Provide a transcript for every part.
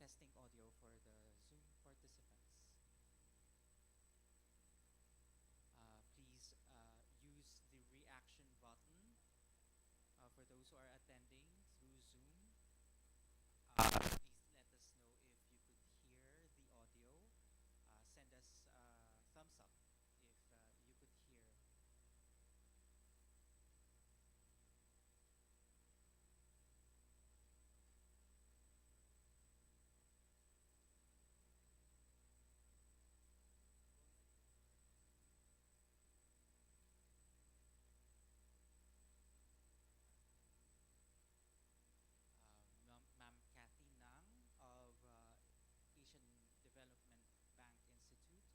testing audio for the Zoom participants. Please use the reaction button for those who are attending through Zoom. Please let us know if you could hear the audio. Send us thumbs up if you could hear. Ma'am Kathy Nang of Asian Development Bank Institute, you may test your PowerPoint.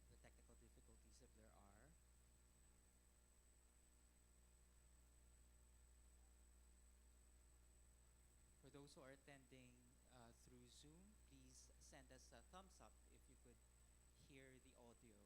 The technical difficulties if there are. For those who are attending through Zoom, please send us a thumbs up if you could hear the audio.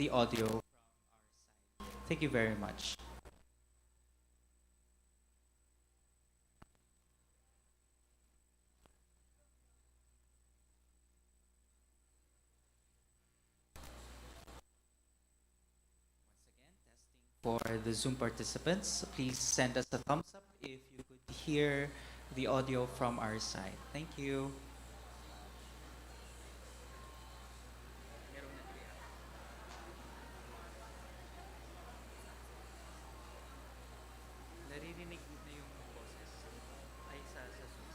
the audio from our side. Thank you very much. Once again, testing for the Zoom participants. Please send us a thumbs up if you could hear the audio from our side. Thank you. Naririnig na yung boses ay sa Zoom.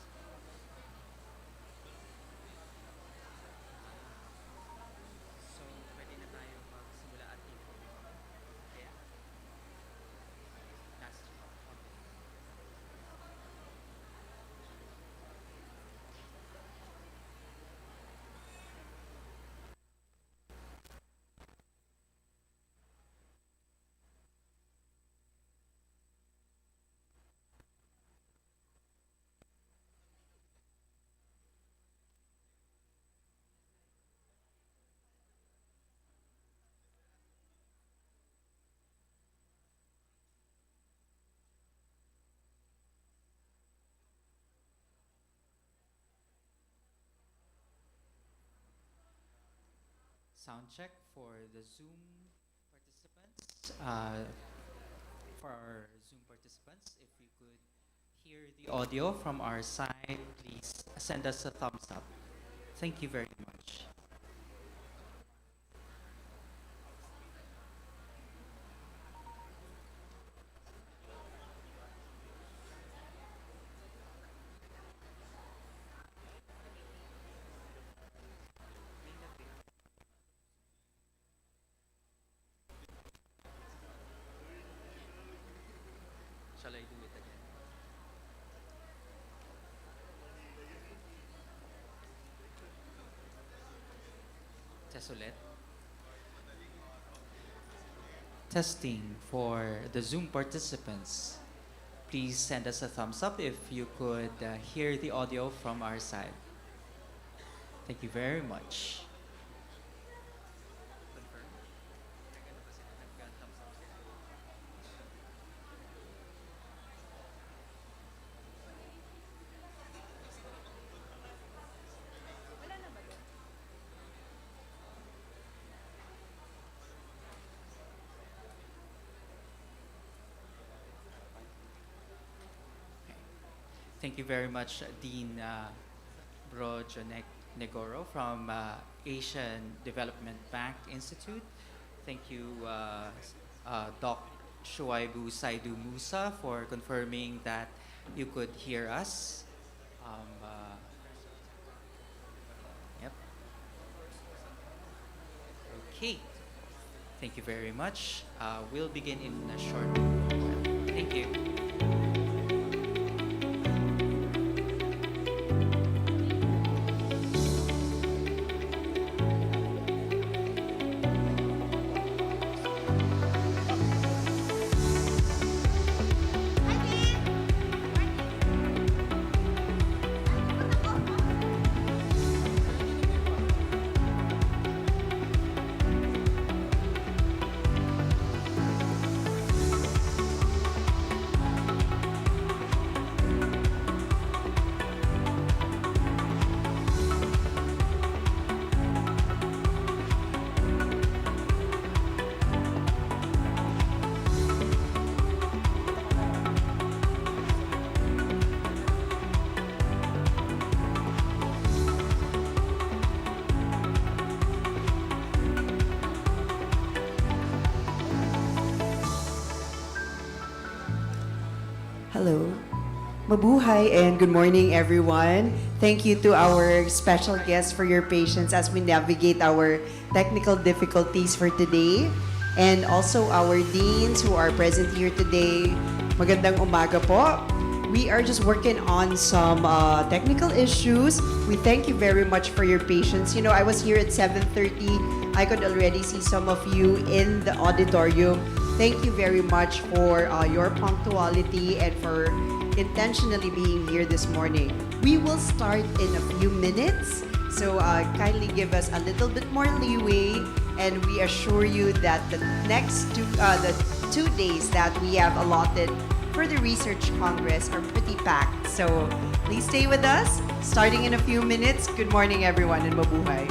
So, pwede na tayo magsimula at info. Kaya, last okay. Sound check for the Zoom participants. For our Zoom participants, if we could hear the audio from our side, please send us a thumbs up. Thank you very much. Shall I do it again? Test ulit. Testing for the Zoom participants. Please send us a thumbs up if you could hear the audio from our side. Thank you very much. Confirm. Nag-thumbs up. Thank you very much, Dean Brojo Negoro from Asian Development Bank Institute. Thank you, Doc Shuaibu Saidu Musa, for confirming that you could hear us. Yep. Okay. Thank you very much. We'll begin in a short while. Thank you. Hello. Mabuhay and good morning, everyone. Thank you to our special guests for your patience as we navigate our technical difficulties for today. And also our deans who are present here today. Magandang umaga po. We are just working on some technical issues. We thank you very much for your patience. You know, I was here at 7:30. I could already see some of you in the auditorium. Thank you very much for your punctuality and for intentionally being here this morning. We will start in a few minutes, so kindly give us a little bit more leeway and we assure you that the 2 days that we have allotted for the Research Congress are pretty packed. So please stay with us. Starting in a few minutes. Good morning, everyone, and mabuhay.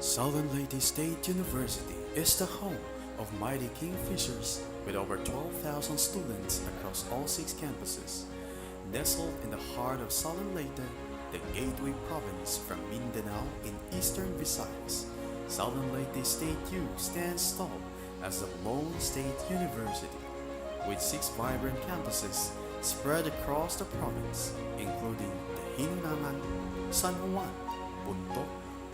Southern Lady State University is the home of mighty kingfishers with over 12,000 students across all 6 campuses. Nestled in the heart of Southern Leyte, the gateway province from Mindanao in eastern Visayas, Southern Leyte State U stands tall as the lone state university, with 6 vibrant campuses spread across the province, including the Hinunangan, San Juan, Buntok,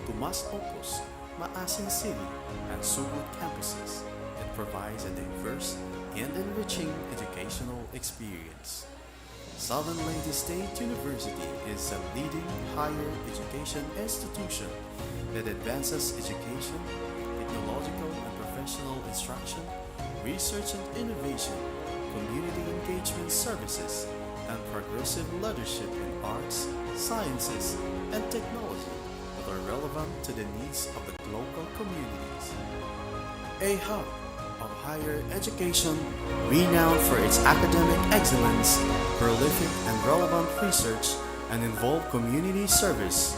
Tomas Opus, Maasin City, and Sugut campuses. It provides a diverse and enriching educational experience. Southern Leyte State University is a leading higher education institution that advances education, technological and professional instruction, research and innovation, community engagement services, and progressive leadership in arts, sciences, and technology that are relevant to the needs of the local communities. A hub of higher education renowned for its academic excellence, prolific and relevant research, and involved community service.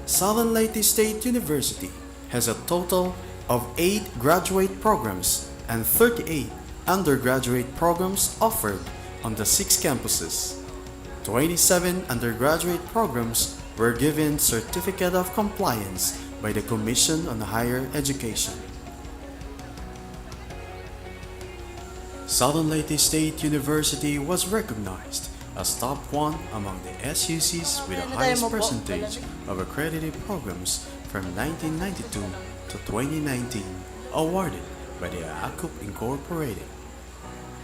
Southern Leyte State University has a total of 8 graduate programs and 38 undergraduate programs offered on the 6 campuses. 27 undergraduate programs were given Certificate of Compliance by the Commission on Higher Education. Southern Leyte State University was recognized as top 1 among the SUCs with the highest percentage of accredited programs from 1992 to 2019, awarded by the ACUP Incorporated.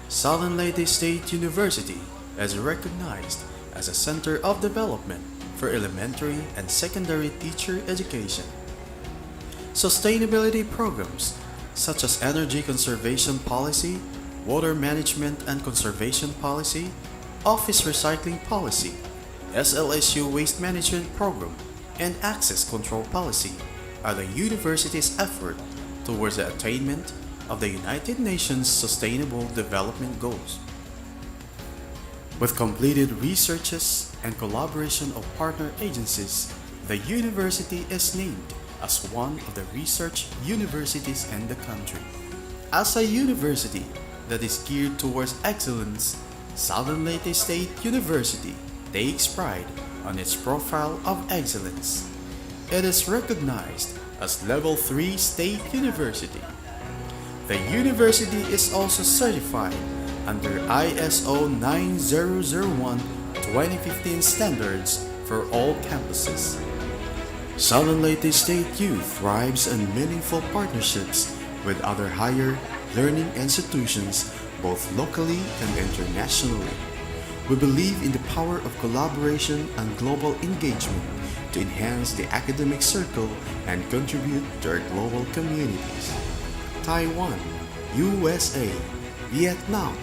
Southern Leyte State University is recognized as a center of development for elementary and secondary teacher education. Sustainability programs such as energy conservation policy, water management and conservation policy, office recycling policy, SLSU waste management program, and access control policy are the university's effort towards the attainment of the United Nations Sustainable Development Goals. With completed researches and collaboration of partner agencies, the university is named as one of the research universities in the country. As a university that is geared towards excellence, Southern Leyte State University takes pride on its profile of excellence. It is recognized as Level 3 State University. The university is also certified under ISO 9001-2015 standards for all campuses. Southern Leyte State Youth thrives on meaningful partnerships with other higher learning institutions both locally and internationally. We believe in the power of collaboration and global engagement to enhance the academic circle and contribute to our global communities. Taiwan, USA, Vietnam,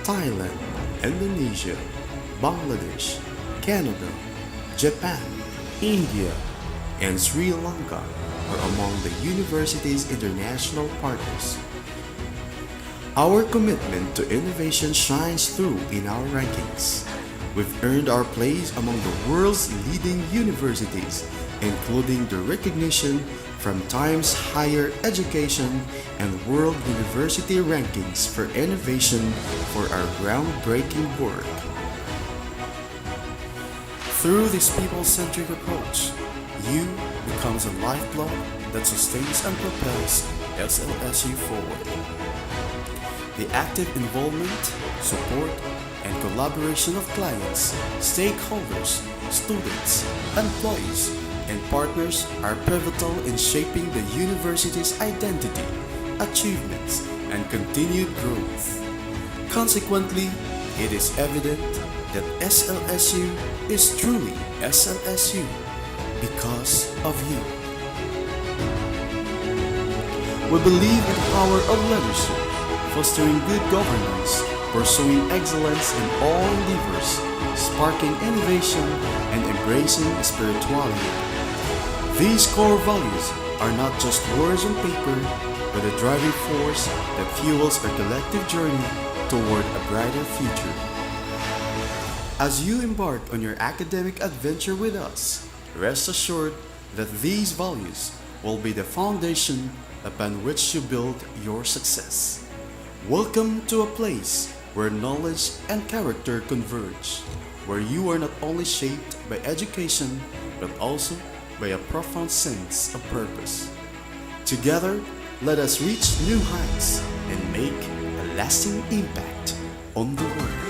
Thailand, Indonesia, Bangladesh, Canada, Japan, India, and Sri Lanka are among the university's international partners. Our commitment to innovation shines through in our rankings. We've earned our place among the world's leading universities, including the recognition from Times Higher Education and World University Rankings for innovation for our groundbreaking work. Through this people-centric approach, you becomes a lifeblood that sustains and propels SLSU forward. The active involvement, support, and collaboration of clients, stakeholders, students, employees, and partners are pivotal in shaping the university's identity, achievements, and continued growth. Consequently, it is evident that SLSU is truly SLSU because of you. We believe in the power of leadership, fostering good governance, pursuing excellence in all endeavors, sparking innovation, and embracing spirituality. These core values are not just words on paper, but a driving force that fuels our collective journey toward a brighter future. As you embark on your academic adventure with us, rest assured that these values will be the foundation upon which you build your success. Welcome to a place where knowledge and character converge, where you are not only shaped by education, but also by a profound sense of purpose. Together, let us reach new heights and make a lasting impact on the world.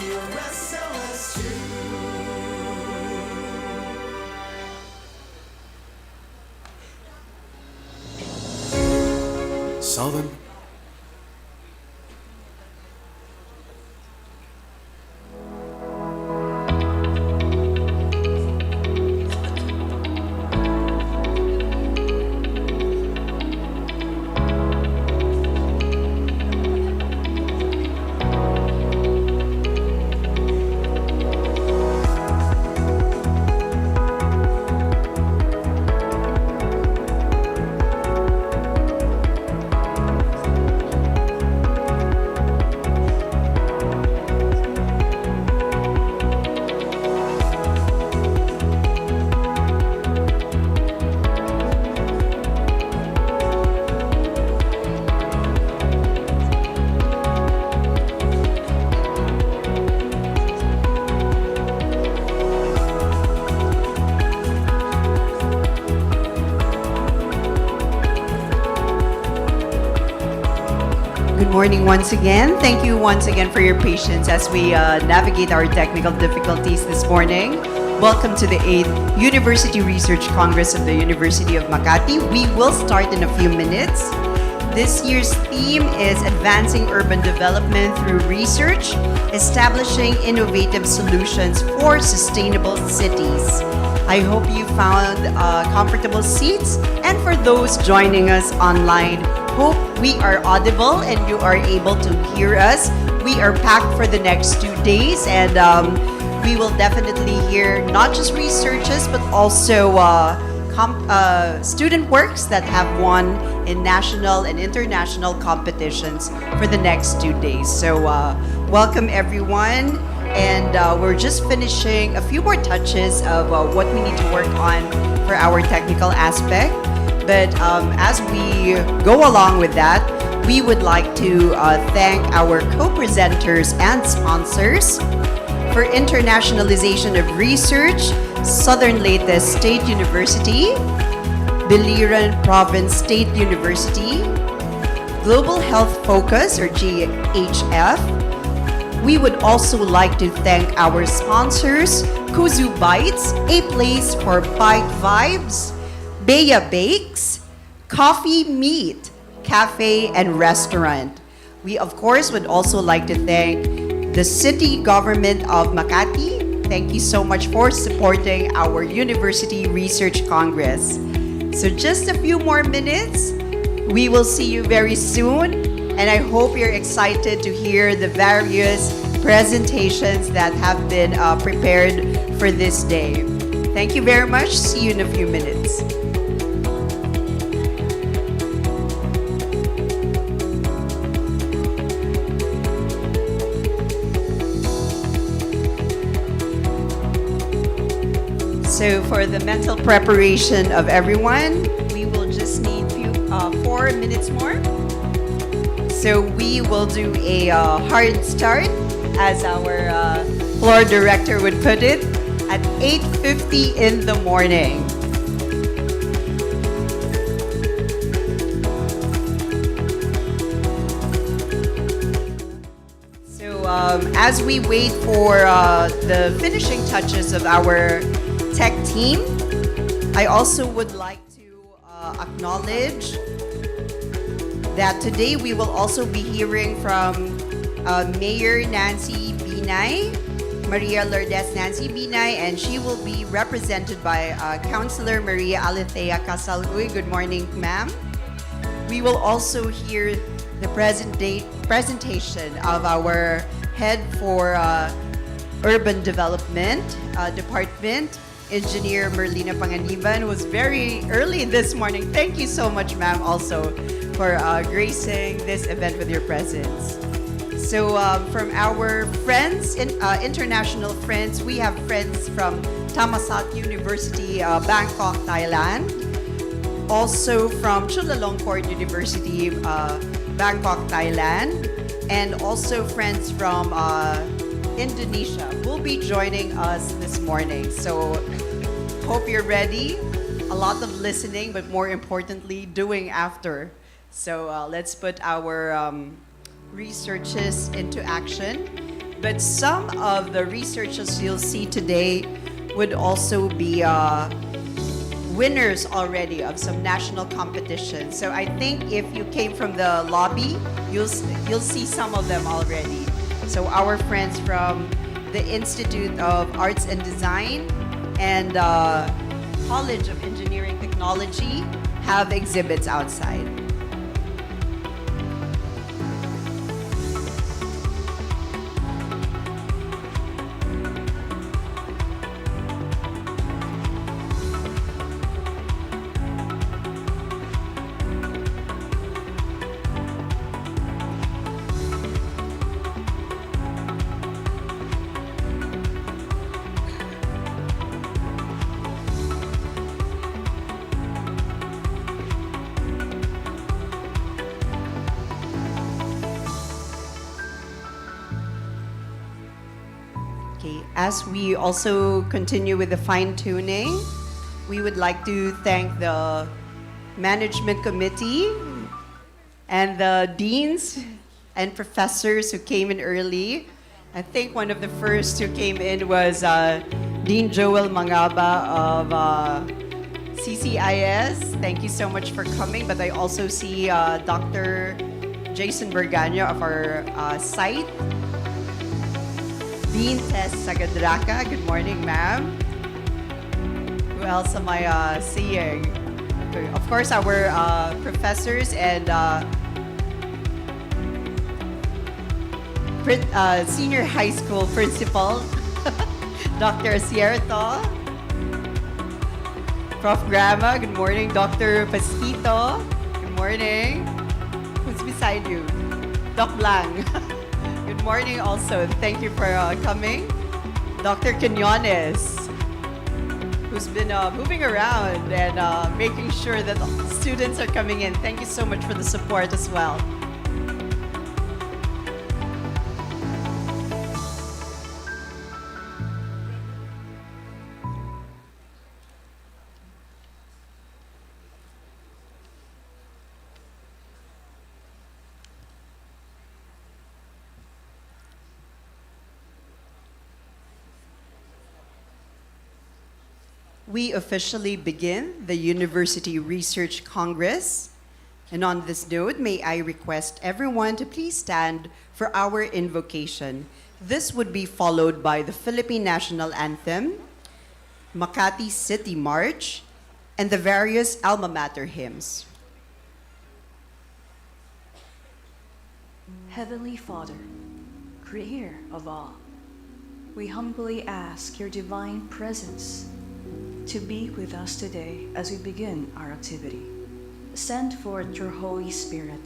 Southern Good morning once again. Thank you once again for your patience as we navigate our technical difficulties this morning. Welcome to the 8th University Research Congress of the University of Makati. We will start in a few minutes. This year's theme is Advancing Urban Development Through Research, Establishing Innovative Solutions for Sustainable Cities. I hope you found comfortable seats. And for those joining us online, hope we are audible and you are able to hear us. We are packed for the next 2 days, and we will definitely hear not just researchers but also student works that have won in national and international competitions for the next 2 days. So welcome everyone, and we're just finishing a few more touches of what we need to work on for our technical aspect. But as we go along with that, we would like to thank our co-presenters and sponsors. For internationalization of research, Southern Leyte State University, Biliran Province State University, Global Health Focus or GHF. We would also like to thank our sponsors, Kuzu Bites, a place for bite vibes, Bea Bakes, Coffee Meat, Cafe and Restaurant. We of course would also like to thank the City Government of Makati. Thank you so much for supporting our University Research Congress. So just a few more minutes. We will see you very soon. And I hope you're excited to hear the various presentations that have been prepared for this day. Thank you very much. See you in a few minutes. So for the mental preparation of everyone, we will just need 4 minutes more. So we will do a hard start, as our floor director would put it, at 8:50 in the morning. So as we wait for the finishing touches of our tech team, I also would like to acknowledge that today we will also be hearing from Mayor Nancy Binay, Maria Lourdes Nancy Binay, and she will be represented by Councilor Maria Alethea Casalhuy. Good morning, ma'am. We will also hear the presentation of our head for Urban Development Department, Engineer Merlina Panganiban, who was very early this morning. Thank you so much, ma'am, also for gracing this event with your presence. So from our friends, international friends, we have friends from Thammasat University, Bangkok, Thailand. Also from Chulalongkorn University, Bangkok, Thailand. And also friends from Indonesia will be joining us this morning. So hope you're ready. A lot of listening, but more importantly, doing after. So let's put our researches into action. But some of the researches you'll see today would also be winners already of some national competitions. So I think if you came from the lobby, you'll see some of them already. So our friends from the Institute of Arts and Design and College of Engineering Technology have exhibits outside. As we also continue with the fine-tuning, we would like to thank the management committee and the deans and professors who came in early. I think one of the first who came in was Dean Joel Mangaba of CCIS. Thank you so much for coming. But I also see Dr. Jason Berganyo of our site. Dean Tess Sagadraka, good morning, ma'am. Who else am I seeing? Okay, of course, our professors and senior high school principal, Dr. Sierto, Prof. Grama, good morning. Dr. Pasquito, good morning. Who's beside you? Doc Blang. Good morning also. Thank you for coming. Dr. Quinones, who's been moving around and making sure that students are coming in. Thank you so much for the support as well. We officially begin the University Research Congress. And on this note, may I request everyone to please stand for our invocation. This would be followed by the Philippine National Anthem, Makati City March, and the various alma mater hymns. Heavenly Father, Creator of all, we humbly ask your divine presence to be with us today as we begin our activity. Send forth your Holy Spirit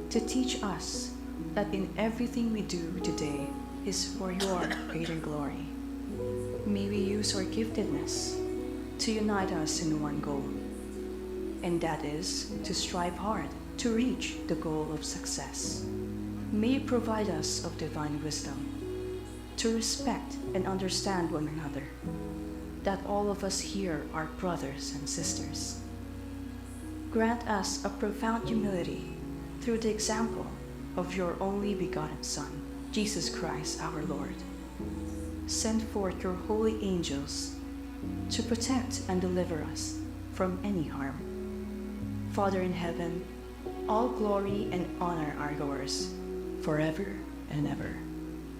to teach us that in everything we do today is for your greater glory. May we use our giftedness to unite us in one goal, and that is to strive hard to reach the goal of success. May you provide us of divine wisdom to respect and understand one another, that all of us here are brothers and sisters. Grant us a profound humility through the example of your only begotten Son, Jesus Christ our Lord. Send forth your holy angels to protect and deliver us from any harm. Father in heaven, all glory and honor are yours, forever and ever.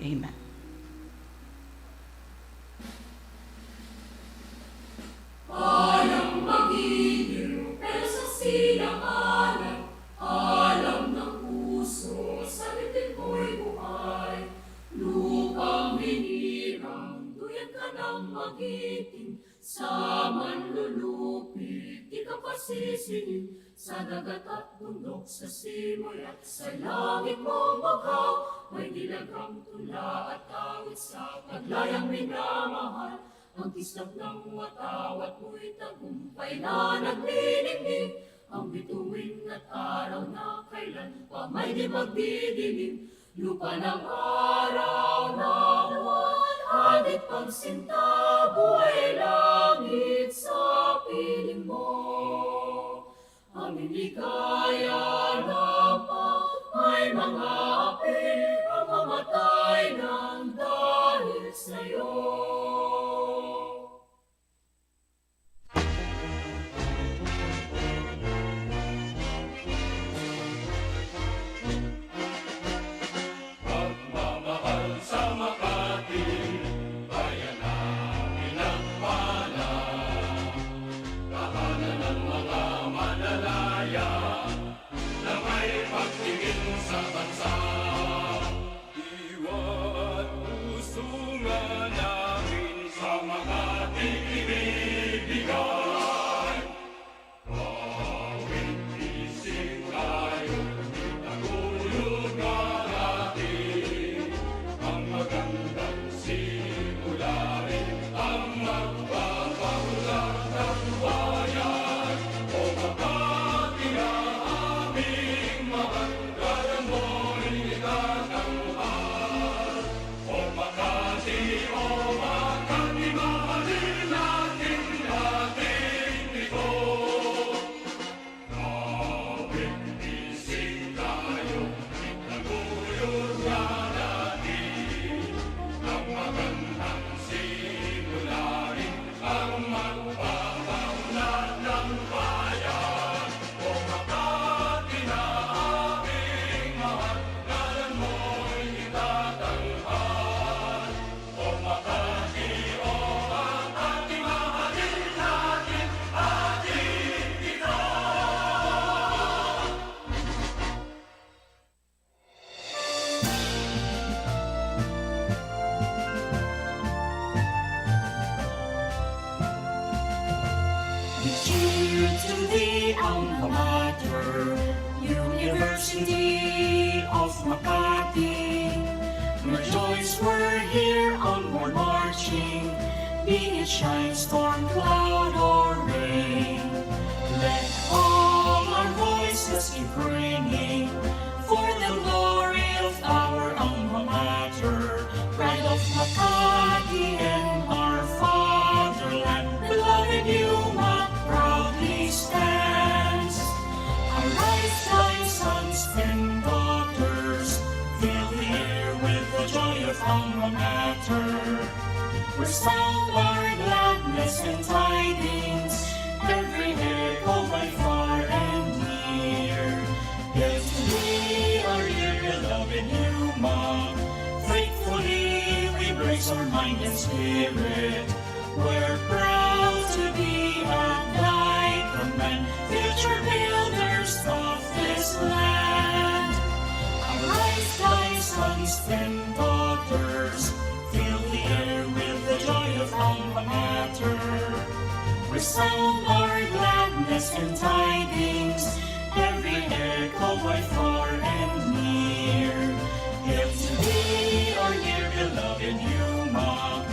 Amen. Alam magiliw, pero sa silang alam ng puso, sa litig mo'y buhay. Lupang hinirang, duyan ka ng magiting, sa manlulupit, di ka pasisingin, sa dagat at bundok, sa simoy at sa langit mong baghaw, may dilagang tula at awit sa paglayang minamahal. Ang kislap ng watawat mo'y tagumpay na nagniningning, ang bituin at araw na kailan pa may di magdidilim. Lupa ng araw na buwan, hadit pagsinta, buhay langit sa piling mo. Aming ligaya ng may mga api, ang mamatay ng dahil sa'yo. Pagmamahal sa Makati, bayan na pinagpala, tahanan ng mga manlalaya na may pagtingin sa bansa. Diwa at puso nga namin University of Makati, rejoice we're here onward marching, be it shine, storm, cloud, or rain. Let all our voices keep ringing for the glory of our alma mater, pride of Makati and our fatherland. Beloved UMak proudly stands. Arise, thy sons and daughters, fill the air with the joy of alma mater. Resound our gladness and tidings, every echo by far and near. Yes, we are here, beloved UMak. Faithfully we brace our mind and spirit. We're proud to be at thy command, future builders of this land. Arise, thy sons and daughters, fill the air with the joy of alma mater. Resound our gladness and tidings, every echo by far and near. Hail to thee, our dear beloved UMak.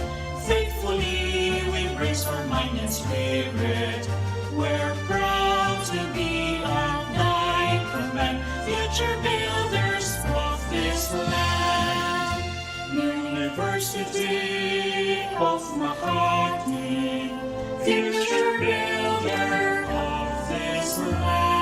Faithfully we brace our mind and spirit. We're proud to be at thy command, future builders of this land. University of Makati, future builder of this land.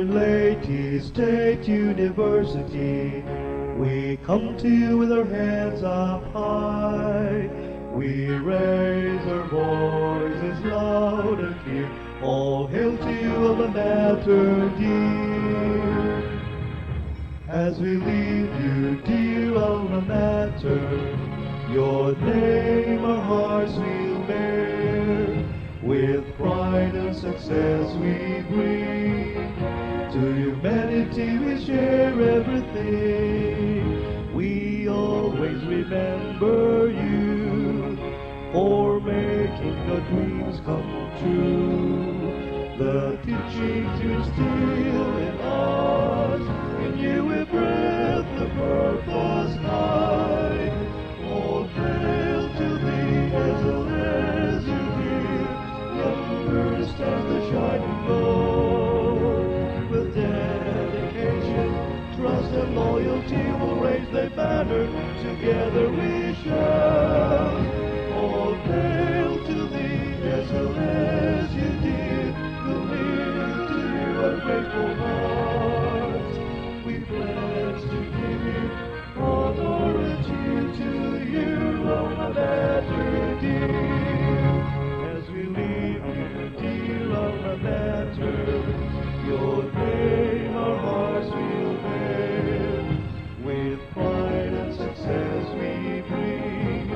Lady State University, we come to you with our hands up high. We raise our voices loud and clear. All hail to you, alma mater dear. As we leave you, dear alma mater, matter. Your name our hearts will bear. With pride and success we bring. To humanity we share everything. We always remember you for making our dreams come true. The teachings you instill in us, in you we breathe the purpose high. All hail to thee as you give, younger stands the shining glow. With dedication, trust and loyalty will raise the banner, together we shall. All hail to thee as you did, who live to you our grateful hearts. We pledge to give you honor and cheer to you, Alma Mater dear. As we leave you, dear Alma Mater, your name our hearts will bear. With pride and success we bring.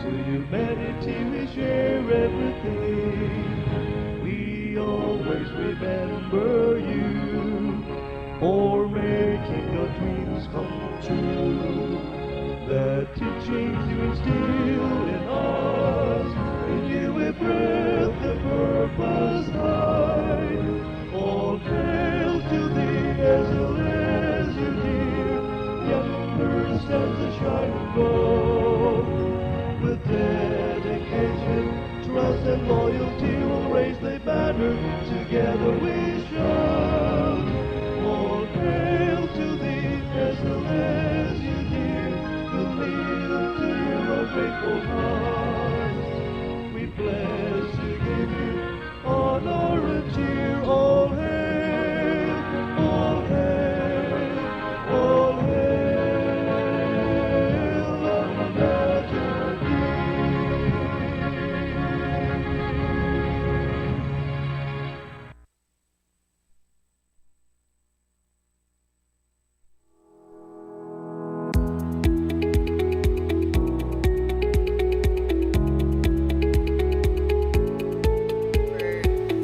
To humanity we share everything. We always remember you for making our dreams come true. The teachings you instill in us, in you we breathe the purpose high. All hail to thee as you dear, younger stands the shining glow. With dedication, trust and loyalty will raise the banner, together we shall. All hail to thee as you dear, who live to you our grateful hearts. We pledge to give you honor and cheer. All hail, all hail, all hail, Alma Mater dear.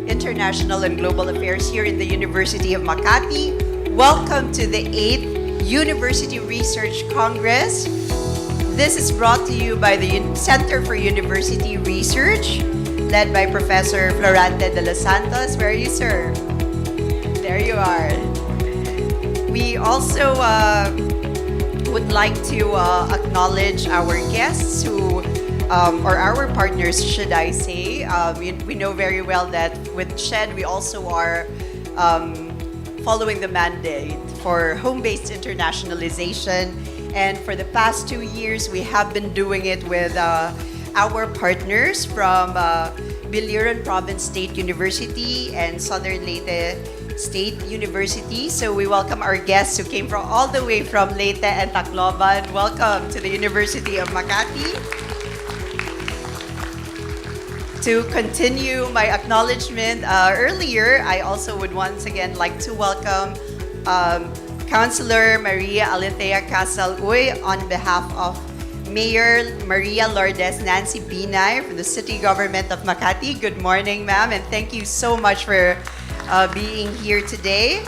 International and Global Affairs here in the University of Makati. Welcome to the 8th University Research Congress. This is brought to you by the Center for University Research, led by Professor Florante de los Santos. Where are you, sir? There you are. We also would like to acknowledge our guests who or our partners, should I say. We know very well that with SHED, we also are following the mandate for home-based internationalization. And for the past 2 years, we have been doing it with our partners from Biliran Province State University and Southern Leyte State University. So we welcome our guests who came from all the way from Leyte and Tacloban. Welcome to the University of Makati. To continue my acknowledgement earlier, I also would once again like to welcome Councilor Maria Alethea Casal-Uy on behalf of Mayor Maria Lourdes Nancy Binay from the City Government of Makati. Good morning, ma'am, and thank you so much for being here today.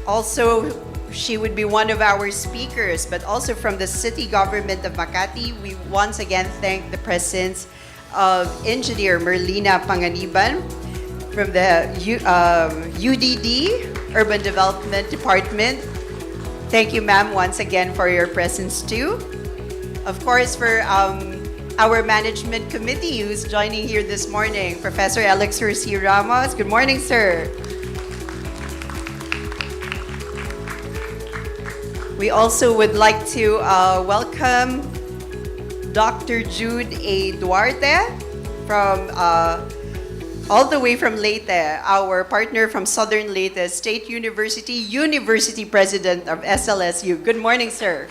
Also, she would be one of our speakers, but also from the City Government of Makati, we once again thank the presence of Engineer Merlina Panganiban from the UDD, Urban Development Department. Thank you, ma'am, once again for your presence too. Of course, for our management committee who's joining here this morning, Professor Elixir C. Ramos. Good morning, sir. We also would like to welcome Dr. Jude A. Duarte from all the way from Leyte, our partner from Southern Leyte State University, University President of SLSU. Good morning, sir.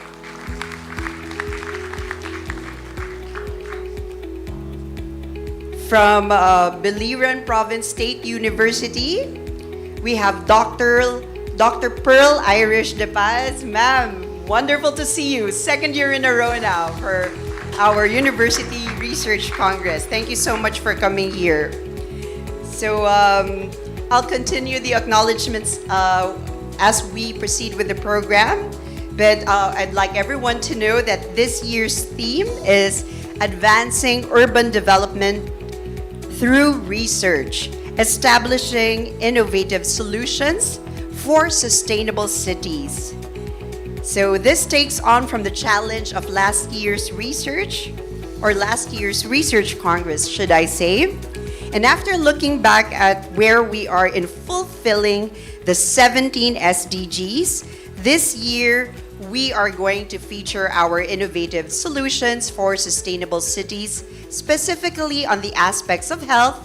From Biliran Province State University, we have Dr. Pearl Irish De Paz. Ma'am, Wonderful to see you. Second year in a row now for our University Research Congress. Thank you so much for coming here. So I'll continue the acknowledgements as we proceed with the program. But I'd like everyone to know that this year's theme is Advancing Urban Development through Research, Establishing Innovative Solutions for Sustainable Cities. So this takes on from the challenge of last year's Research Congress, should I say. And after looking back at where we are in fulfilling the 17 SDGs, this year we are going to feature our innovative solutions for sustainable cities, specifically on the aspects of health,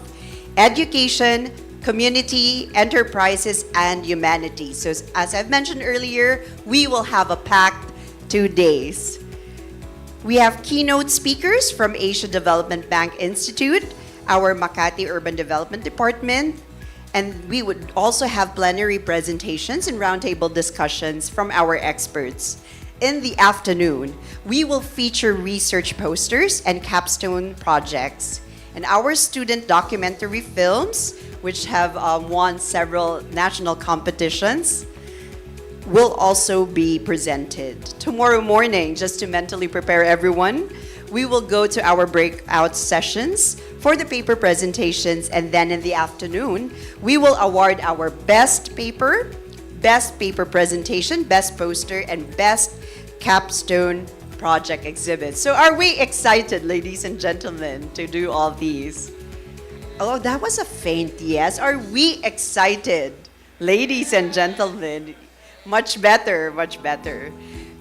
education, community, enterprises, and humanity. So as I've mentioned earlier, we will have a packed 2 days. We have keynote speakers from Asia Development Bank Institute, our Makati Urban Development Department, and we would also have plenary presentations and roundtable discussions from our experts. In the afternoon, we will feature research posters and capstone projects. And our student documentary films, which have won several national competitions, will also be presented. Tomorrow morning, just to mentally prepare everyone, we will go to our breakout sessions for the paper presentations, and then in the afternoon, we will award our best paper presentation, best poster, and best capstone project exhibit. So are we excited, ladies and gentlemen, to do all these? Oh, that was a faint yes. Are we excited, ladies and gentlemen? Much better, much better.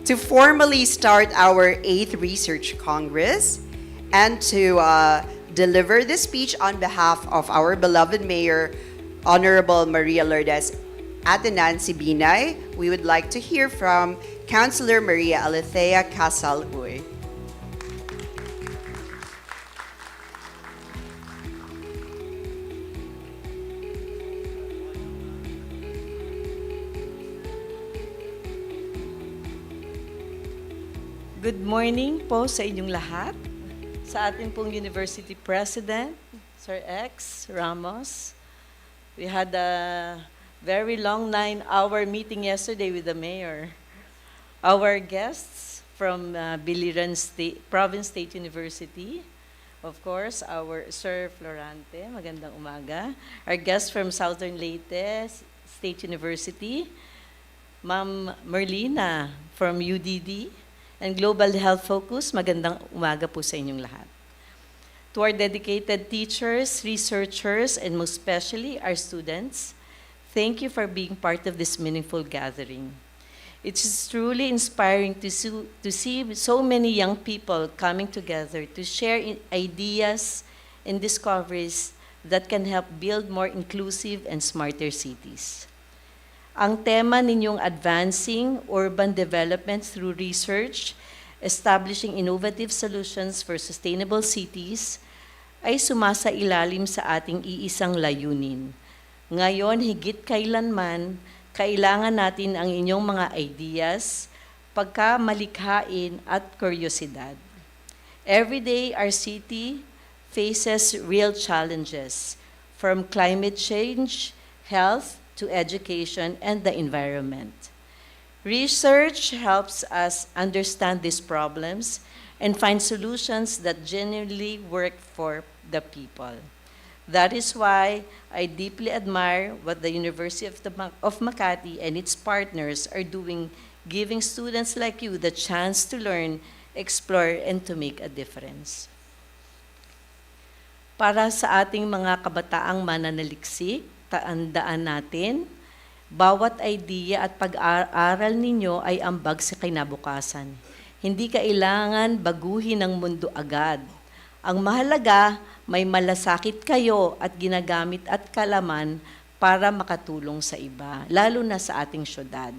To formally start our 8th Research Congress and to deliver the speech on behalf of our beloved Mayor, Honorable Maria Lourdes Atenansi Binay, we would like to hear from Councilor Maria Alethea Casal-Uy. Good morning po sa inyong lahat. Sa ating pong University President, Sir X Ramos. We had a very long 9-hour meeting yesterday with the Mayor. Our guests from Biliran Province State University, of course, our Sir Florante, magandang umaga. Our guests from Southern Leyte State University, Ma'am Merlina from UDD, and Global Health Focus, magandang umaga po sa inyong lahat. To our dedicated teachers, researchers, and most especially our students, thank you for being part of this meaningful gathering. It is truly inspiring to see so many young people coming together to share ideas and discoveries that can help build more inclusive and smarter cities. Ang tema ninyong Advancing Urban Development through Research, Establishing Innovative Solutions for Sustainable Cities ay sumasailalim sa ating iisang layunin. Ngayon, higit kailanman, kailangan natin ang inyong mga ideas, pagkamalikhain at kuryosidad. Every day, our city faces real challenges, from climate change, health, to education and the environment. Research helps us understand these problems and find solutions that genuinely work for the people. That is why I deeply admire what the University of Makati and its partners are doing, giving students like you the chance to learn, explore, and to make a difference. Para sa ating mga kabataang mananaliksik, tandaan natin, bawat idea at pag-aaral ninyo ay ambag sa kinabukasan. Hindi kailangan baguhin ang mundo agad. Ang mahalaga, may malasakit kayo at ginagamit at kalaman para makatulong sa iba, lalo na sa ating syudad.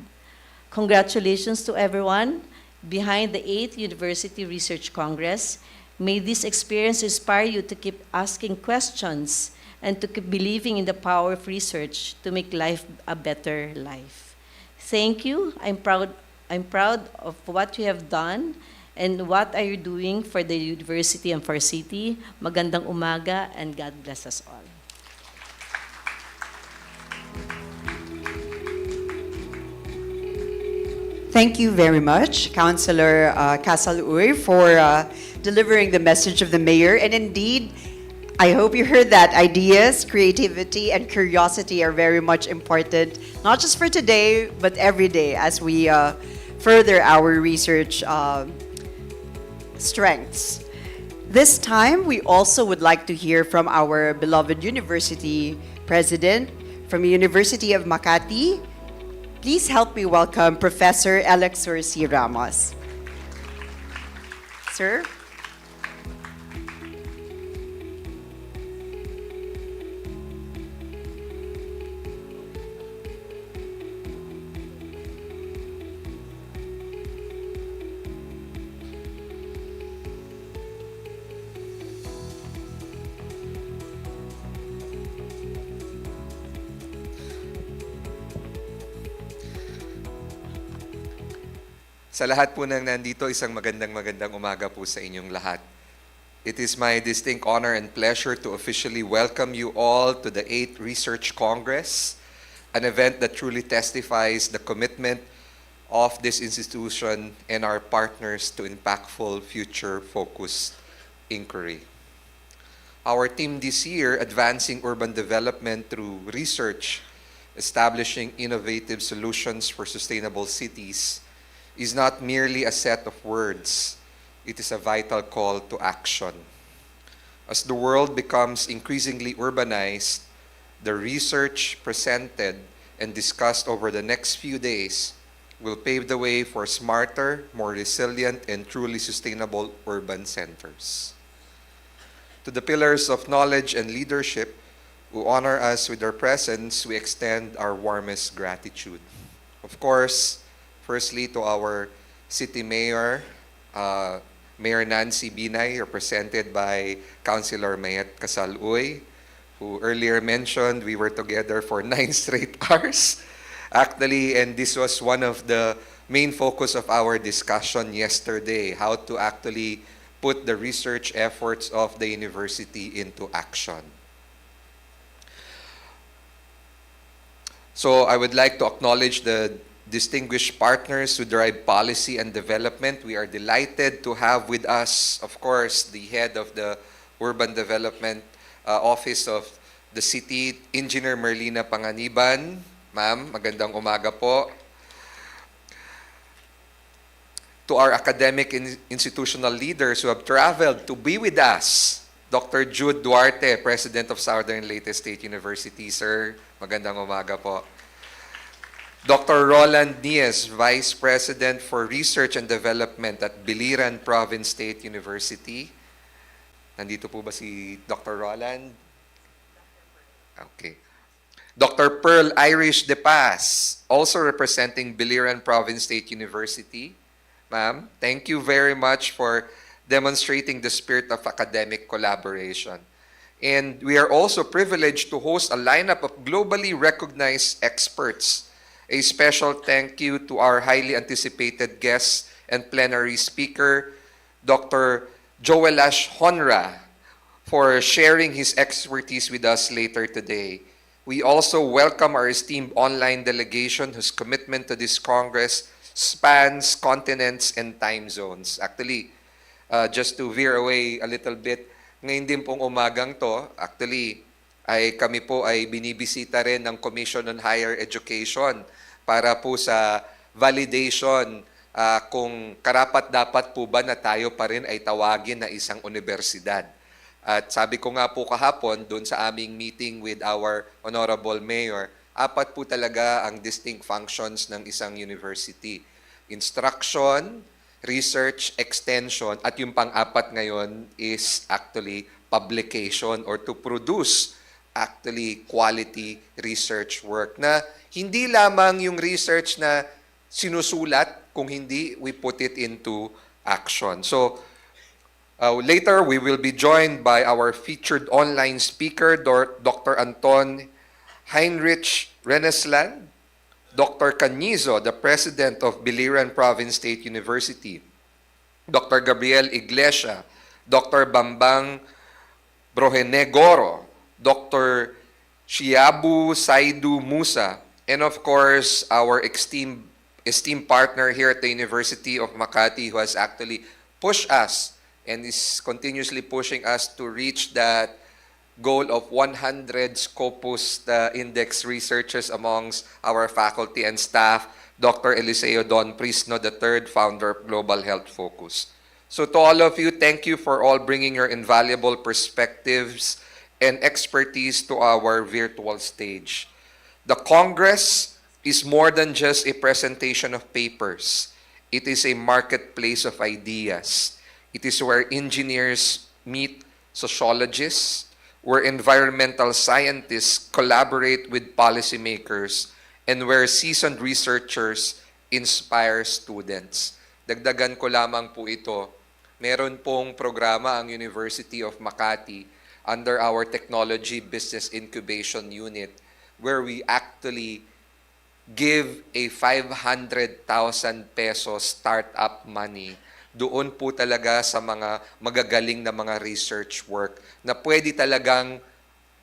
Congratulations to everyone behind the 8th University Research Congress. May this experience inspire you to keep asking questions and to keep believing in the power of research to make life a better life. Thank you. I'm I'm proud of what you have done and what are you doing for the university and for city. Magandang umaga and God bless us all. Thank you very much, Councilor Casaluoy, for delivering the message of the mayor. And indeed, I hope you heard that ideas, creativity, and curiosity are very much important, not just for today, but every day as we further our research strengths. This time, we also would like to hear from our beloved university president from the University of Makati. Please help me welcome Professor Alexor C. Ramos. Sir? Sa lahat po ng nandito, isang magandang umaga po sa inyong lahat. It is my distinct honor and pleasure to officially welcome you all to the 8th Research Congress, an event that truly testifies the commitment of this institution and our partners to impactful, future-focused inquiry. Our theme this year, Advancing Urban Development Through Research, Establishing Innovative Solutions for Sustainable Cities, is not merely a set of words. It is a vital call to action. As the world becomes increasingly urbanized, the research presented and discussed over the next few days will pave the way for smarter, more resilient, and truly sustainable urban centers. To the pillars of knowledge and leadership who honor us with their presence, we extend our warmest gratitude. Of course, firstly, to our City Mayor, Mayor Nancy Binay, represented by Councilor Mayet Casaluoy, who earlier mentioned we were together for 9 straight hours. Actually, and this was one of the main focus of our discussion yesterday, how to actually put the research efforts of the university into action. So I would like to acknowledge the distinguished partners who drive policy and development. We are delighted to have with us, of course, the head of the Urban Development Office of the City, Engineer Merlina Panganiban. Ma'am, magandang umaga po. To our academic institutional leaders who have traveled to be with us, Dr. Jude Duarte, President of Southern Leyte State University. Sir, magandang umaga po. Dr. Roland Nies, Vice President for Research and Development at Biliran Province State University. Nandito po ba si Dr. Roland? Okay. Dr. Pearl Irish De Paz, also representing Biliran Province State University. Ma'am, thank you very much for demonstrating the spirit of academic collaboration. And we are also privileged to host a lineup of globally recognized experts. A special thank you to our highly anticipated guest and plenary speaker, Dr. Joel Ash Honra, for sharing his expertise with us later today. We also welcome our esteemed online delegation whose commitment to this Congress spans continents and time zones. Actually, just to veer away a little bit, ngayon din pong umagang to, actually, kami po ay binibisita rin ng Commission on Higher Education para po sa validation kung karapat-dapat po ba na tayo pa rin ay tawagin na isang universidad. At sabi ko nga po kahapon doon sa aming meeting with our Honorable Mayor, 4 po talaga ang distinct functions ng isang university. Instruction, research, extension, at yung pang-4 ngayon is actually publication or to produce actually quality research work na hindi lamang yung research na sinusulat, kung hindi, we put it into action. So, later, we will be joined by our featured online speaker, Dr. Anton Heinrich Renesland, Dr. Canizo, the President of Biliran Province State University, Dr. Gabriel Iglesia, Dr. Bambang Brohenegoro, Dr. Shiabu Saidu Musa, and of course, our esteemed partner here at the University of Makati who has actually pushed us and is continuously pushing us to reach that goal of 100 Scopus Index researchers amongst our faculty and staff, Dr. Eliseo Don Prisno III, founder of Global Health Focus. So to all of you, thank you for all bringing your invaluable perspectives and expertise to our virtual stage. The Congress is more than just a presentation of papers. It is a marketplace of ideas. It is where engineers meet sociologists, where environmental scientists collaborate with policymakers, and where seasoned researchers inspire students. Dagdagan ko lamang po ito, meron pong programa ang University of Makati under our Technology Business Incubation Unit where we actually give a 500,000 pesos startup money doon po talaga sa mga magagaling na mga research work na pwede talagang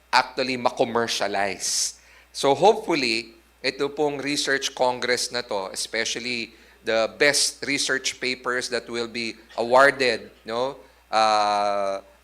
actually ma-commercialize. So hopefully, ito pong research congress na to, especially the best research papers that will be awarded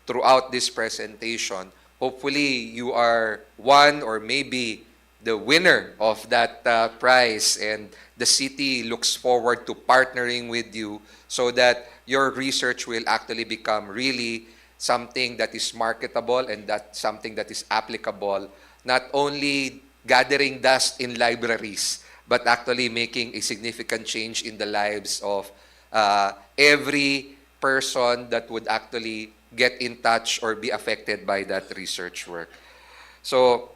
throughout this presentation, hopefully you are one or maybe the winner of that prize, and the city looks forward to partnering with you so that your research will actually become really something that is marketable and that something that is applicable, not only gathering dust in libraries, but actually making a significant change in the lives of every person that would actually get in touch or be affected by that research work. So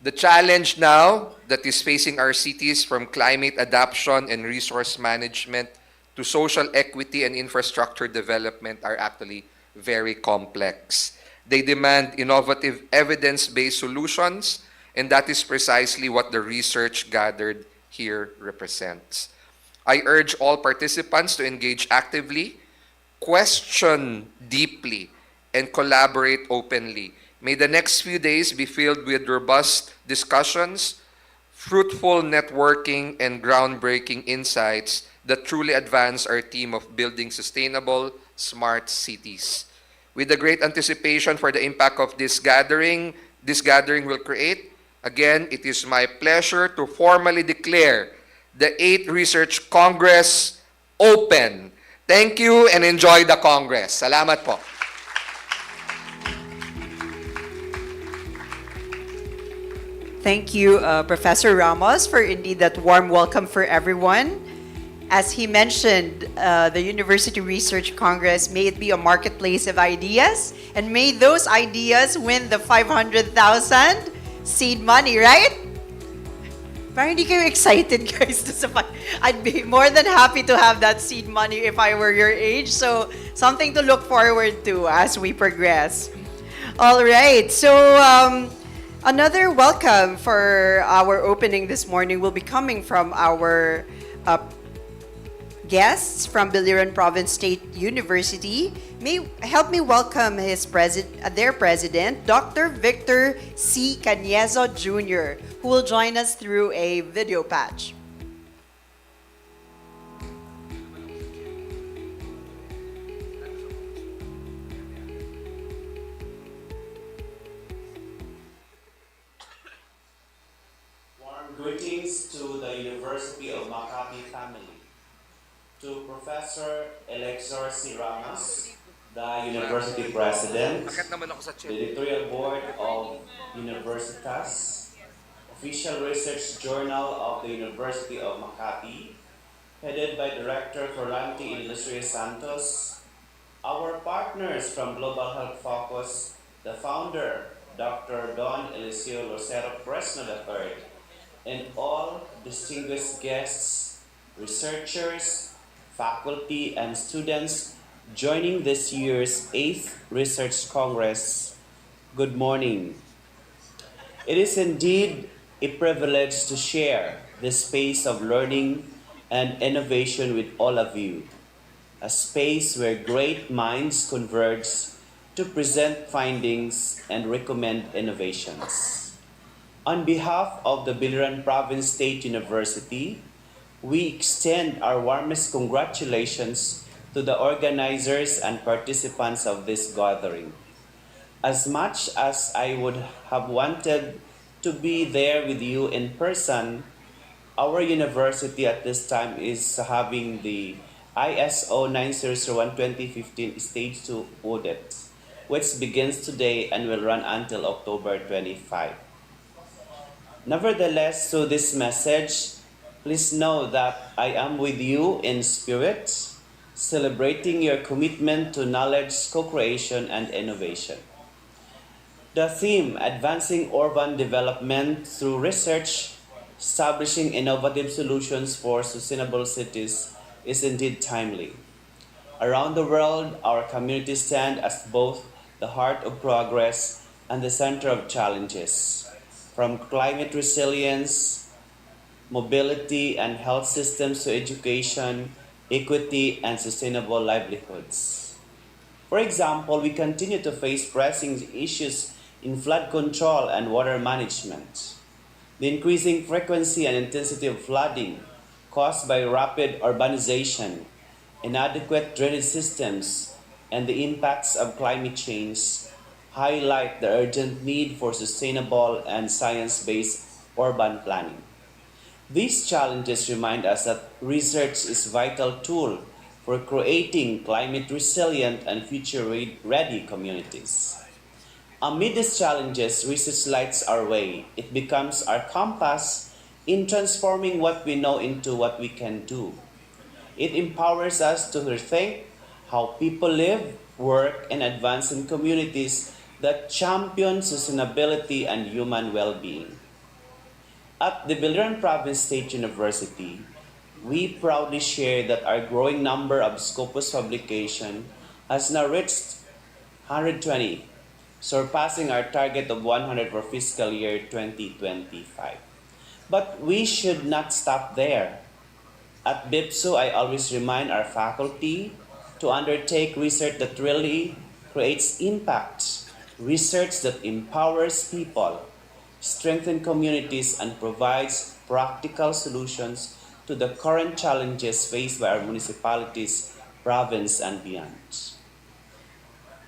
the challenge now that is facing our cities, from climate adaptation and resource management to social equity and infrastructure development, are actually very complex. They demand innovative evidence-based solutions, and that is precisely what the research gathered here represents. I urge all participants to engage actively, question deeply, and collaborate openly. May the next few days be filled with robust discussions, fruitful networking, and groundbreaking insights that truly advance our theme of building sustainable, smart cities. With the great anticipation for the impact of this gathering will create, again, it is my pleasure to formally declare the 8th Research Congress open. Thank you and enjoy the Congress. Salamat po. Thank you, Professor Ramos, for indeed that warm welcome for everyone. As he mentioned, the University Research Congress, may it be a marketplace of ideas, and may those ideas win the 500,000 seed money, right? Parang hindi kayo excited, guys. I'd be more than happy to have that seed money if I were your age. So, something to look forward to as we progress. All right. So, another welcome for our opening this morning will be coming from our guests from Biliran Province State University. Help me welcome their president, Dr. Victor C. Caniezo Jr., who will join us through a video patch. Warm greetings to the University of Makati family. To Professor Alexor C. Ramos, the University President, the Editorial Board of Universitas, Official Research Journal of the University of Makati, headed by Director Forlanti Ilustria Santos, our partners from Global Health Focus, the founder, Dr. Don Eliseo Lucero Fresno III, and all distinguished guests, researchers, faculty, and students joining this year's 8th Research Congress. Good morning. It is indeed a privilege to share this space of learning and innovation with all of you, a space where great minds converge to present findings and recommend innovations. On behalf of the Biliran Province State University, we extend our warmest congratulations to the organizers and participants of this gathering. As much as I would have wanted to be there with you in person, our university at this time is having the ISO 9001 2015 Stage 2 audit, which begins today and will run until October 25. Nevertheless, through this message, please know that I am with you in spirit, celebrating your commitment to knowledge, co-creation, and innovation. The theme, Advancing Urban Development Through Research, Establishing Innovative Solutions for Sustainable Cities, is indeed timely. Around the world, our communities stand as both the heart of progress and the center of challenges. From climate resilience, mobility and health systems to education, equity, and sustainable livelihoods. For example, we continue to face pressing issues in flood control and water management. The increasing frequency and intensity of flooding caused by rapid urbanization, inadequate drainage systems, and the impacts of climate change highlight the urgent need for sustainable and science-based urban planning. These challenges remind us that research is a vital tool for creating climate resilient and future ready communities. Amid these challenges, research lights our way. It becomes our compass in transforming what we know into what we can do. It empowers us to rethink how people live, work, and advance in communities that champion sustainability and human well-being. At the Biliran Province State University, we proudly share that our growing number of Scopus publication has now reached 120, surpassing our target of 100 for fiscal year 2025. But we should not stop there. At BIPSO, I always remind our faculty to undertake research that really creates impact, research that empowers people, strengthens communities, and provides practical solutions to the current challenges faced by our municipalities, province, and beyond.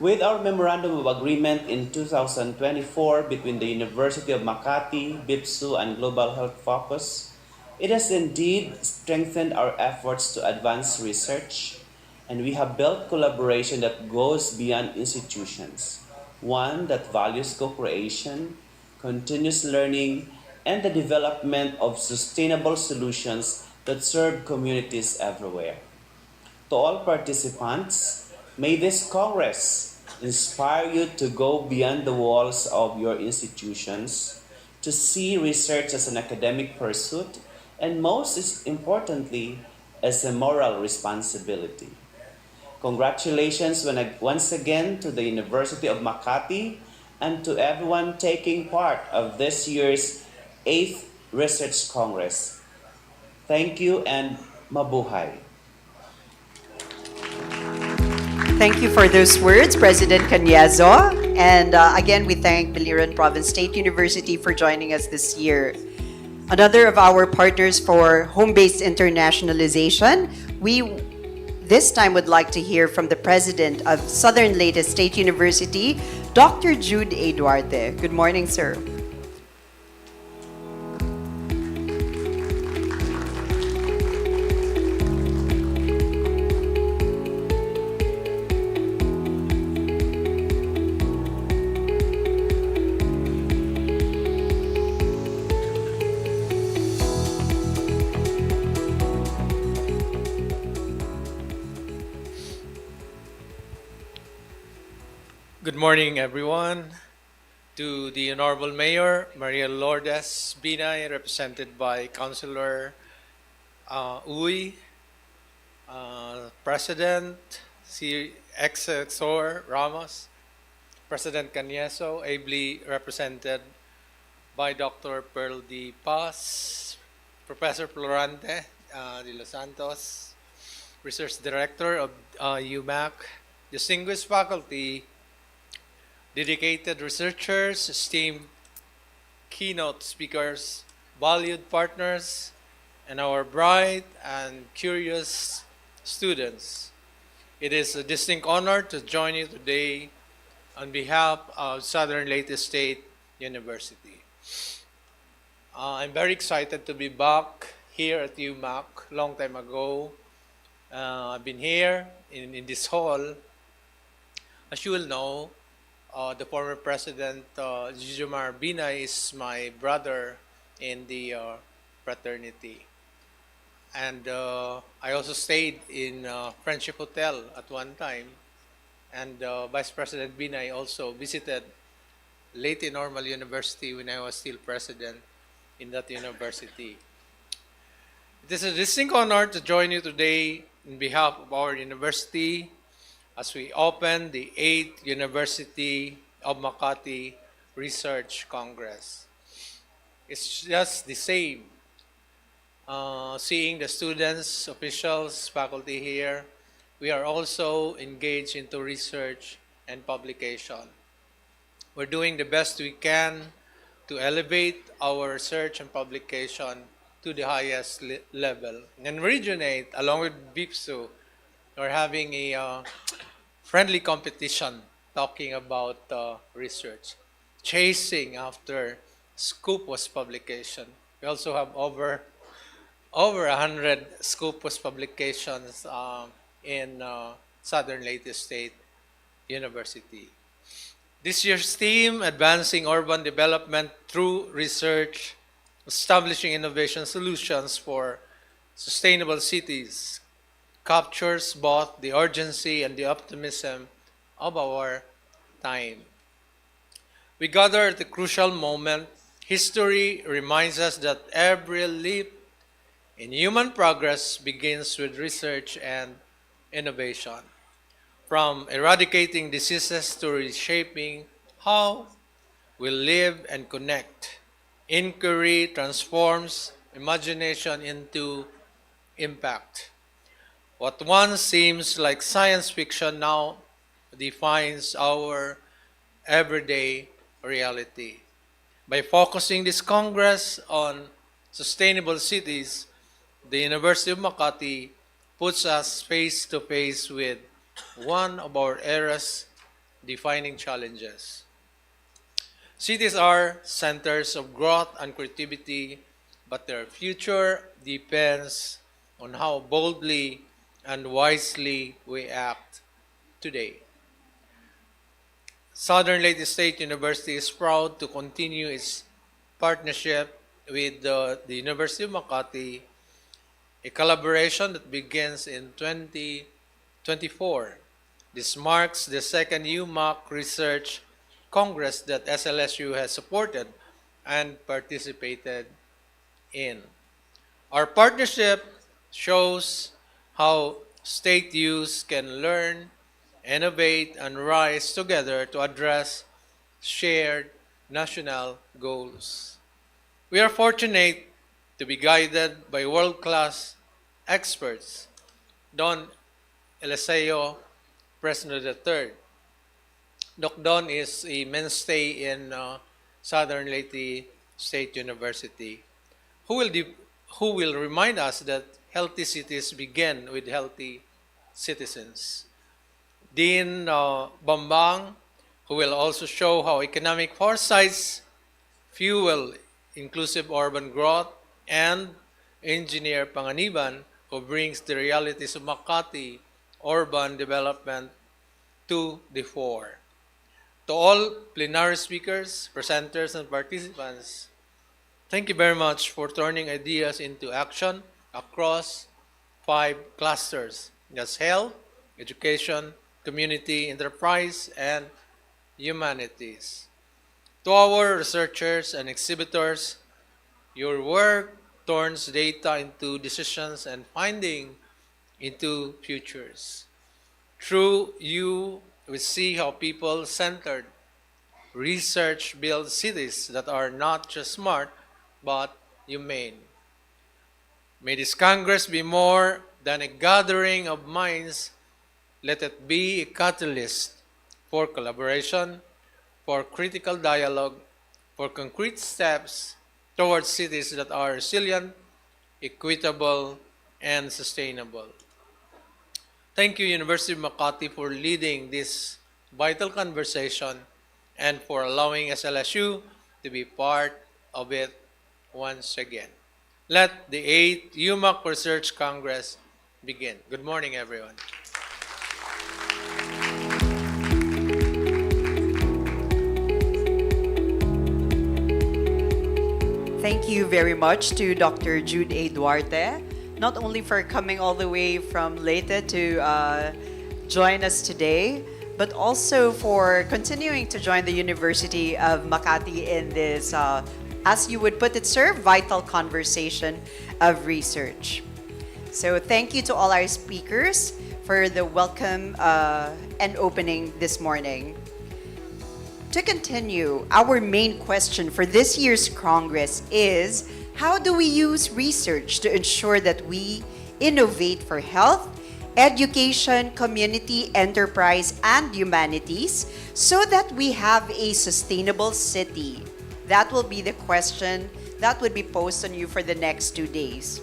With our Memorandum of Agreement in 2024 between the University of Makati, BIPSU, and Global Health Focus, it has indeed strengthened our efforts to advance research, and we have built collaboration that goes beyond institutions, one that values co-creation, continuous learning, and the development of sustainable solutions that serve communities everywhere. To all participants, may this Congress inspire you to go beyond the walls of your institutions, to see research as an academic pursuit, and most importantly, as a moral responsibility. Congratulations once again to the University of Makati and to everyone taking part of this year's 8th Research Congress. Thank you and mabuhay. Thank you for those words, President Canyazo. And again, we thank Biliran Province State University for joining us this year. Another of our partners for home-based internationalization, we this time would like to hear from the President of Southern Leyte State University, Dr. Jude A. Duarte. Good morning, sir. Good morning, everyone. To the Honorable Mayor, Maria Lourdes Binay, represented by Councilor Uy, President ex-Exor Ramos, President ably represented by Dr. Pearl D. Paz, Professor Florante de Los Santos, Research Director of UMak, distinguished faculty, dedicated researchers, esteemed keynote speakers, valued partners, and our bright and curious students. It is a distinct honor to join you today on behalf of Southern Leyte State University. I'm very excited to be back here at UMak. Long time ago, I've been here in this hall. As you will know, the former president, Jujumar Binay, is my brother in the fraternity. And I also stayed in Friendship Hotel at one time. And Vice President Binay also visited Leyte Normal University when I was still president in that university. It is a distinct honor to join you today on behalf of our university as we open the 8th University of Makati Research Congress. It's just the same seeing the students, officials, faculty here. We are also engaged into research and publication. We're doing the best we can to elevate our research and publication to the highest level. And Regionate, along with BIPSU, we're having a friendly competition talking about research, chasing after Scopus publication. We also have over 100 Scopus publications in Southern Leyte State University. This year's theme, Advancing Urban Development Through Research, Establishing Innovation Solutions for Sustainable Cities, captures both the urgency and the optimism of our time. We gather at a crucial moment. History reminds us that every leap in human progress begins with research and innovation. From eradicating diseases to reshaping how we live and connect. Inquiry transforms imagination into impact. What once seems like science fiction now defines our everyday reality. By focusing this Congress on sustainable cities, the University of Makati puts us face to face with one of our era's defining challenges. Cities are centers of growth and creativity, but their future depends on how boldly and wisely we act today. Southern Leyte State University is proud to continue its partnership with the University of Makati, a collaboration that begins in 2024. This marks the second UMak Research Congress that SLSU has supported and participated in. Our partnership shows how state youth can learn, innovate, and rise together to address shared national goals. We are fortunate to be guided by world-class experts, Don Eliseo President III. Doc Don is a mainstay in Southern Leyte State University, who will remind us that healthy cities begin with healthy citizens. Dean Bambang, who will also show how economic foresights fuel inclusive urban growth, and Engineer Panganiban, who brings the realities of Makati urban development to the fore. To all plenary speakers, presenters, and participants, thank you very much for turning ideas into action across 5 clusters. That's health, education, community, enterprise, and humanities. To our researchers and exhibitors, your work turns data into decisions and finding into futures. Through you, we see how people-centered research builds cities that are not just smart, but humane. May this Congress be more than a gathering of minds. Let it be a catalyst for collaboration, for critical dialogue, for concrete steps towards cities that are resilient, equitable, and sustainable. Thank you, University of Makati, for leading this vital conversation and for allowing SLSU to be part of it once again. Let the 8th UMak Research Congress begin. Good morning, everyone. Thank you very much to Dr. Jude A. Duarte, not only for coming all the way from Leyte to join us today, but also for continuing to join the University of Makati in this, as you would put it, sir, vital conversation of research. So thank you to all our speakers for the welcome and opening this morning. To continue, our main question for this year's Congress is, how do we use research to ensure that we innovate for health, education, community, enterprise, and humanities so that we have a sustainable city? That will be the question that would be posed on you for the next 2 days.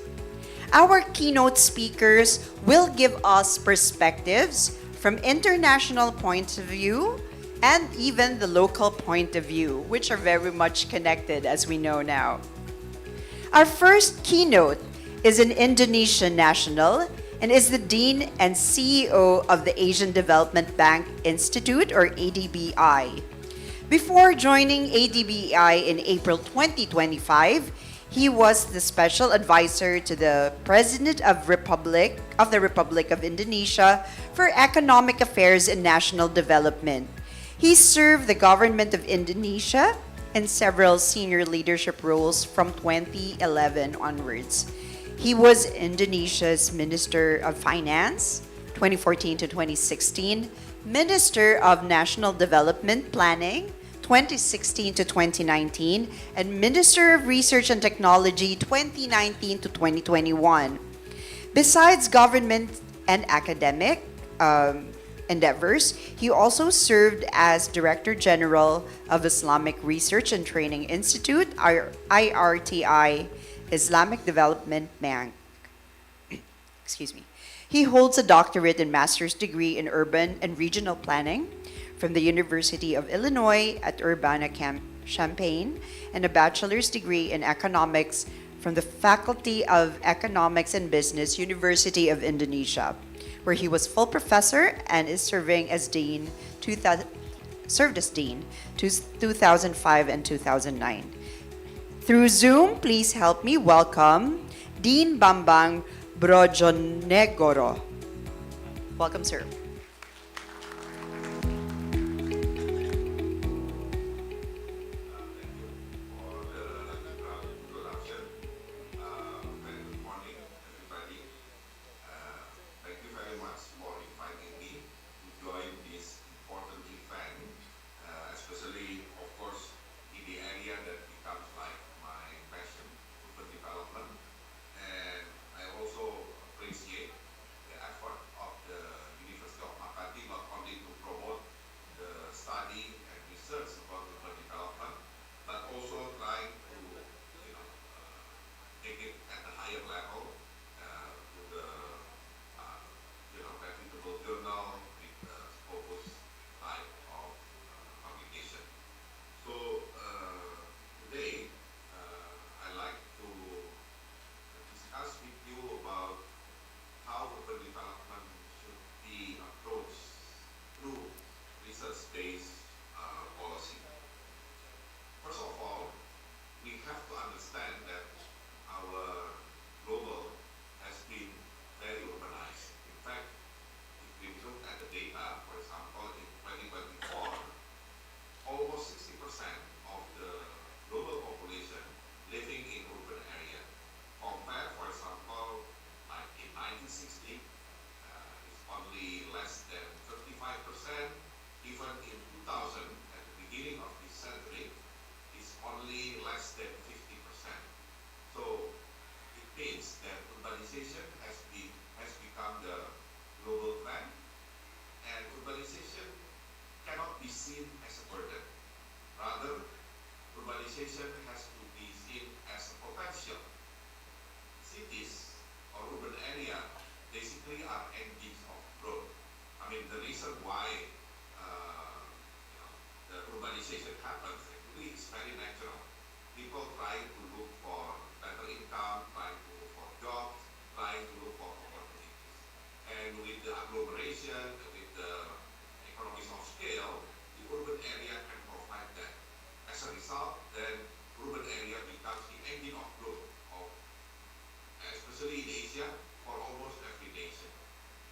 Our keynote speakers will give us perspectives from international points of view and even the local point of view, which are very much connected as we know now. Our first keynote is an Indonesian national and is the Dean and CEO of the Asian Development Bank Institute, or ADBI. Before joining ADBI in April 2025, he was the special advisor to the President of the Republic of Indonesia for Economic Affairs and National Development. He served the government of Indonesia in several senior leadership roles from 2011 onwards. He was Indonesia's Minister of Finance, 2014 to 2016, Minister of National Development Planning, 2016 to 2019, and Minister of Research and Technology, 2019 to 2021. Besides government and academic endeavors, he also served as Director General of Islamic Research and Training Institute, IRTI, Islamic Development Bank. Excuse me. He holds a doctorate and master's degree in urban and regional planning from the University of Illinois at Urbana-Champaign and a bachelor's degree in economics from the Faculty of Economics and Business, University of Indonesia, where he was full professor and is serving as dean, served as dean to 2005 and 2009. Through Zoom, please help me welcome Dean Bambang Brojonegoro. Welcome, sir. be seen as a burden. Rather, urbanization has to be seen as a potential. Cities or urban area basically are engines of growth. I mean, the reason why the urbanization happens actually is very natural. People trying to look for better income, trying to look for jobs, trying to look for opportunities. And with the agglomeration, with the economies of scale, the urban area can provide that. As a result, then urban area becomes the engine of growth, of, especially in Asia, for almost every nation.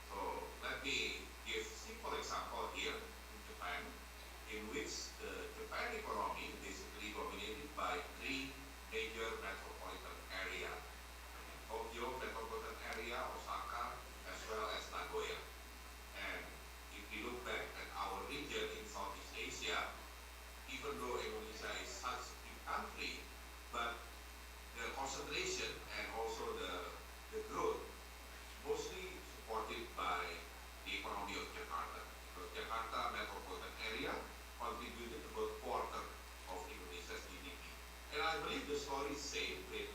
So let me give simple example here in Japan, in which the Japan economy basically dominated by three major metropolitan area: Tokyo metropolitan area, Osaka, as well as Nagoya. And if we look back at our region in Southeast Asia, even though Indonesia is such a big country, but the concentration and also the growth mostly supported by the economy of Jakarta. Because Jakarta metropolitan area contributed about quarter of Indonesia's GDP. And I believe the story is same with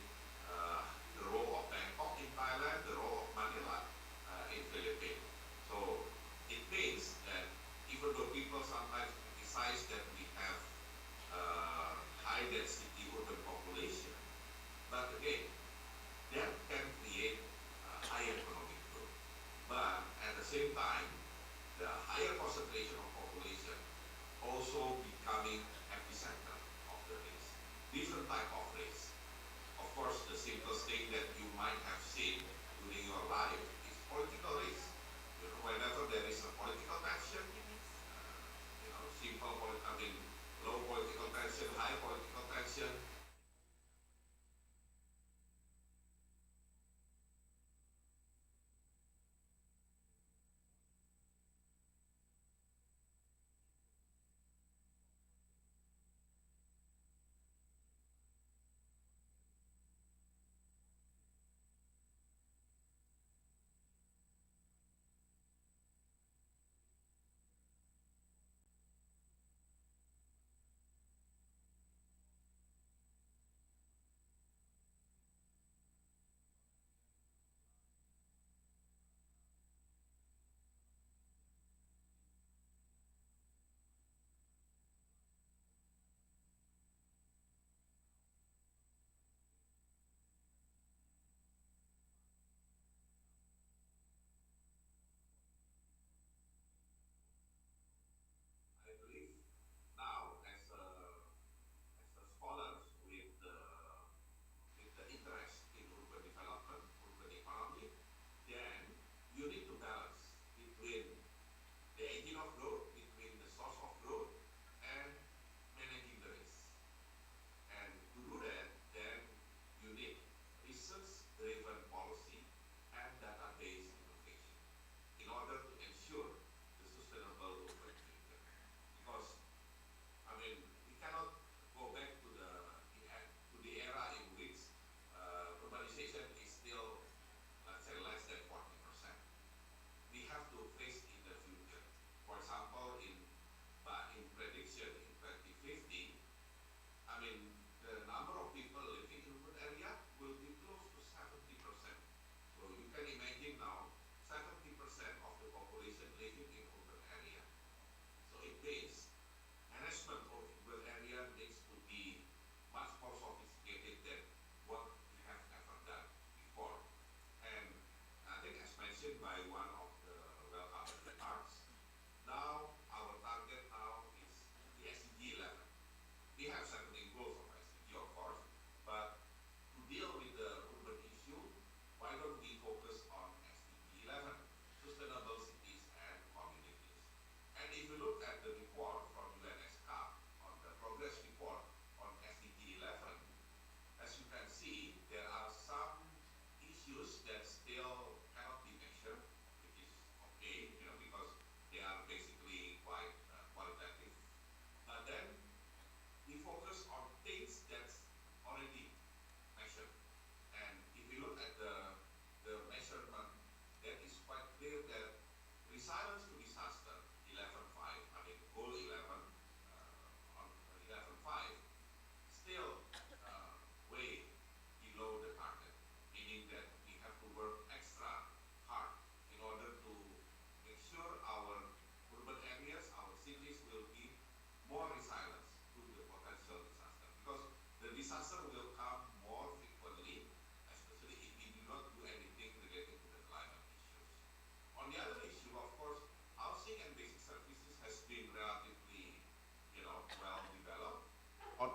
the role of Bangkok in Thailand, the role of Manila in Philippines. So it means that even though people sometimes criticize that we have high density urban population, but again, that can create higher economic growth. But at the same time, the higher concentration of population also becoming epicenter of the race. Different type of race. Of course, the simplest thing that you might have seen during your life is political race. You know, whenever there is a political tension, low political tension, high political tension,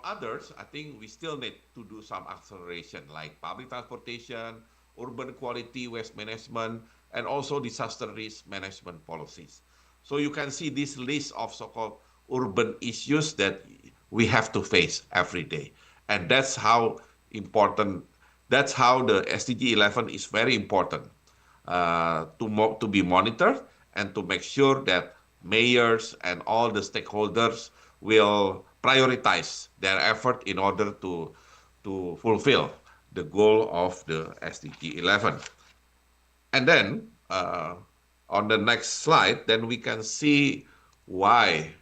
others, I think we still need to do some acceleration like public transportation, urban quality waste management, and also disaster risk management policies. So you can see this list of so-called urban issues that we have to face every day. And that's how important, that's how the SDG 11 is very important to be monitored and to make sure that mayors and all the stakeholders will prioritize their effort in order to fulfill the goal of the SDG 11. And then on the next slide, then we can see why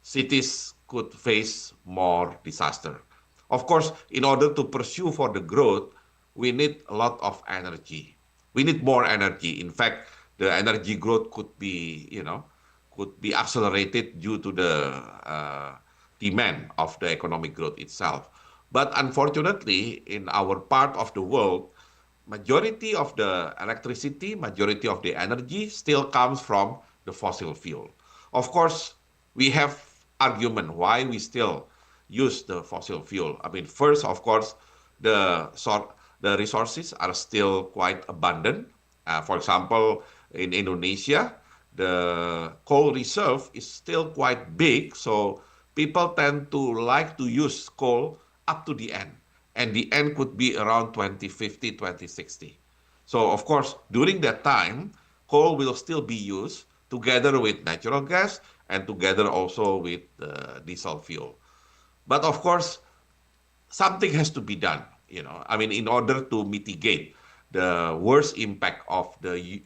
cities could face more disaster. Of course, in order to pursue for the growth, we need a lot of energy. We need more energy. In fact, the energy growth could be, could be accelerated due to the demand of the economic growth itself. But unfortunately, in our part of the world, majority of the electricity, majority of the energy still comes from the fossil fuel. Of course, we have argument why we still use the fossil fuel. I mean, first, of course, the the resources are still quite abundant. For example, in Indonesia, the coal reserve is still quite big, so people tend to like to use coal up to the end. And the end could be around 2050, 2060. So, of course, during that time, coal will still be used together with natural gas and together also with diesel fuel. But of course, something has to be done, I mean, in order to mitigate the worst impact of the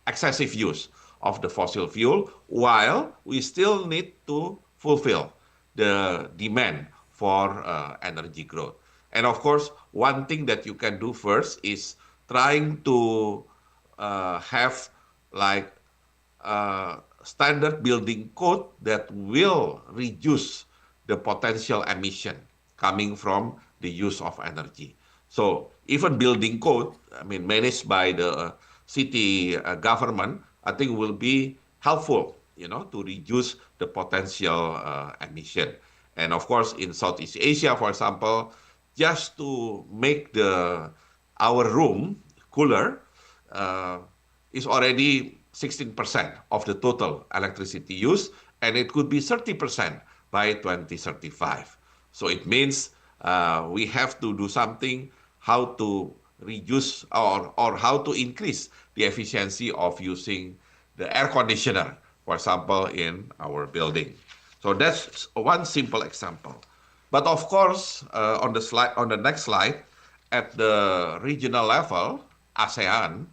excessive use of the fossil fuel, while we still need to fulfill the demand for energy growth. And of course, one thing that you can do first is trying to have like standard building code that will reduce the potential emission coming from the use of energy. So even building code, I mean, managed by the city government, I think will be helpful, to reduce the potential emission. And of course, in Southeast Asia, for example, just to make our room cooler is already 16% of the total electricity use, and it could be 30% by 2035. So it means we have to do something how to reduce or how to increase the efficiency of using the air conditioner, for example, in our building. So that's one simple example. But of course, on the next slide, at the regional level, ASEAN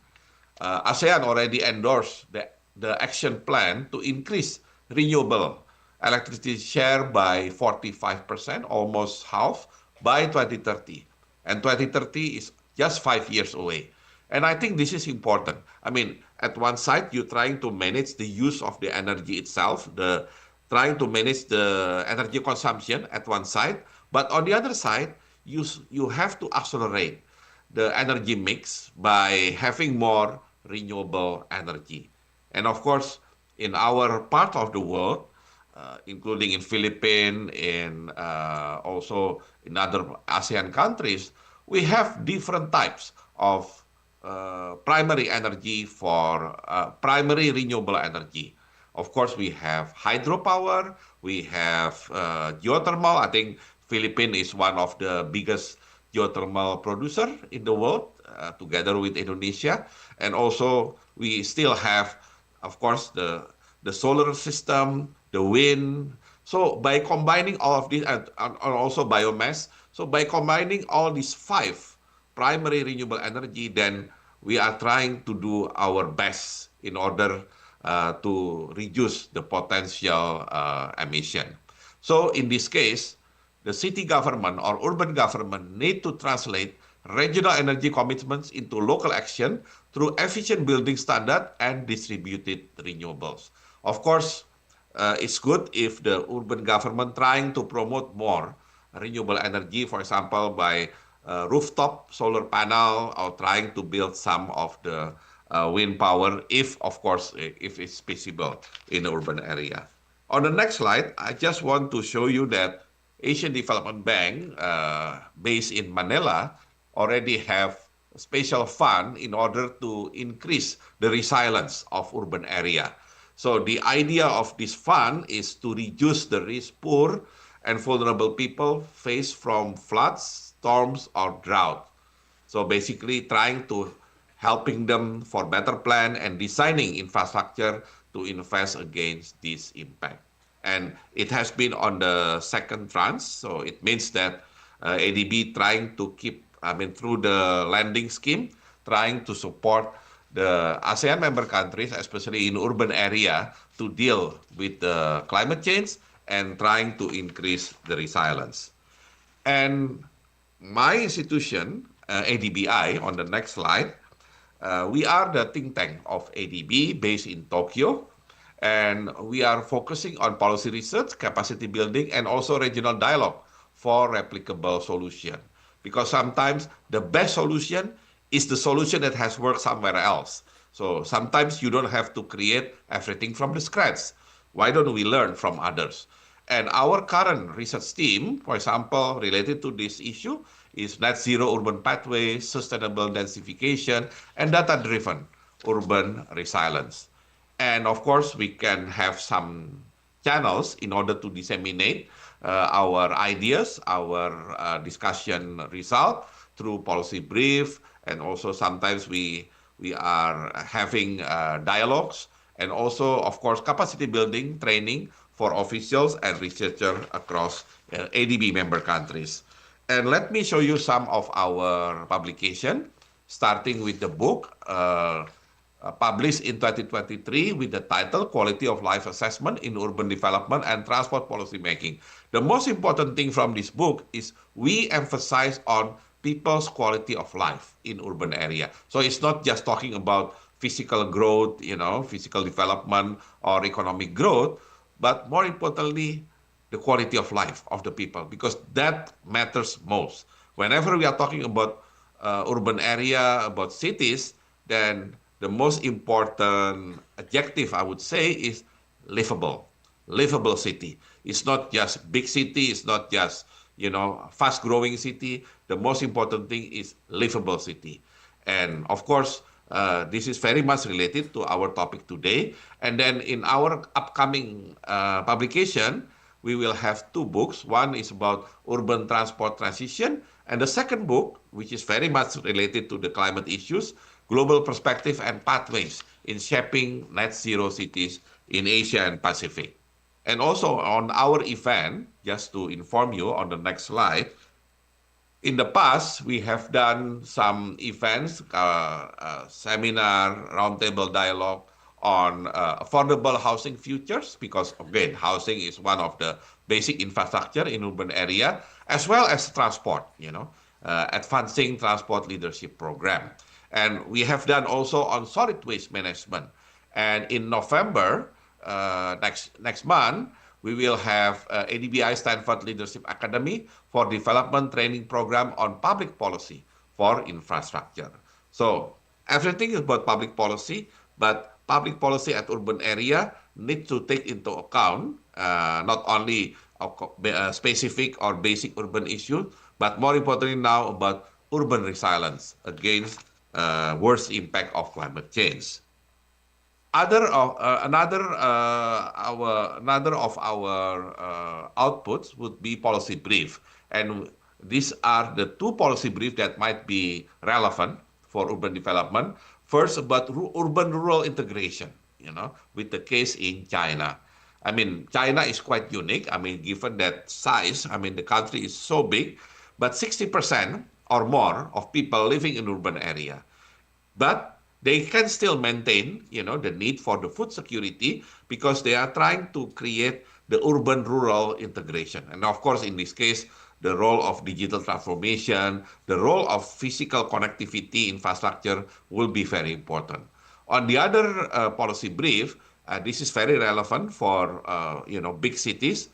already endorsed the action plan to increase renewable electricity share by 45%, almost half, by 2030. And 2030 is just 5 years away. And I think this is important. I mean, at one side, you're trying to manage the use of the energy itself, trying to manage the energy consumption at one side, but on the other side, you have to accelerate the energy mix by having more renewable energy. And of course, in our part of the world, including in Philippines and also in other ASEAN countries, we have different types of primary energy for primary renewable energy. Of course, we have hydropower, we have geothermal. I think Philippines is one of the biggest geothermal producer in the world, together with Indonesia. And also, we still have, of course, the solar system, the wind. So by combining all of these, and also biomass, so by combining all these five primary renewable energy, then we are trying to do our best in order to reduce the potential emission. So in this case, the city government or urban government need to translate regional energy commitments into local action through efficient building standard and distributed renewables. Of course, it's good if the urban government trying to promote more renewable energy, for example, by rooftop solar panel or trying to build some of the wind power, if, of course, if it's feasible in the urban area. On the next slide, I just want to show you that Asian Development Bank, based in Manila, already have a special fund in order to increase the resilience of urban area. So the idea of this fund is to reduce the risk poor and vulnerable people face from floods, storms, or drought. So basically trying to helping them for better plan and designing infrastructure to invest against this impact. And it has been on the second tranche, so it means that ADB trying to keep, through the lending scheme, trying to support the ASEAN member countries, especially in urban area, to deal with the climate change and trying to increase the resilience. And my institution, ADBI, on the next slide, we are the think tank of ADB based in Tokyo, and we are focusing on policy research, capacity building, and also regional dialogue for replicable solution. Because sometimes the best solution is the solution that has worked somewhere else. So sometimes you don't have to create everything from the scratch. Why don't we learn from others? And our current research team, for example, related to this issue, is net zero urban pathways, sustainable densification, and data-driven urban resilience. And of course, we can have some channels in order to disseminate our ideas, our discussion result through policy brief, and also sometimes we are having dialogues, and also, of course, capacity building training for officials and researchers across ADB member countries. And let me show you some of our publication, starting with the book published in 2023 with the title Quality of Life Assessment in Urban Development and Transport Policy Making. The most important thing from this book is we emphasize on people's quality of life in urban area. So it's not just talking about physical growth, physical development or economic growth, but more importantly, the quality of life of the people, because that matters most. Whenever we are talking about urban area, about cities, then the most important adjective I would say is livable. Livable city. It's not just big city, it's not just, fast growing city. The most important thing is livable city. And of course, this is very much related to our topic today. And then in our upcoming publication, we will have two books. One is about urban transport transition, and the second book, which is very much related to the climate issues, global perspective and pathways in shaping net zero cities in Asia and Pacific. And also on our event, just to inform you on the next slide, in the past, we have done some events, seminar, roundtable dialogue on affordable housing futures, because again, housing is one of the basic infrastructure in urban area, as well as transport, advancing transport leadership program. And we have done also on solid waste management. And in November, next month, we will have ADBI Stanford Leadership Academy for Development Training Program on Public Policy for Infrastructure. So everything is about public policy, but public policy at urban area needs to take into account not only specific or basic urban issues, but more importantly now about urban resilience against worst impact of climate change. Another of our outputs would be policy brief, and these are the two policy briefs that might be relevant for urban development. First, about urban-rural integration, with the case in China. China is quite unique. Given that size, the country is so big, but 60% or more of people living in urban area. But they can still maintain, the need for the food security because they are trying to create the urban-rural integration. And of course, in this case, the role of digital transformation, the role of physical connectivity infrastructure will be very important. On the other policy brief, this is very relevant for, big cities,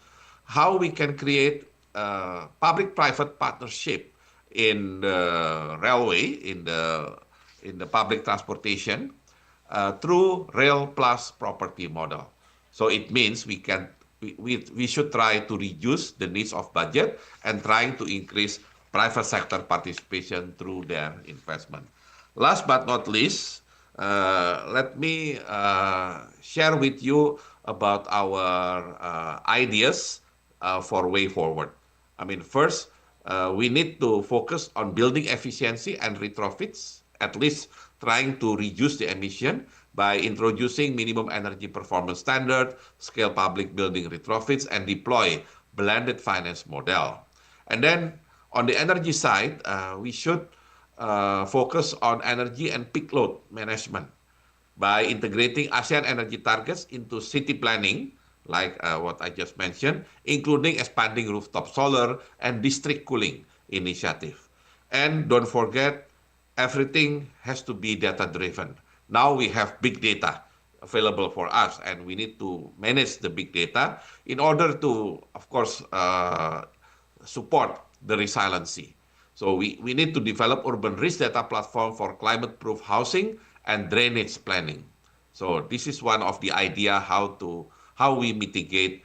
how we can create public-private partnership in the railway, in the public transportation through rail plus property model. So it means we can we should try to reduce the needs of budget and trying to increase private sector participation through their investment. Last but not least, let me share with you about our ideas for way forward. I mean, first, we need to focus on building efficiency and retrofits, at least trying to reduce the emission by introducing minimum energy performance standard, scale public building retrofits, and deploy blended finance model. And then on the energy side, we should focus on energy and peak load management by integrating ASEAN energy targets into city planning, like what I just mentioned, including expanding rooftop solar and district cooling initiative. And don't forget, everything has to be data driven. Now we have big data available for us, and we need to manage the big data in order to, of course, support the resiliency. So we need to develop urban risk data platform for climate-proof housing and drainage planning. So this is one of the idea how we mitigate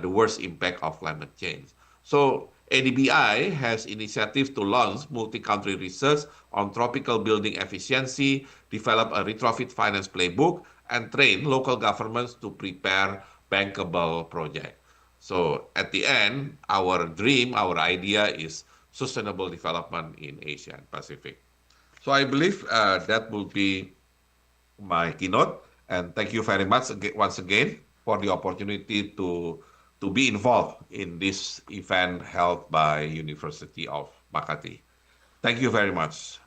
the worst impact of climate change. So ADBI has initiative to launch multi-country research on tropical building efficiency, develop a retrofit finance playbook, and train local governments to prepare bankable projects. So at the end, our dream, our idea is sustainable development in Asia and Pacific. So I believe that will be my keynote. And thank you very much once again for the opportunity to be involved in this event held by University of Makati. Thank you very much.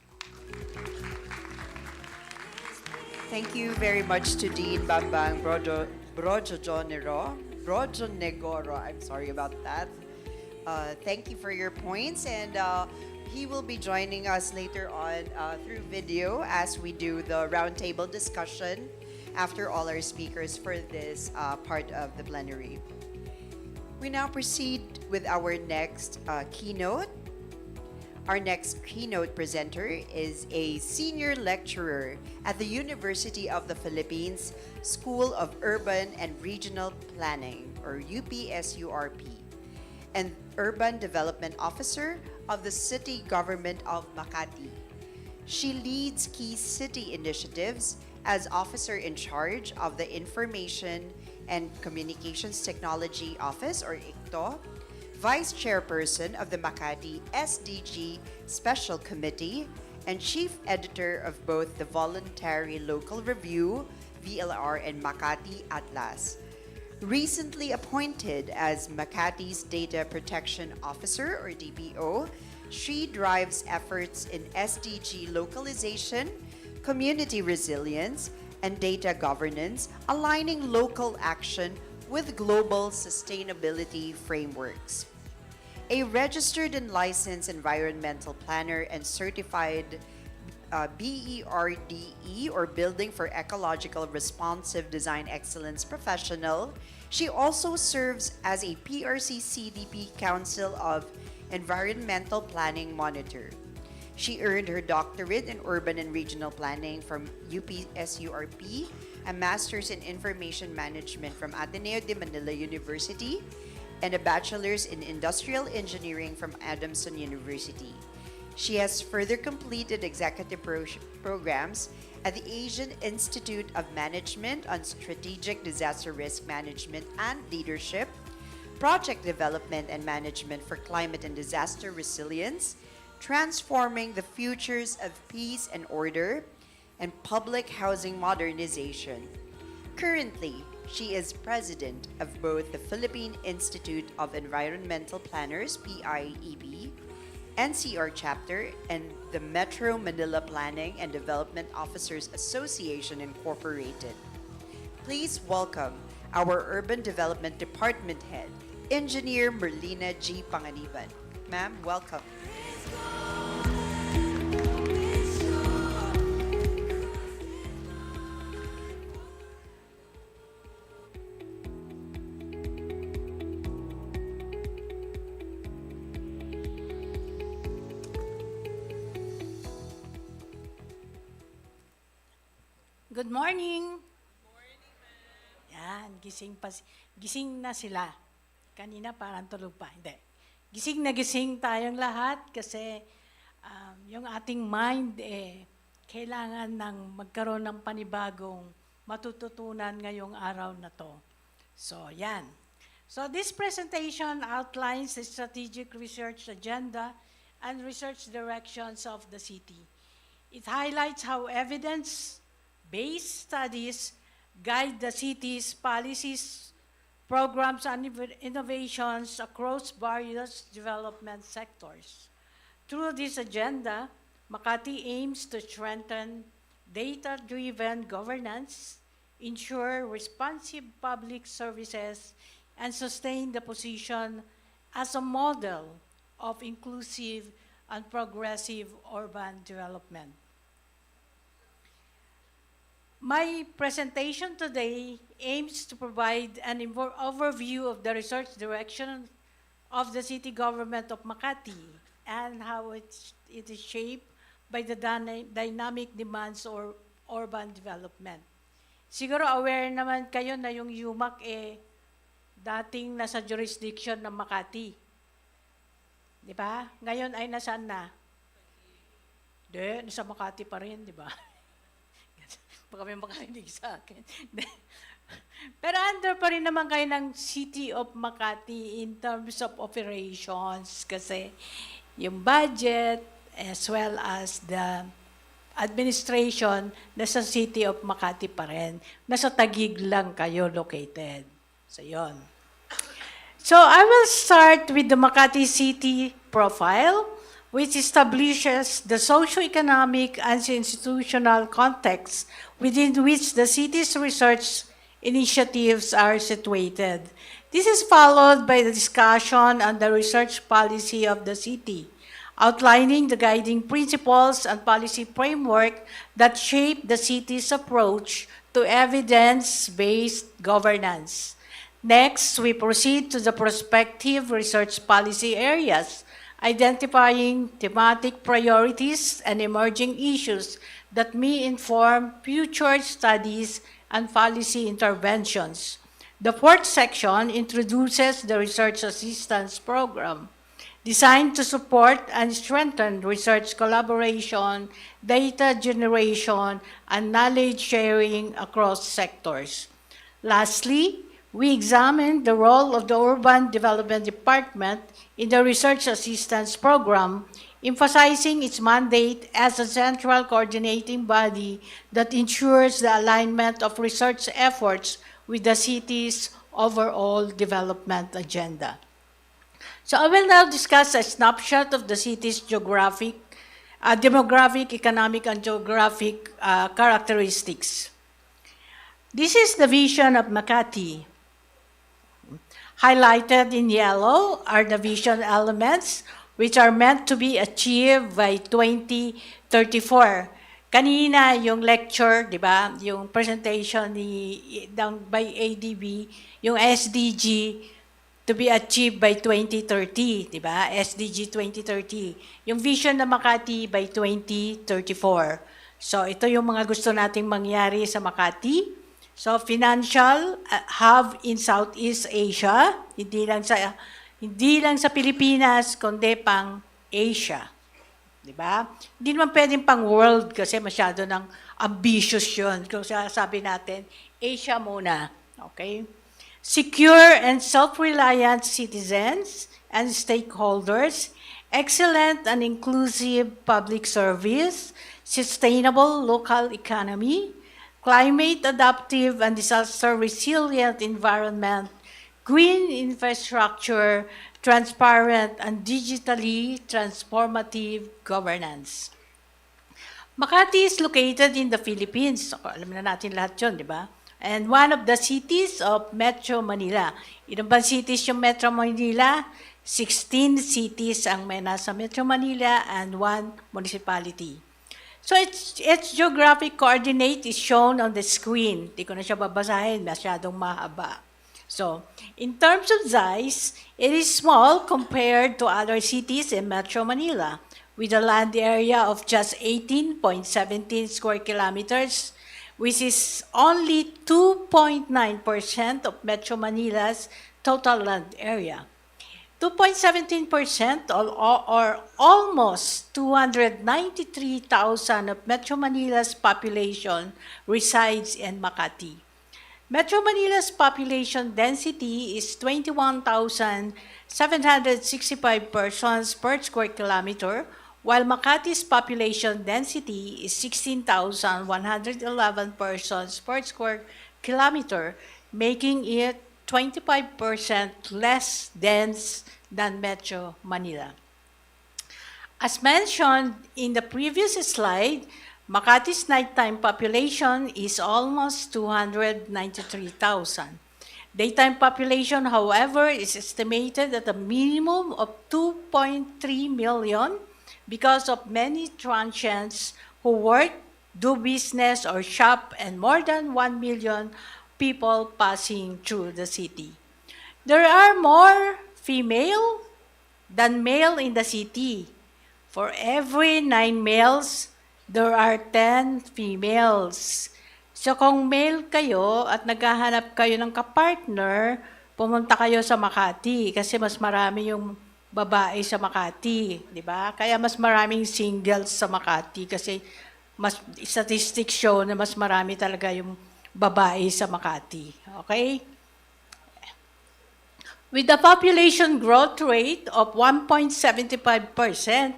Thank you very much to Dean Bambang Brojonegoro. I'm sorry about that. Thank you for your points, and he will be joining us later on through video as we do the roundtable discussion after all our speakers for this part of the plenary. We now proceed with our next keynote. Our next keynote presenter is a senior lecturer at the University of the Philippines School of Urban and Regional Planning, or UPSURP, and Urban Development Officer of the City Government of Makati. She leads key city initiatives as officer in charge of the Information and Communications Technology Office, or ICTO, Vice Chairperson of the Makati SDG Special Committee, and Chief Editor of both the Voluntary Local Review, VLR, and Makati Atlas. Recently appointed as Makati's Data Protection Officer, or DPO, she drives efforts in SDG localization, community resilience, and data governance, aligning local action with global sustainability frameworks. A registered and licensed environmental planner and certified BERDE, or Building for Ecological Responsive Design Excellence professional, she also serves as a PRC CDP Council of Environmental Planning Monitor. She earned her doctorate in urban and regional planning from UPSURP, a master's in information management from Ateneo de Manila University, and a bachelor's in industrial engineering from Adamson University. She has further completed executive programs at the Asian Institute of Management on Strategic Disaster Risk Management and Leadership, Project Development and Management for Climate and Disaster Resilience, Transforming the Futures of Peace and Order, and Public Housing Modernization. Currently, she is president of both the Philippine Institute of Environmental Planners, PIEP, NCR chapter, and the Metro Manila Planning and Development Officers Association Incorporated. Please welcome our Urban Development Department Head, Engineer Merlina G. Panganiban. Ma'am, welcome. Good morning. Yan, gising na sila. Kanina parang tulog pa. Hindi. Gising na gising tayong lahat kasi yung ating mind kailangan ng magkaroon ng panibagong matututunan ngayong araw na to. So, yan. So, this presentation outlines the strategic research agenda and research directions of the city. It highlights how evidence-based studies guide the city's policies, programs, and innovations across various development sectors. Through this agenda, Makati aims to strengthen data-driven governance, ensure responsive public services, and sustain the position as a model of inclusive and progressive urban development. My presentation today aims to provide an overview of the research direction of the city government of Makati and how it is shaped by the dynamic demands or urban development. Siguro aware naman kayo na yung UMak dating nasa jurisdiction ng Makati. Di ba? Ngayon ay nasaan na? Hindi, nasa Makati pa rin, di ba? Baka may makarinig sa akin. Pero under pa rin naman kayo ng City of Makati in terms of operations kasi yung budget as well as the administration nasa City of Makati pa rin. Nasa Taguig lang kayo located. So, yon. So, I will start with the Makati City profile, which establishes the socio-economic and institutional context within which the city's research initiatives are situated. This is followed by the discussion on the research policy of the city, outlining the guiding principles and policy framework that shape the city's approach to evidence-based governance. Next, we proceed to the prospective research policy areas, identifying thematic priorities and emerging issues that may inform future studies and policy interventions. The fourth section introduces the Research Assistance Program, designed to support and strengthen research collaboration, data generation, and knowledge sharing across sectors. Lastly, we examined the role of the Urban Development Department in the Research Assistance Program, emphasizing its mandate as a central coordinating body that ensures the alignment of research efforts with the city's overall development agenda. So I will now discuss a snapshot of the city's demographic, economic, and geographic characteristics. This is the vision of Makati. Highlighted in yellow are the vision elements which are meant to be achieved by 2034. Kanina yung lecture, di ba? Yung presentation by ADB, yung SDG to be achieved by 2030, di ba? SDG 2030. Yung vision ng Makati by 2034. So ito yung mga gusto nating mangyari sa Makati. So, financial hub in Southeast Asia, hindi lang sa Pilipinas, kundi pang Asia. Di ba? Hindi naman pwedeng pang world kasi masyado ng ambitious yun. Kung sabi natin, Asia muna. Okay? Secure and self-reliant citizens and stakeholders, excellent and inclusive public service, sustainable local economy, climate adaptive and disaster resilient environment, green infrastructure, transparent and digitally transformative governance. Makati is located in the Philippines. So, alam na natin lahat yun, di ba? And one of the cities of Metro Manila. Ilan ba cities yung Metro Manila? 16 cities ang may nasa Metro Manila and 1 municipality. So its geographic coordinate is shown on the screen. Hindi ko na siya babasahin, masyadong mahaba. So, in terms of size, it is small compared to other cities in Metro Manila, with a land area of just 18.17 square kilometers, which is only 2.9% of Metro Manila's total land area. 2.17% or almost 293,000 of Metro Manila's population resides in Makati. Metro Manila's population density is 21,765 persons per square kilometer, while Makati's population density is 16,111 persons per square kilometer, making it 25% less dense than Metro Manila. As mentioned in the previous slide, Makati's nighttime population is almost 293,000. Daytime population, however, is estimated at a minimum of 2.3 million because of many transients who work, do business, or shop, and more than 1 million people passing through the city. There are more female than male in the city. For every 9 males, there are 10 females. So kung male kayo at naghahanap kayo ng kapartner, pumunta kayo sa Makati kasi mas marami yung babae sa Makati, di ba? Kaya mas maraming singles sa Makati kasi mas statistics show na mas marami talaga yung babae sa Makati. Okay? With a population growth rate of 1.75%,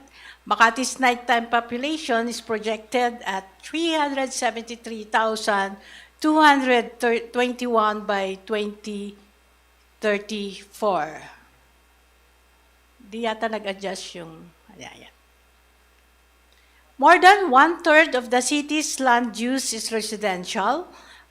Makati's nighttime population is projected at 373,221 by 2034. Di yata nag-adjust yung... Ayan. More than one-third of the city's land use is residential,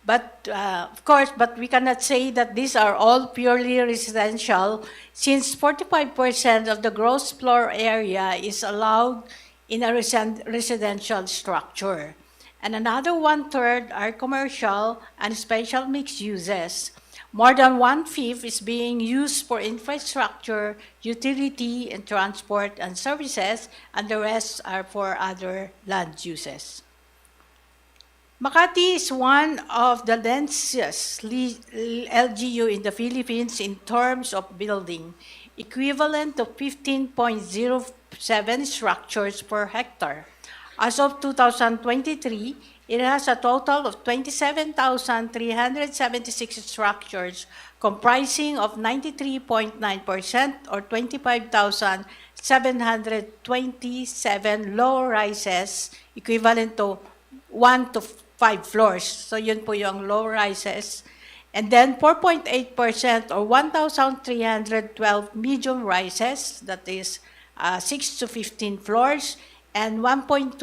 but of course, we cannot say that these are all purely residential since 45% of the gross floor area is allowed in a residential structure. And another one-third are commercial and special mixed uses. More than 1/5 is being used for infrastructure, utility, and transport and services, and the rest are for other land uses. Makati is one of the densest LGU in the Philippines in terms of building, equivalent to 15.07 structures per hectare. As of 2023, it has a total of 27,376 structures, comprising of 93.9% or 25,727 low-rises, equivalent to 1 to 5 floors. So yun po yung low-rises. And then 4.8% or 1,312 medium-rises, that is 6 to 15 floors, and 1.2%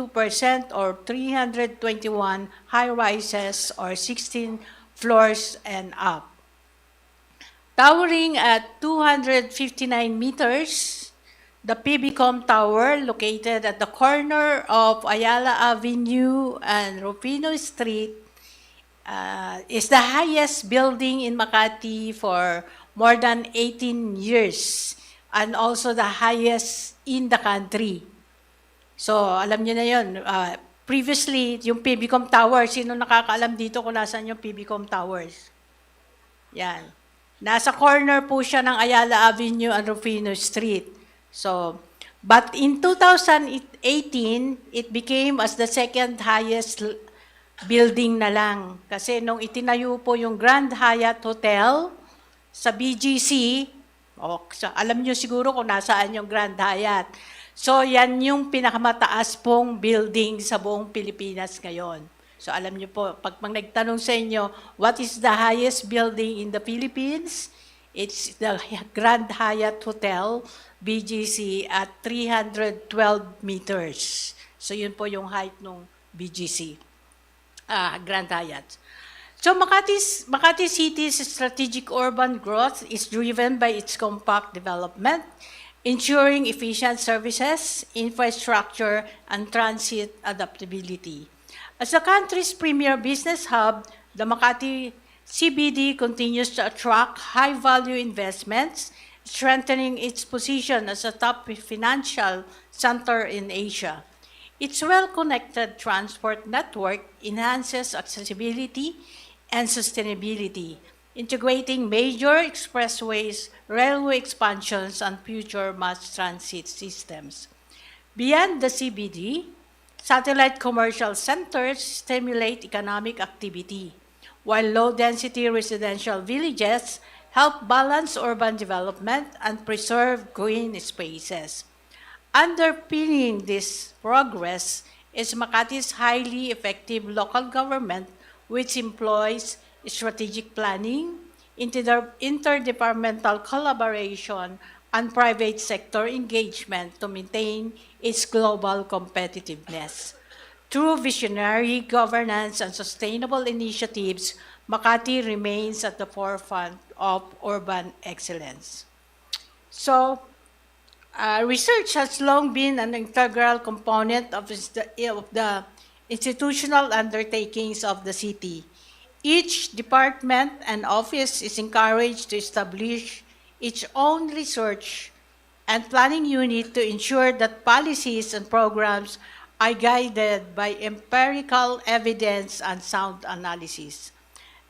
or 321 high-rises or 16 floors and up. Towering at 259 meters, the PBCom Tower, located at the corner of Ayala Avenue and Rufino Street, is the highest building in Makati for more than 18 years and also the highest in the country. So, alam niyo na yun. Previously, yung PBCom Tower, sino nakakaalam dito kung nasaan yung PBCom Towers? Yan. Nasa corner po siya ng Ayala Avenue and Rufino Street. So, but in 2018, it became as the second highest building na lang. Kasi nung itinayo po yung Grand Hyatt Hotel sa BGC, alam niyo siguro kung nasaan yung Grand Hyatt. So, yan yung pinakamataas pong building sa buong Pilipinas ngayon. So, alam niyo po, pag nagtanong sa inyo, what is the highest building in the Philippines? It's the Grand Hyatt Hotel, BGC, at 312 meters. So, yun po yung height ng BGC, Grand Hyatt. So, Makati City's strategic urban growth is driven by its compact development, ensuring efficient services, infrastructure, and transit adaptability. As the country's premier business hub, the Makati CBD continues to attract high-value investments, strengthening its position as a top financial center in Asia. Its well-connected transport network enhances accessibility and sustainability, integrating major expressways, railway expansions, and future mass transit systems. Beyond the CBD, satellite commercial centers stimulate economic activity, while low-density residential villages help balance urban development and preserve green spaces. Underpinning this progress is Makati's highly effective local government, which employs strategic planning, interdepartmental collaboration, and private sector engagement to maintain its global competitiveness. Through visionary governance and sustainable initiatives, Makati remains at the forefront of urban excellence. So, research has long been an integral component of the institutional undertakings of the city. Each department and office is encouraged to establish its own research and planning unit to ensure that policies and programs are guided by empirical evidence and sound analysis.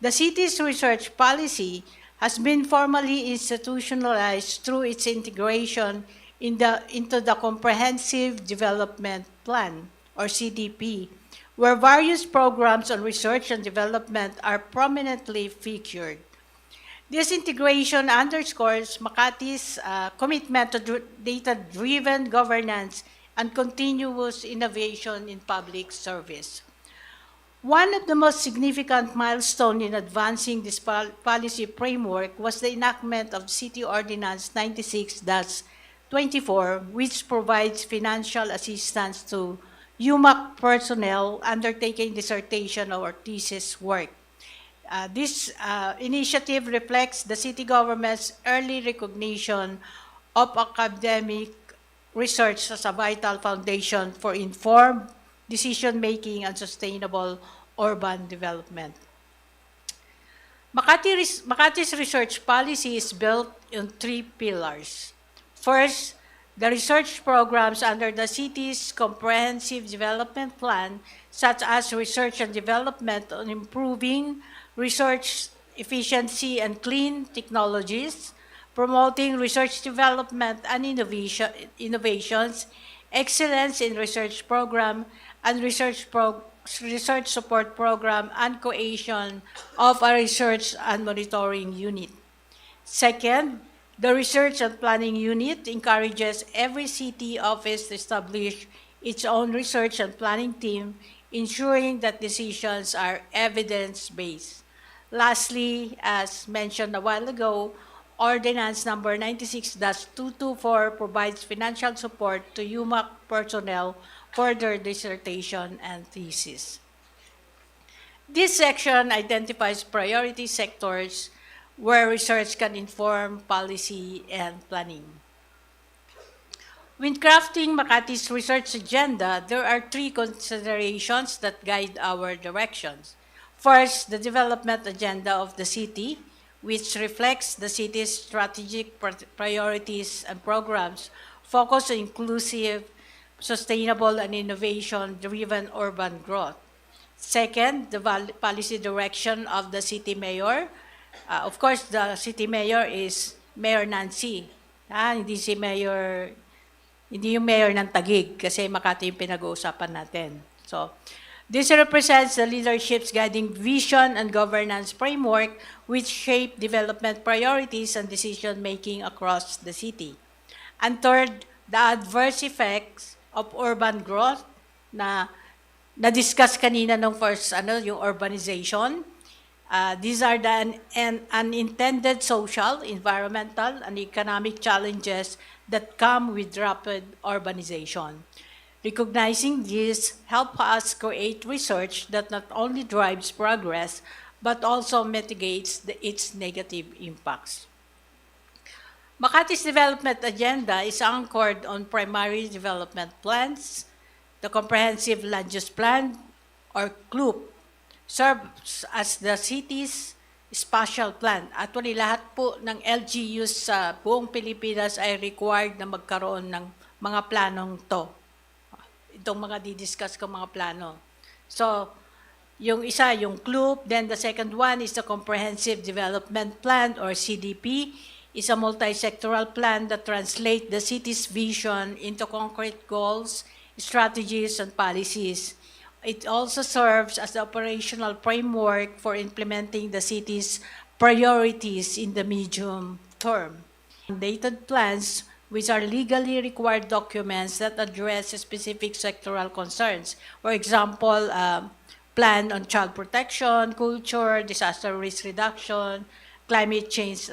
The city's research policy has been formally institutionalized through its integration into the Comprehensive Development Plan, or CDP, where various programs on research and development are prominently featured. This integration underscores Makati's commitment to data-driven governance and continuous innovation in public service. One of the most significant milestones in advancing this policy framework was the enactment of City Ordinance 96-24, which provides financial assistance to UMak personnel undertaking dissertation or thesis work. This initiative reflects the city government's early recognition of academic research as a vital foundation for informed decision-making and sustainable urban development. Makati's research policy is built on three pillars. First, the research programs under the city's comprehensive development plan, such as research and development on improving research efficiency and clean technologies, promoting research development and innovations, excellence in research program, and research support program, and creation of a research and monitoring unit. Second, the Research and Planning Unit encourages every city office to establish its own research and planning team, ensuring that decisions are evidence-based. Lastly, as mentioned a while ago, Ordinance number 96-224 provides financial support to UMak personnel for their dissertation and thesis. This section identifies priority sectors where research can inform policy and planning. When crafting Makati's research agenda, there are three considerations that guide our directions. First, the development agenda of the city, which reflects the city's strategic priorities and programs focused on inclusive, sustainable, and innovation-driven urban growth. Second, the policy direction of the city mayor. Of course, the city mayor is Mayor Nancy. Hindi yung mayor ng Taguig kasi Makati yung pinag-uusapan natin. So, this represents the leadership's guiding vision and governance framework which shape development priorities and decision-making across the city. And third, the adverse effects of urban growth na na-discuss kanina nung first, yung urbanization. These are the unintended social, environmental, and economic challenges that come with rapid urbanization. Recognizing this helps us create research that not only drives progress, but also mitigates its negative impacts. Makati's development agenda is anchored on primary development plans. The Comprehensive Land Use Plan, or CLUP, serves as the city's spatial plan. Actually, lahat po ng LGUs sa buong Pilipinas ay required na magkaroon ng mga planong to. itong mga didiscuss ko mga plano. So, yung isa, yung CLUP, then the second one is the Comprehensive Development Plan or CDP. It's a multi-sectoral plan that translates the city's vision into concrete goals, strategies, and policies. It also serves as the operational framework for implementing the city's priorities in the medium term. Mandated plans, which are legally required documents that address specific sectoral concerns. For example, plan on child protection, culture, disaster risk reduction, climate change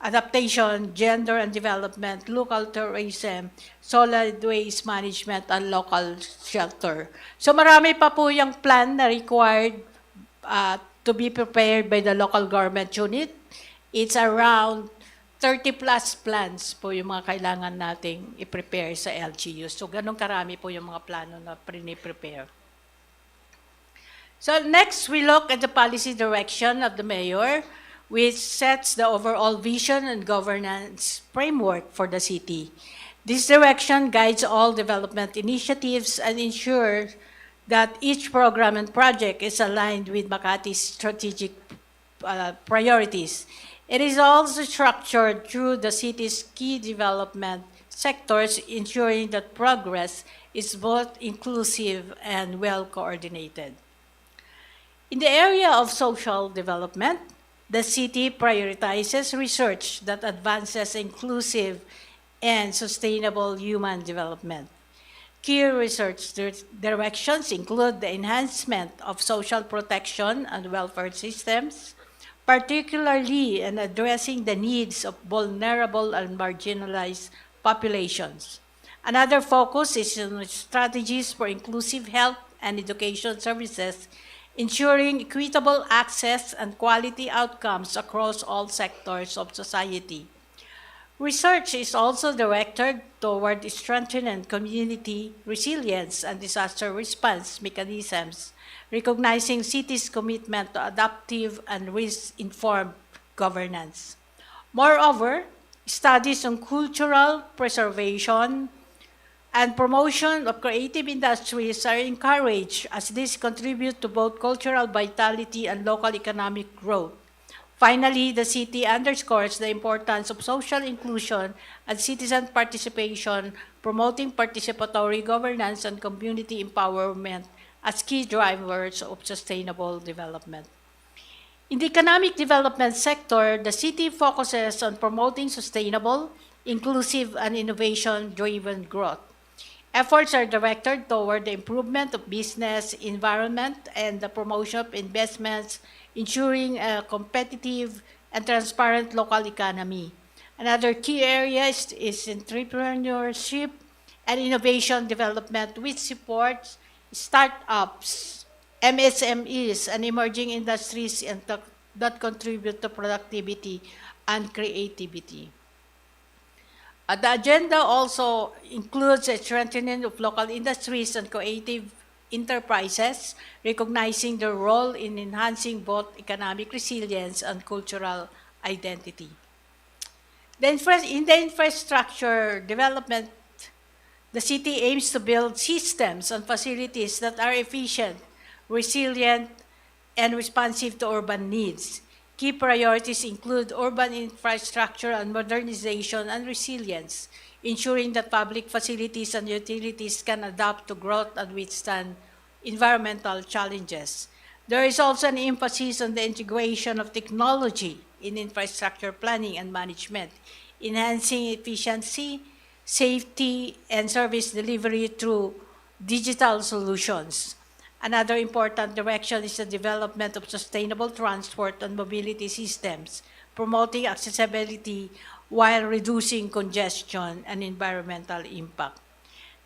adaptation, gender and development, local tourism, solid waste management, and local shelter. So marami pa po yung plan na required to be prepared by the local government unit. It's around 30 plus plans po yung mga kailangan nating i-prepare sa LGU. So ganun karami po yung mga plano na prepare. So next, we look at the policy direction of the mayor, which sets the overall vision and governance framework for the city. This direction guides all development initiatives and ensures that each program and project is aligned with Makati's strategic priorities. It is also structured through the city's key development sectors, ensuring that progress is both inclusive and well coordinated. In the area of social development, the city prioritizes research that advances inclusive and sustainable human development. Key research directions include the enhancement of social protection and welfare systems, particularly in addressing the needs of vulnerable and marginalized populations. Another focus is on strategies for inclusive health and education services, ensuring equitable access and quality outcomes across all sectors of society. Research is also directed toward strengthening community resilience and disaster response mechanisms, recognizing cities' commitment to adaptive and risk-informed governance. Moreover, studies on cultural preservation and promotion of creative industries are encouraged as these contribute to both cultural vitality and local economic growth. Finally, the city underscores the importance of social inclusion and citizen participation, promoting participatory governance and community empowerment as key drivers of sustainable development. In the economic development sector, the city focuses on promoting sustainable, inclusive, and innovation-driven growth. Efforts are directed toward the improvement of business environment and the promotion of investments, ensuring a competitive and transparent local economy. Another key area is entrepreneurship and innovation development, which supports startups, MSMEs, and emerging industries that contribute to productivity and creativity. The agenda also includes a strengthening of local industries and creative enterprises, recognizing their role in enhancing both economic resilience and cultural identity. In the infrastructure development, the city aims to build systems and facilities that are efficient, resilient, and responsive to urban needs. Key priorities include urban infrastructure and modernization and resilience, ensuring that public facilities and utilities can adapt to growth and withstand environmental challenges. There is also an emphasis on the integration of technology in infrastructure planning and management, enhancing efficiency, safety, and service delivery through digital solutions. Another important direction is the development of sustainable transport and mobility systems, promoting accessibility while reducing congestion and environmental impact.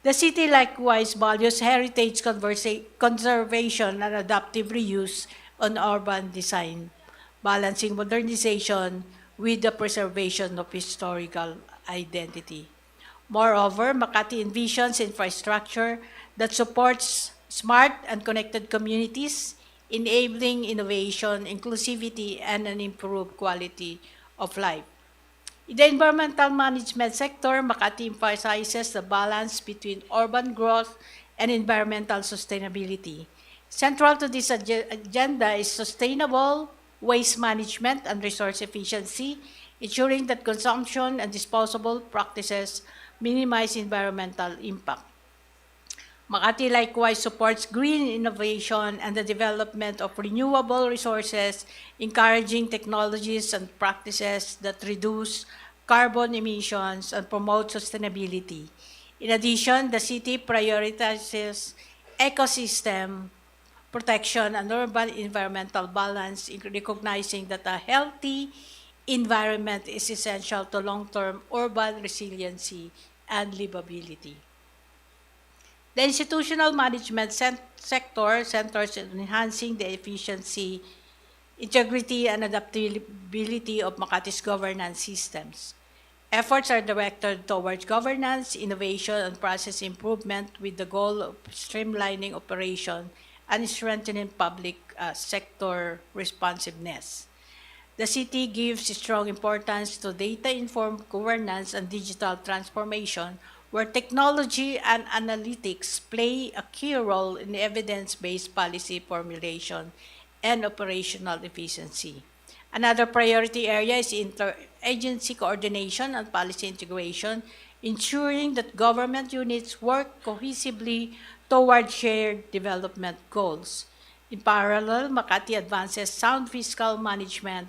The city likewise values heritage conservation and adaptive reuse on urban design, balancing modernization with the preservation of historical identity. Moreover, Makati envisions infrastructure that supports smart and connected communities, enabling innovation, inclusivity, and an improved quality of life. In the environmental management sector, Makati emphasizes the balance between urban growth and environmental sustainability. Central to this agenda is sustainable waste management and resource efficiency, ensuring that consumption and disposable practices minimize environmental impact. Makati likewise supports green innovation and the development of renewable resources, encouraging technologies and practices that reduce carbon emissions and promote sustainability. In addition, the city prioritizes ecosystem protection and urban environmental balance, in recognizing that a healthy environment is essential to long-term urban resiliency and livability. The institutional management sector centers on enhancing the efficiency, integrity, and adaptability of Makati's governance systems. Efforts are directed towards governance, innovation, and process improvement with the goal of streamlining operation and strengthening public sector responsiveness. The city gives strong importance to data-informed governance and digital transformation, where technology and analytics play a key role in evidence-based policy formulation and operational efficiency. Another priority area is interagency coordination and policy integration, ensuring that government units work cohesively toward shared development goals. In parallel, Makati advances sound fiscal management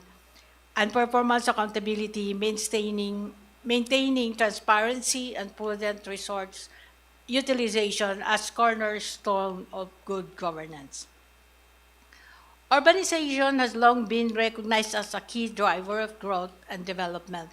and performance accountability, maintaining transparency and prudent resource utilization as cornerstone of good governance. Urbanization has long been recognized as a key driver of growth and development.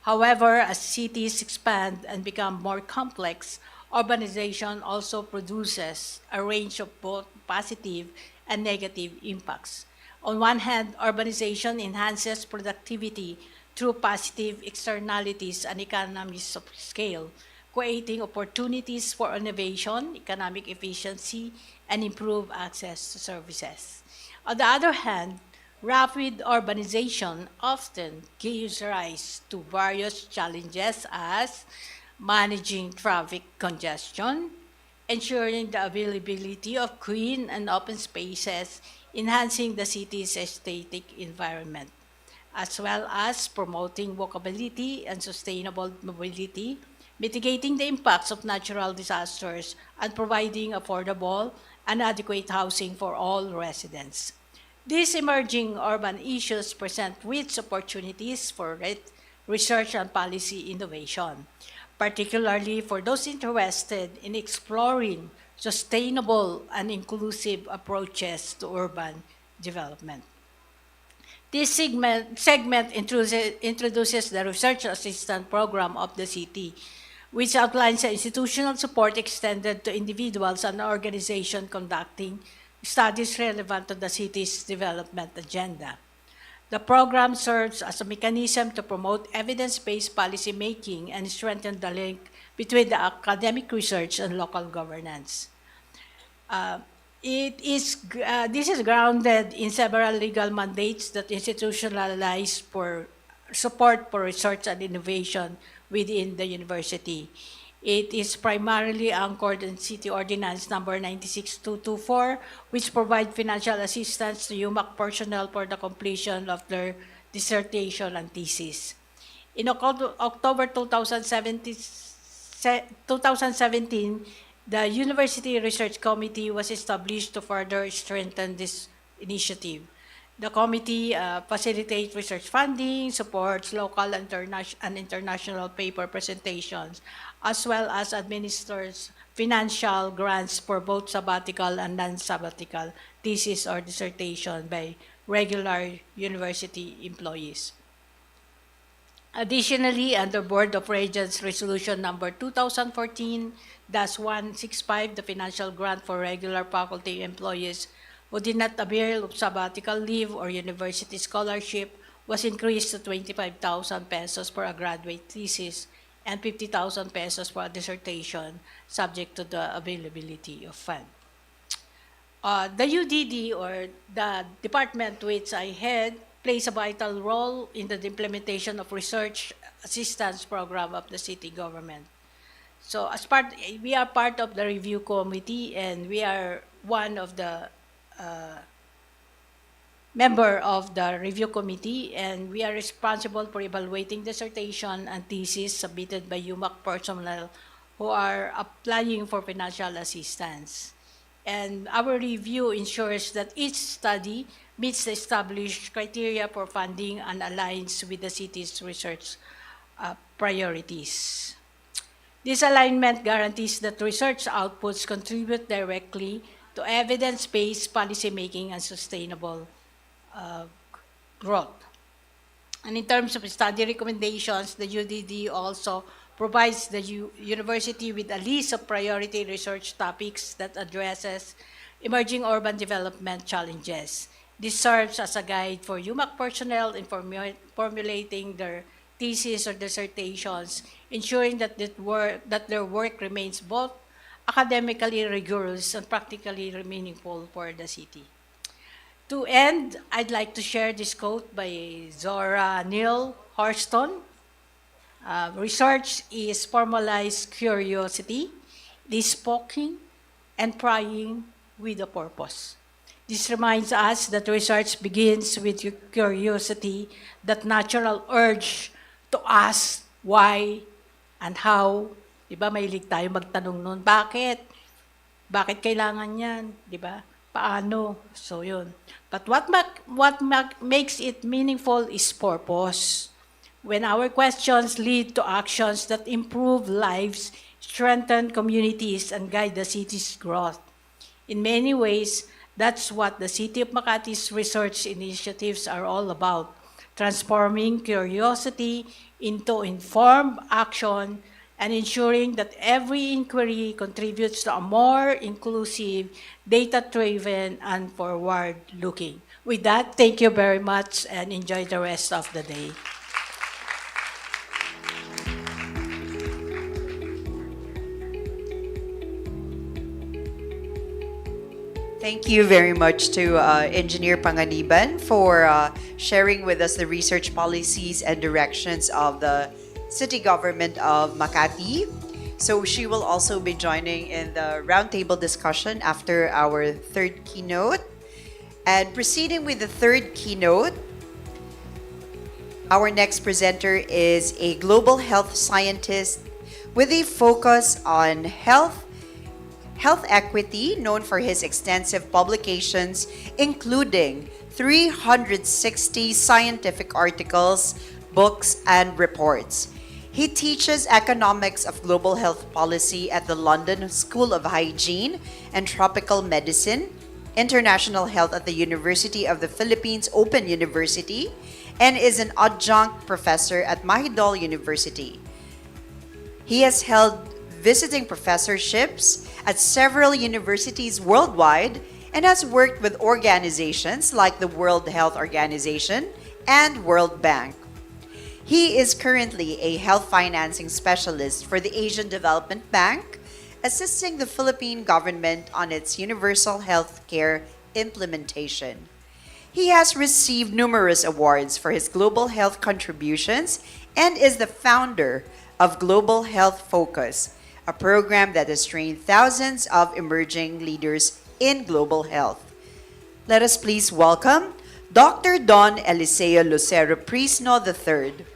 However, as cities expand and become more complex, urbanization also produces a range of both positive and negative impacts. On one hand, urbanization enhances productivity through positive externalities and economies of scale, creating opportunities for innovation, economic efficiency, and improved access to services. On the other hand, rapid urbanization often gives rise to various challenges as managing traffic congestion, ensuring the availability of green and open spaces, enhancing the city's aesthetic environment, as well as promoting walkability and sustainable mobility, mitigating the impacts of natural disasters, and providing affordable and adequate housing for all residents. These emerging urban issues present rich opportunities for research and policy innovation, particularly for those interested in exploring sustainable and inclusive approaches to urban development. This segment introduces the Research Assistant Program of the city, which outlines the institutional support extended to individuals and organizations conducting studies relevant to the city's development agenda. The program serves as a mechanism to promote evidence-based policy making and strengthen the link between the academic research and local governance. This is grounded in several legal mandates that institutionalize for support for research and innovation within the university. It is primarily anchored in City Ordinance Number 96224, which provide financial assistance to UMak personnel for the completion of their dissertation and thesis. In October 2017, the University Research Committee was established to further strengthen this initiative. The committee facilitates research funding, supports local and international paper presentations, as well as administers financial grants for both sabbatical and non-sabbatical thesis or dissertation by regular university employees. Additionally, under Board of Regents Resolution Number 2014-165, the financial grant for regular faculty employees who did not avail of sabbatical leave or university scholarship was increased to 25,000 pesos for a graduate thesis and 50,000 pesos for a dissertation, subject to the availability of fund. The UDD, or the department which I head, plays a vital role in the implementation of research assistance program of the city government. So we are part of the review committee, and we are one of the member of the review committee, and we are responsible for evaluating dissertation and thesis submitted by UMak personnel who are applying for financial assistance. And our review ensures that each study meets the established criteria for funding and aligns with the city's research priorities. This alignment guarantees that research outputs contribute directly to evidence-based policymaking and sustainable growth. And in terms of study recommendations, the UDD also provides the university with a list of priority research topics that addresses emerging urban development challenges. This serves as a guide for UMAC personnel in formulating their thesis or dissertations, ensuring that their work remains both academically rigorous and practically meaningful for the city. To end, I'd like to share this quote by Zora Neale Hurston. Research is formalized curiosity. It is poking and prying with a purpose. This reminds us that research begins with curiosity, that natural urge to ask why and how. Diba, mahilig tayo magtanong nun, bakit? Bakit kailangan yan? Diba? Paano? So, yun. But what makes it meaningful is purpose. When our questions lead to actions that improve lives, strengthen communities, and guide the city's growth. In many ways, that's what the City of Makati's research initiatives are all about, transforming curiosity into informed action and ensuring that every inquiry contributes to a more inclusive, data-driven, and forward-looking. With that, thank you very much and enjoy the rest of the day. Thank you very much to Engineer Panganiban for sharing with us the research policies and directions of the City Government of Makati. So she will also be joining in the roundtable discussion after our third keynote. And proceeding with the third keynote, our next presenter is a global health scientist with a focus on health equity, known for his extensive publications, including 360 scientific articles, books, and reports. He teaches economics of global health policy at the London School of Hygiene and Tropical Medicine, international health at the University of the Philippines Open University, and is an adjunct professor at Mahidol University. He has held visiting professorships at several universities worldwide and has worked with organizations like the World Health Organization and World Bank. He is currently a health financing specialist for the Asian Development Bank, assisting the Philippine government on its universal health care implementation. He has received numerous awards for his global health contributions and is the founder of Global Health Focus, a program that has trained thousands of emerging leaders in global health. Let us please welcome Dr. Don Eliseo Lucero Prisno III.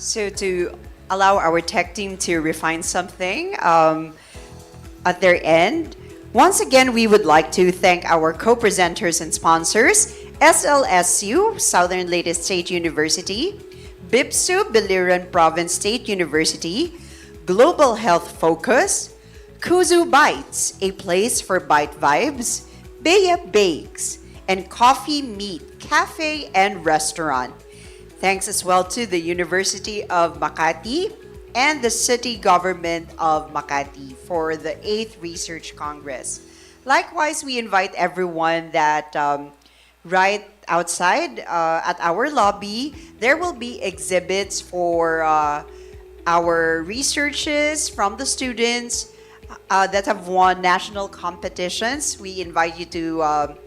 So to allow our tech team to refine something at their end, once again, we would like to thank our co-presenters and sponsors, SLSU, Southern Leyte State University, BIPSU, Biliran Province State University, Global Health Focus, Kuzu Bites, a place for bite vibes, Baya Bakes, and Coffee Meat Cafe and Restaurant. Thanks as well to the University of Makati and the City Government of Makati for the 8th Research Congress. Likewise, we invite everyone that right outside at our lobby, there will be exhibits for our researches from the students that have won national competitions. We invite you to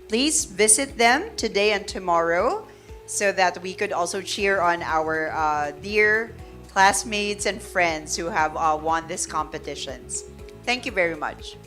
please visit them today and tomorrow so that we could also cheer on our dear classmates and friends who have won these competitions. Thank you very much.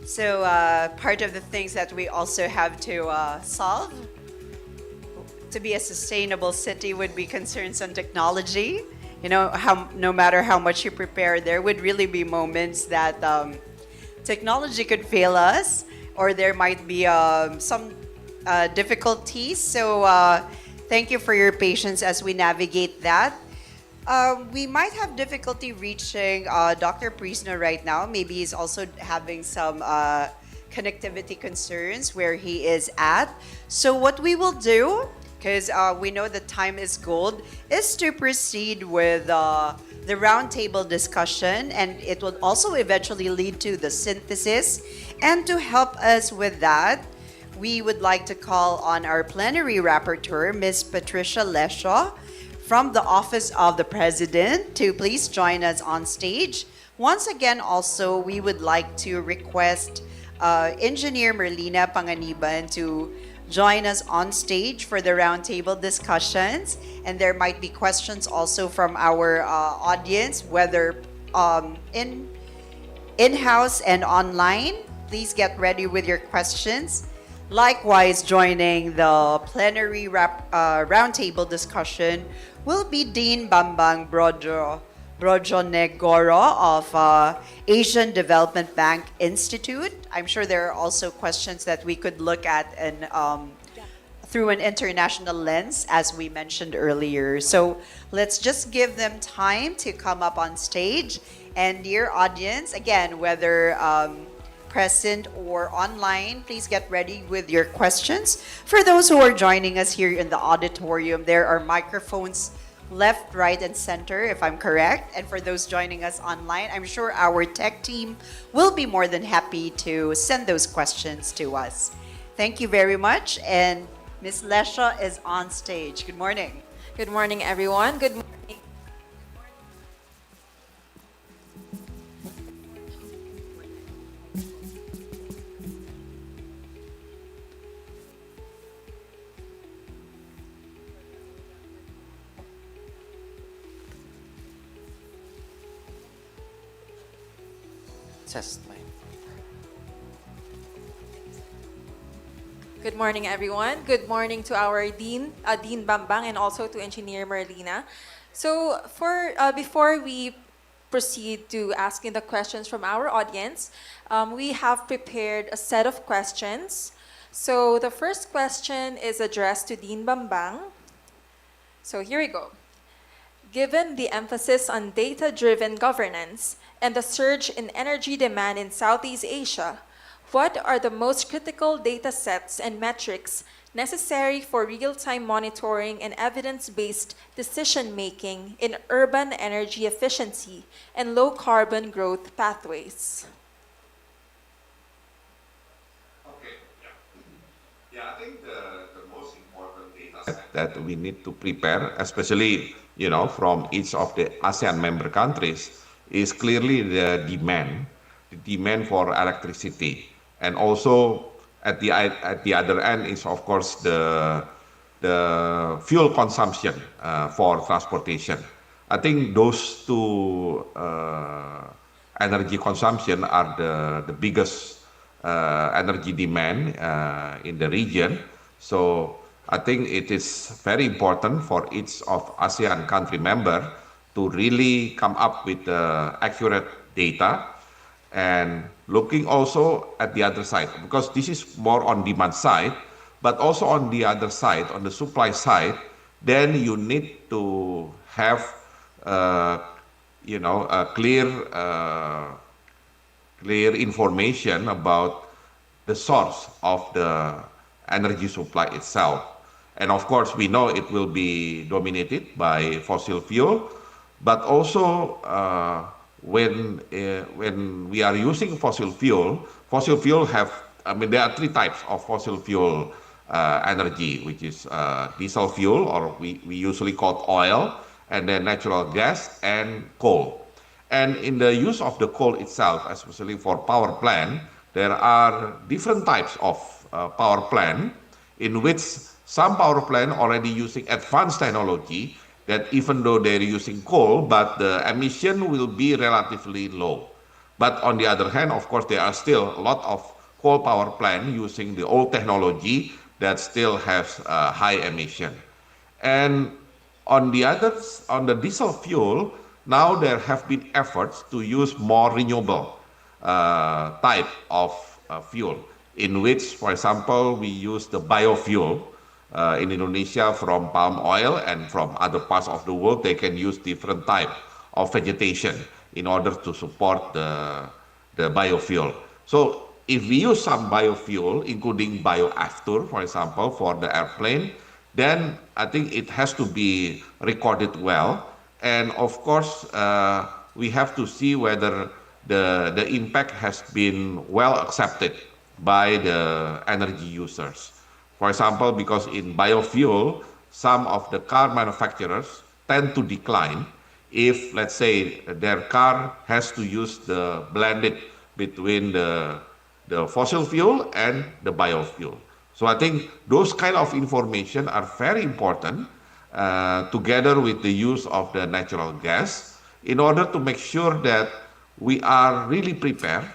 So part of the things that we also have to solve to be a sustainable city would be concerns on technology. You know, how no matter how much you prepare, there would really be moments that technology could fail us, or there might be some difficulties. So thank you for your patience as we navigate that. We might have difficulty reaching Dr. Prisno right now. Maybe he's also having some connectivity concerns where he is at. So what we will do, because we know that time is gold, is to proceed with the roundtable discussion, and it will also eventually lead to the synthesis. And to help us with that, we would like to call on our plenary rapporteur, Ms. Patricia Leshaw, from the Office of the President to please join us on stage. Once again, also, we would like to request Engineer Merlina Panganiban to join us on stage for the roundtable discussions. And there might be questions also from our audience, whether in-house and online. Please get ready with your questions. Likewise, joining the plenary roundtable discussion will be Dean Bambang Brojonegoro of Asian Development Bank Institute. I'm sure there are also questions that we could look at and through an international lens, as we mentioned earlier. So let's just give them time to come up on stage. And dear audience, again, whether present or online, please get ready with your questions. For those who are joining us here in the auditorium, there are microphones left, right, and center, if I'm correct. And for those joining us online, I'm sure our tech team will be more than happy to send those questions to us. Thank you very much. And Ms. Lesha is on stage. Good morning. Good morning, everyone. Good morning. Good morning, everyone. Good morning to our Dean, Dean Bambang, and also to Engineer Merlina. So, before we proceed to asking the questions from our audience, we have prepared a set of questions. So, the first question is addressed to Dean Bambang. So, here we go. Given the emphasis on data-driven governance and the surge in energy demand in Southeast Asia, what are the most critical data sets and metrics necessary for real-time monitoring and evidence-based decision-making in urban energy efficiency and low-carbon growth pathways? Okay, yeah. Yeah, I think the most important data that we need to prepare, especially from each of the ASEAN member countries, is clearly the demand for electricity, and also at the other end is of course the fuel consumption for transportation. I think those two energy consumption are the biggest energy demand in the region. So I think it is very important for each of ASEAN country member to really come up with accurate data, and looking also at the other side, because this is more on demand side, but also on the other side, on the supply side, then you need to have a clear information about the source of the energy supply itself. And of course, we know it will be dominated by fossil fuel, but also when we are using fossil fuel have, there are three types of fossil fuel energy, which is diesel fuel, or we usually call oil, and then natural gas and coal. And in the use of the coal itself, especially for power plant, there are different types of power plant, in which some power plant already using advanced technology, that even though they're using coal, but the emission will be relatively low. But on the other hand, of course, there are still a lot of coal power plant using the old technology that still has high emission. And on the diesel fuel, now there have been efforts to use more renewable type of fuel, in which, for example, we use the biofuel in Indonesia from palm oil, and from other parts of the world, they can use different type of vegetation in order to support the biofuel. So if we use some biofuel, including bioafter, for example, for the airplane, then I think it has to be recorded well. And of course, we have to see whether the impact has been well accepted by the energy users. For example, because in biofuel, some of the car manufacturers tend to decline if, let's say, their car has to use the blended between the fossil fuel and the biofuel. So I think those kind of information are very important, together with the use of the natural gas, in order to make sure that we are really prepared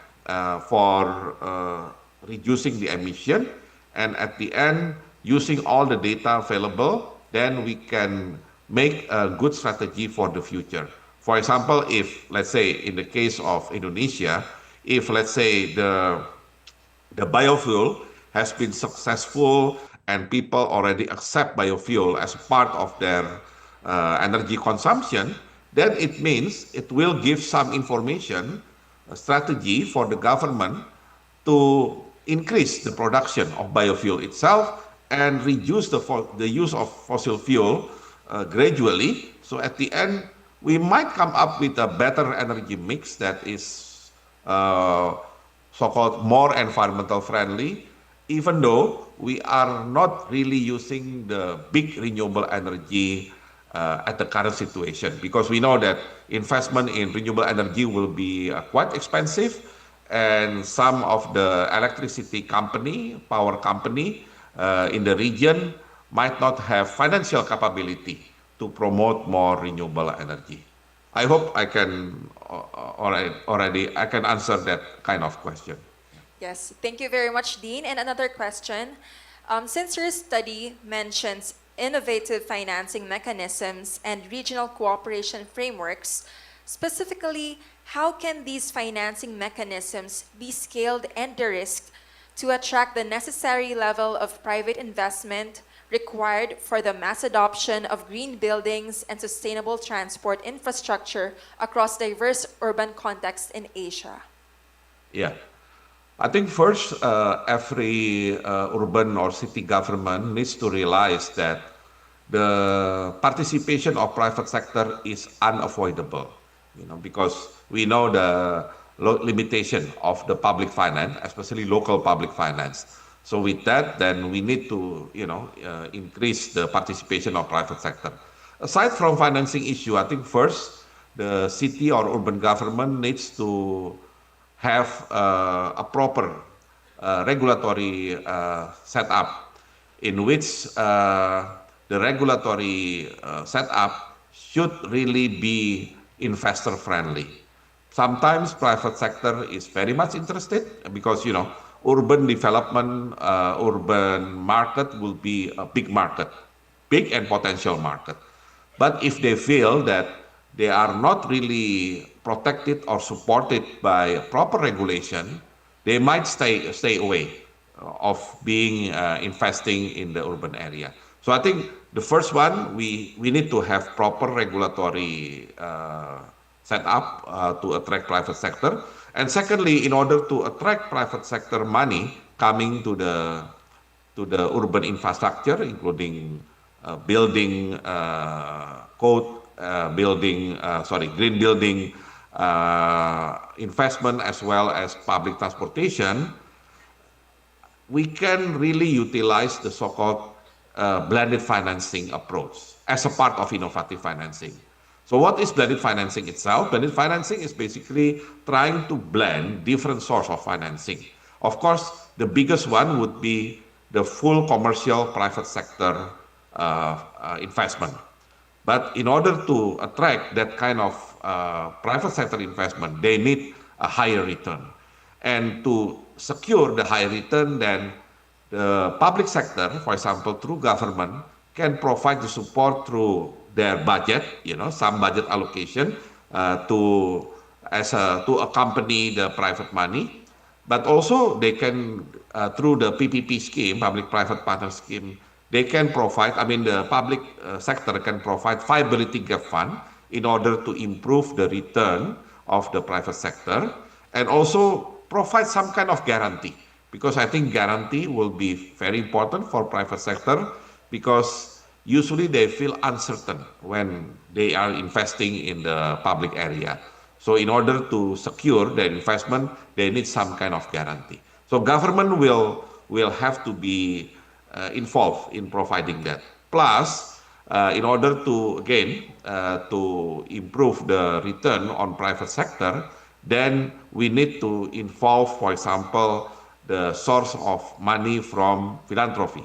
for reducing the emission, and at the end, using all the data available, then we can make a good strategy for the future. For example, if, let's say, in the case of Indonesia, if, let's say, the biofuel has been successful and people already accept biofuel as part of their energy consumption, then it means it will give some information, a strategy for the government to increase the production of biofuel itself and reduce the use of fossil fuel gradually. So at the end, we might come up with a better energy mix that is so-called more environmental friendly, even though we are not really using the big renewable energy at the current situation, because we know that investment in renewable energy will be quite expensive, and some of the electricity company, power company in the region might not have financial capability to promote more renewable energy. I hope I can I can answer that kind of question. Yes, thank you very much, Dean. And another question. Since your study mentions innovative financing mechanisms and regional cooperation frameworks, specifically, how can these financing mechanisms be scaled and de-risked to attract the necessary level of private investment required for the mass adoption of green buildings and sustainable transport infrastructure across diverse urban contexts in Asia? Yeah. I think first, every urban or city government needs to realize that the participation of private sector is unavoidable, because we know the limitation of the public finance, especially local public finance. So with that, then we need to, increase the participation of private sector. Aside from financing issue, I think first the city or urban government needs to have a proper regulatory setup in which the regulatory setup should really be investor friendly. Sometimes private sector is very much interested because urban development, urban market will be a big market, big and potential market. But if they feel that they are not really protected or supported by proper regulation, they might stay away of being investing in the urban area. So I think the first one, we need to have proper regulatory setup to attract private sector. And secondly, in order to attract private sector money coming to the urban infrastructure, including building code, green building investment as well as public transportation, we can really utilize the so-called blended financing approach as a part of innovative financing. So what is blended financing itself? Blended financing is basically trying to blend different sources of financing. Of course, the biggest one would be the full commercial private sector investment. But in order to attract that kind of private sector investment, they need a higher return. And to secure the high return, then the public sector, for example, through government, can provide the support through their budget, some budget allocation to accompany the private money. But also they can, through the PPP scheme, public-private partner scheme, they can provide, the public sector can provide viability gap fund in order to improve the return of the private sector and also provide some kind of guarantee, because I think guarantee will be very important for private sector because usually they feel uncertain when they are investing in the public area. So in order to secure their investment, they need some kind of guarantee. So government will have to be involved in providing that. Plus, in order to, again, to improve the return on private sector, then we need to involve, for example, the source of money from philanthropy.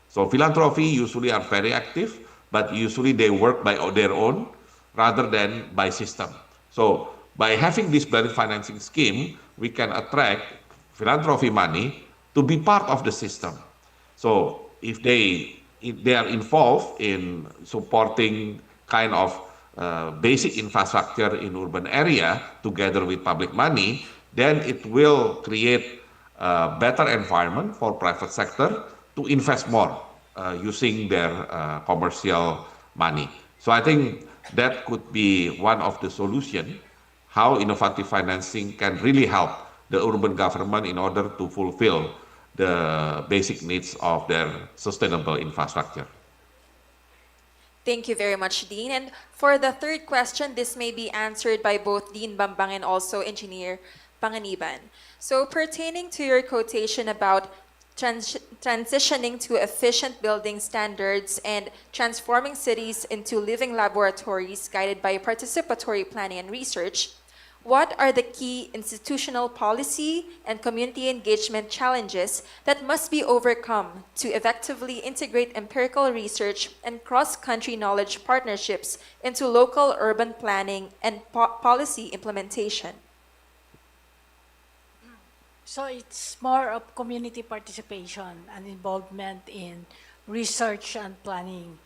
So philanthropy usually are very active, but usually they work by their own rather than by system. So by having this blended financing scheme, we can attract philanthropy money to be part of the system. So if they are involved in supporting kind of basic infrastructure in urban area together with public money, then it will create a better environment for private sector to invest more using their commercial money. So I think that could be one of the solutions, how innovative financing can really help the urban government in order to fulfill the basic needs of their sustainable infrastructure. Thank you very much, Dean. And for the third question, this may be answered by both Dean Bambang and also Engineer Panganiban. So pertaining to your quotation about transitioning to efficient building standards and transforming cities into living laboratories guided by participatory planning and research, what are the key institutional policy and community engagement challenges that must be overcome to effectively integrate empirical research and cross-country knowledge partnerships into local urban planning and policy implementation? So it's more of community participation and involvement in research and planning.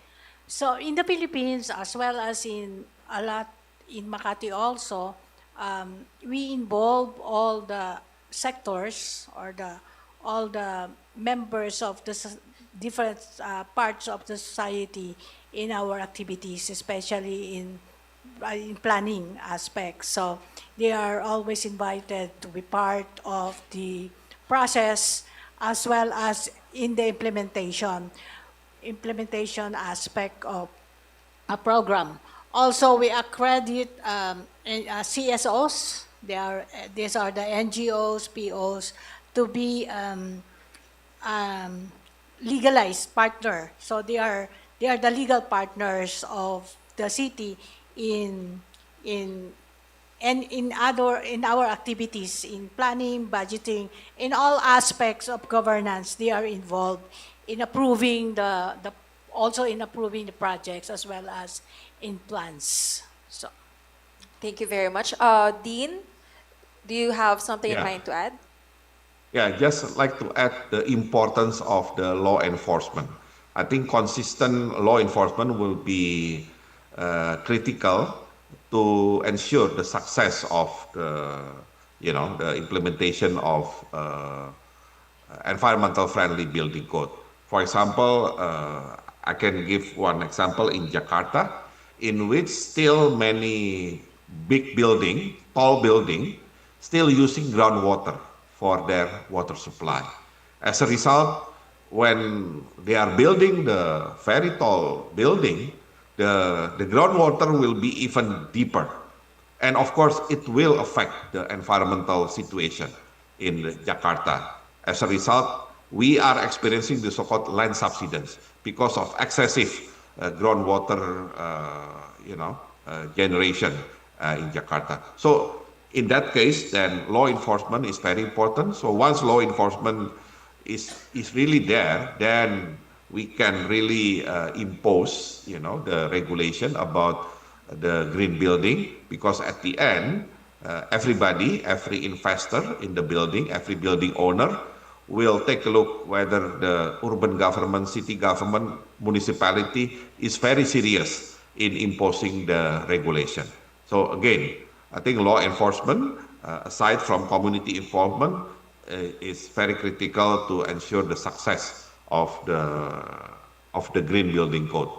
So in the Philippines, as well as in a lot in Makati also, we involve all the sectors or all the members of the different parts of the society in our activities, especially in planning aspects. So they are always invited to be part of the process as well as in the implementation aspect of a program. Also, we accredit CSOs. These are the NGOs, POs, to be legalized partner. So they are the legal partners of the city in in in our activities in planning, budgeting, in all aspects of governance. They are involved in approving the also in approving the projects as well as in plans. So Thank you very much. Dean, do you have something in Yeah. mind to add? Yeah, just like to add the importance of the law enforcement. I think consistent law enforcement will be critical to ensure the success of the implementation of environmental friendly building code. For example, I can give one example in Jakarta, in which still many big building, tall building, still using groundwater for their water supply. As a result, when they are building the very tall building, the groundwater will be even deeper. And of course, it will affect the environmental situation in Jakarta. As a result, we are experiencing the so-called land subsidence because of excessive groundwater, generation in Jakarta. So in that case, then law enforcement is very important. So once law enforcement is really there, then we can really impose, the regulation about the green building, because at the end, everybody, every investor in the building, every building owner will take a look whether the urban government, city government, municipality is very serious in imposing the regulation. So again, I think law enforcement, aside from community involvement, is very critical to ensure the success of the green building code.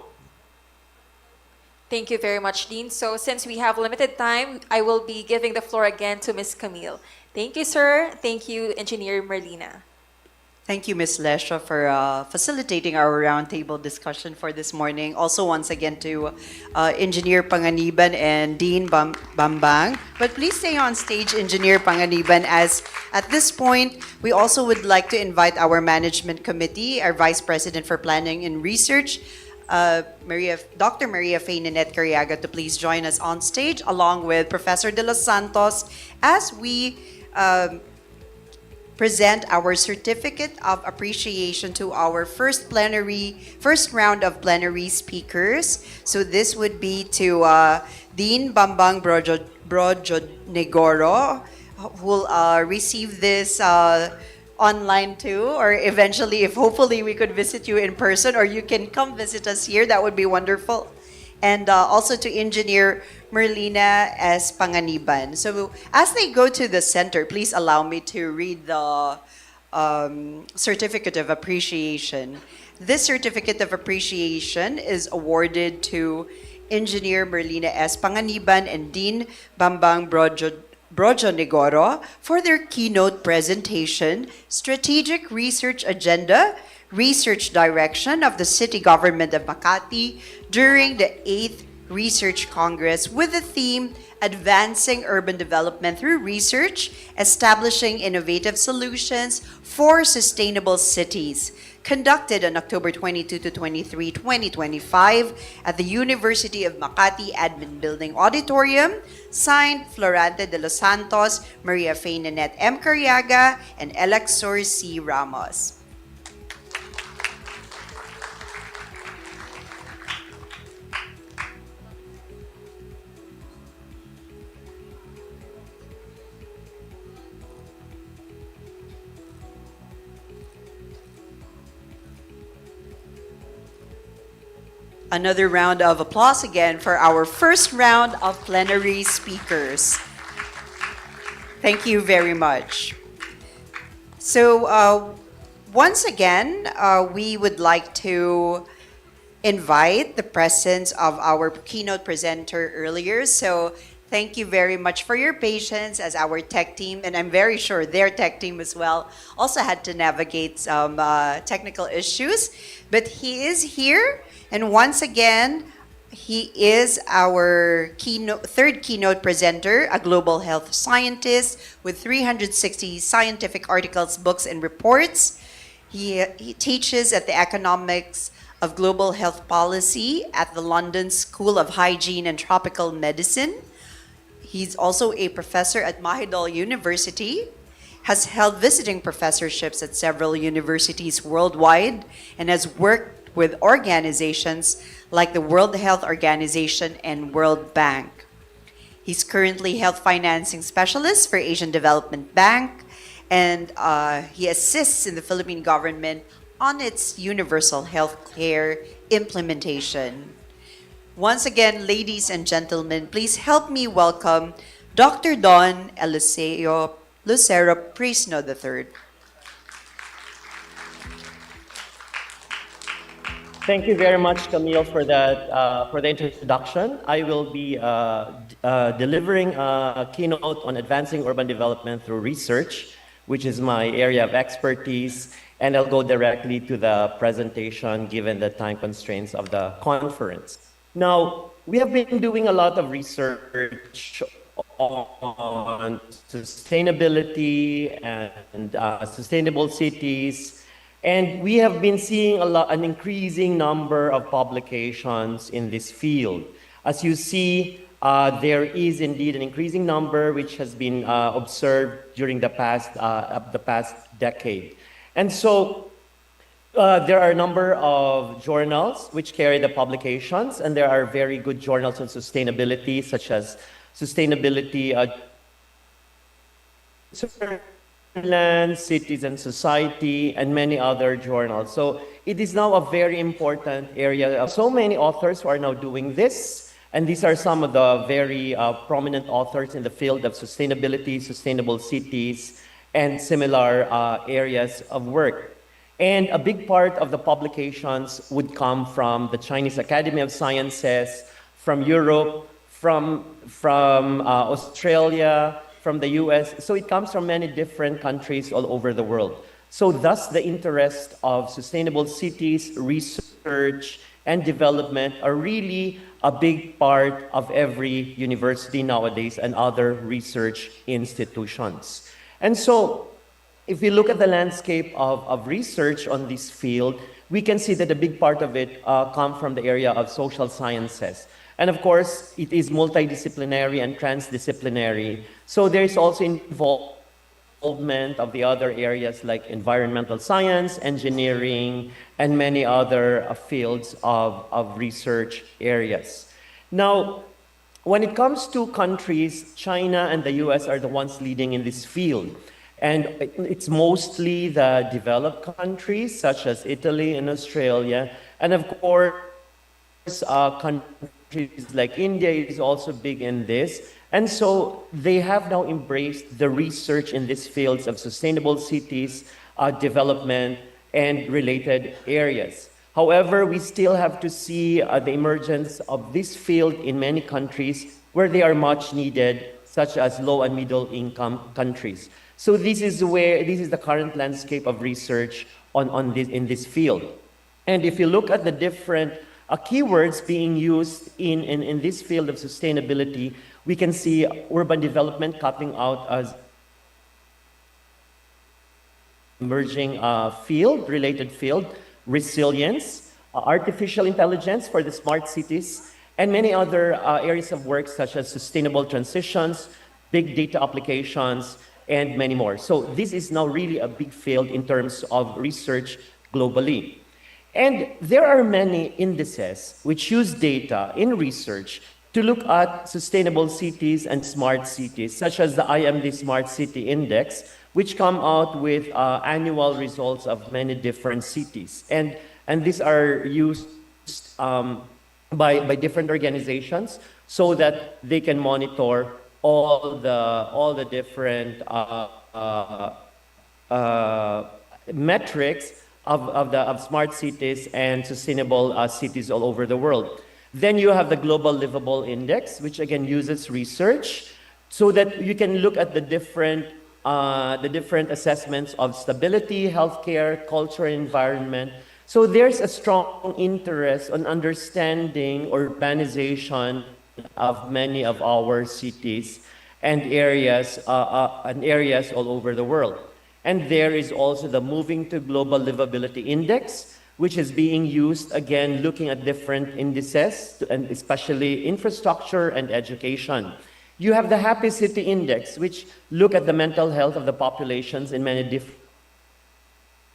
Thank you very much, Dean. So since we have limited time, I will be giving the floor again to Ms. Camille. Thank you, sir. Thank you, Engineer Merlina. Thank you, Ms. Lesha, for facilitating our roundtable discussion for this morning. Also, once again, to Engineer Panganiban and Dean Bambang. But please stay on stage, Engineer Panganiban, as at this point, we also would like to invite our management committee, our Vice President for Planning and Research, Dr. Maria Faye Ninette Cariaga, to please join us on stage, along with Professor De Los Santos, as we present our certificate of appreciation to our first round of plenary speakers. So this would be to Dean Bambang Brojonegoro, who will receive this online too, or eventually, if hopefully we could visit you in person, or you can come visit us here, that would be wonderful. And also to Engineer Merlina S. Panganiban. So as they go to the center, please allow me to read the certificate of appreciation. This certificate of appreciation is awarded to Engineer Merlina S. Panganiban and Dean Bambang Brojonegoro for their keynote presentation, Strategic Research Agenda, Research Direction of the City Government of Makati during the 8th Research Congress, with the theme Advancing Urban Development Through Research, Establishing Innovative Solutions for Sustainable Cities, conducted on October 22 to 23, 2025 at the University of Makati Admin Building Auditorium, signed Florante de los Santos, Maria Faye Ninette M. Cariaga, and Elexor C. Ramos. Another round of applause again for our first round of plenary speakers. Thank you very much. So once again, we would like to invite the presence of our keynote presenter earlier. So thank you very much for your patience, as our tech team, and I'm very sure their tech team as well, also had to navigate some technical issues. But he is here. And once again, he is our third keynote presenter, a global health scientist with 360 scientific articles, books, and reports. He teaches at the Economics of Global Health Policy at the London School of Hygiene and Tropical Medicine. He's also a professor at Mahidol University, has held visiting professorships at several universities worldwide, and has worked with organizations like the World Health Organization and World Bank. He's currently health financing specialist for Asian Development Bank, and he assists in the Philippine government on its universal health care implementation. Once again, ladies and gentlemen, please help me welcome Dr. Don Eliseo Lucero Prisno III. Thank you very much, Camille, for that for the introduction. I will be delivering a keynote on advancing urban development through research, which is my area of expertise, and I'll go directly to the presentation given the time constraints of the conference. Now, we have been doing a lot of research on sustainability and sustainable cities. And we have been seeing an increasing number of publications in this field. As you see, there is indeed an increasing number which has been observed during the past decade. And so there are a number of journals which carry the publications, and there are very good journals on sustainability, such as Sustainability Land, Cities and Society, and many other journals. So it is now a very important area. So many authors who are now doing this, and these are some of the very prominent authors in the field of sustainability, sustainable cities, and similar areas of work. And a big part of the publications would come from the Chinese Academy of Sciences, from Europe, from Australia, from the US. So it comes from many different countries all over the world. So thus the interest of sustainable cities, research, and development are really a big part of every university nowadays and other research institutions. And so if we look at the landscape of research on this field, we can see that a big part of it comes from the area of social sciences. And of course, it is multidisciplinary and transdisciplinary. So there is also involvement of the other areas like environmental science, engineering, and many other fields of research areas. Now, when it comes to countries, China and the US are the ones leading in this field. And it's mostly the developed countries, such as Italy and Australia. And of course, countries like India is also big in this. And so they have now embraced the research in these fields of sustainable cities, development, and related areas. However, we still have to see the emergence of this field in many countries where they are much needed, such as low and middle income countries. So this is the current landscape of research in this field. And if you look at the different keywords being used in this field of sustainability, we can see urban development coming out as emerging related field, resilience, artificial intelligence for the smart cities, and many other areas of work such as sustainable transitions, big data applications, and many more. So this is now really a big field in terms of research globally. And there are many indices which use data in research to look at sustainable cities and smart cities, such as the IMD Smart City Index, which come out with annual results of many different cities. And these are used by different organizations so that they can monitor all the different metrics of smart cities and sustainable cities all over the world. Then you have the Global Livable Index, which again uses research so that you can look at the different assessments of stability, healthcare, culture, and environment. So there's a strong interest on understanding urbanization of many of our cities and areas all over the world. And there is also the Moving to Global Livability Index, which is being used, again, looking at different indices, and especially infrastructure and education. You have the Happy City Index, which look at the mental health of the populations in many different.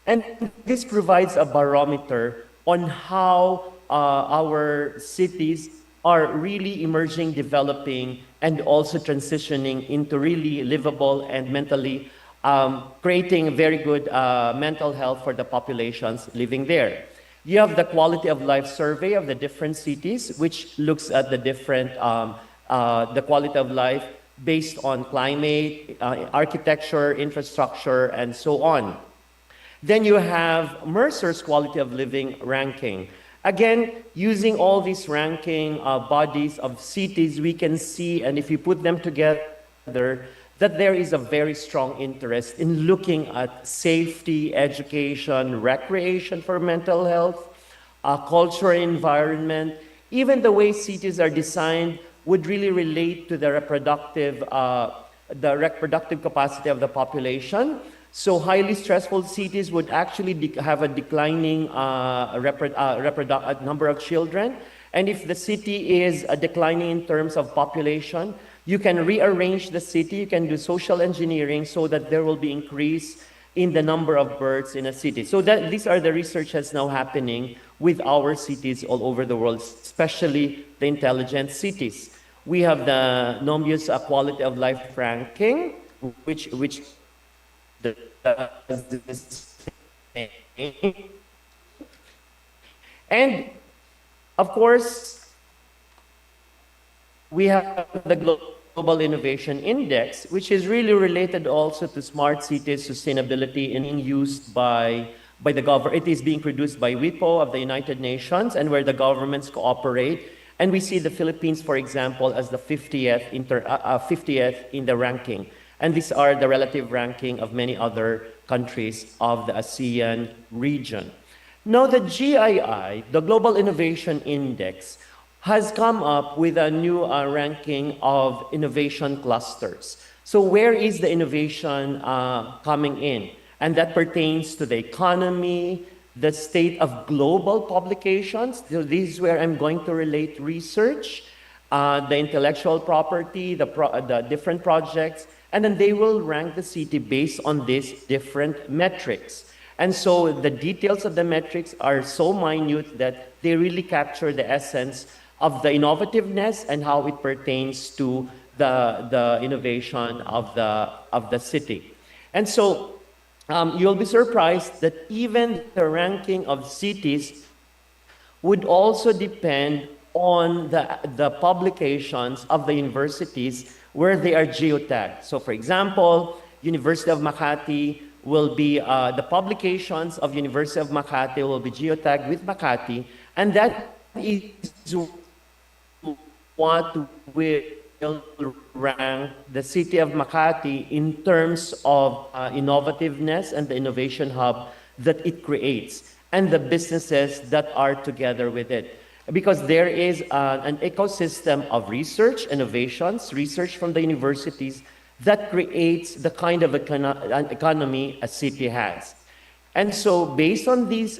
And this provides a barometer on how our cities are really emerging, developing, and also transitioning into really livable and mentally creating very good mental health for the populations living there. You have the quality of life survey of the different cities, which looks at the different the quality of life based on climate, architecture, infrastructure, and so on. Then you have Mercer's quality of living ranking. Again, using all these ranking bodies of cities, we can see, and if you put them together, that there is a very strong interest in looking at safety, education, recreation for mental health, cultural environment, even the way cities are designed would really relate to the reproductive capacity of the population. So highly stressful cities would actually have a declining number of children. And if the city is declining in terms of population, you can rearrange the city, you can do social engineering so that there will be increase in the number of births in a city. So that these are the research that's now happening with our cities all over the world, especially the intelligent cities. We have the Nomius Quality of Life Ranking, which does this thing. And of course, we have the Global Innovation Index, which is really related also to smart cities sustainability and being used by the government. It is being produced by WIPO of the United Nations, and where the governments cooperate. And we see the Philippines, for example, as the 50th in the ranking. And these are the relative ranking of many other countries of the ASEAN region. Now the GII, the Global Innovation Index, has come up with a new ranking of innovation clusters. So where is the innovation coming in? And that pertains to the economy, the state of global publications. So this is where I'm going to relate research, the intellectual property, the different projects, and then they will rank the city based on these different metrics. And so the details of the metrics are so minute that they really capture the essence of the innovativeness and how it pertains to the innovation of the city. And so you'll be surprised that even the ranking of cities would also depend on the publications of the universities where they are geotagged. So for example, University of Makati will be, the publications of University of Makati will be geotagged with Makati, and that is what will rank the city of Makati in terms of innovativeness and the innovation hub that it creates, and the businesses that are together with it. Because there is an ecosystem of research, innovations, research from the universities that creates the kind of economy a city has. And so based on these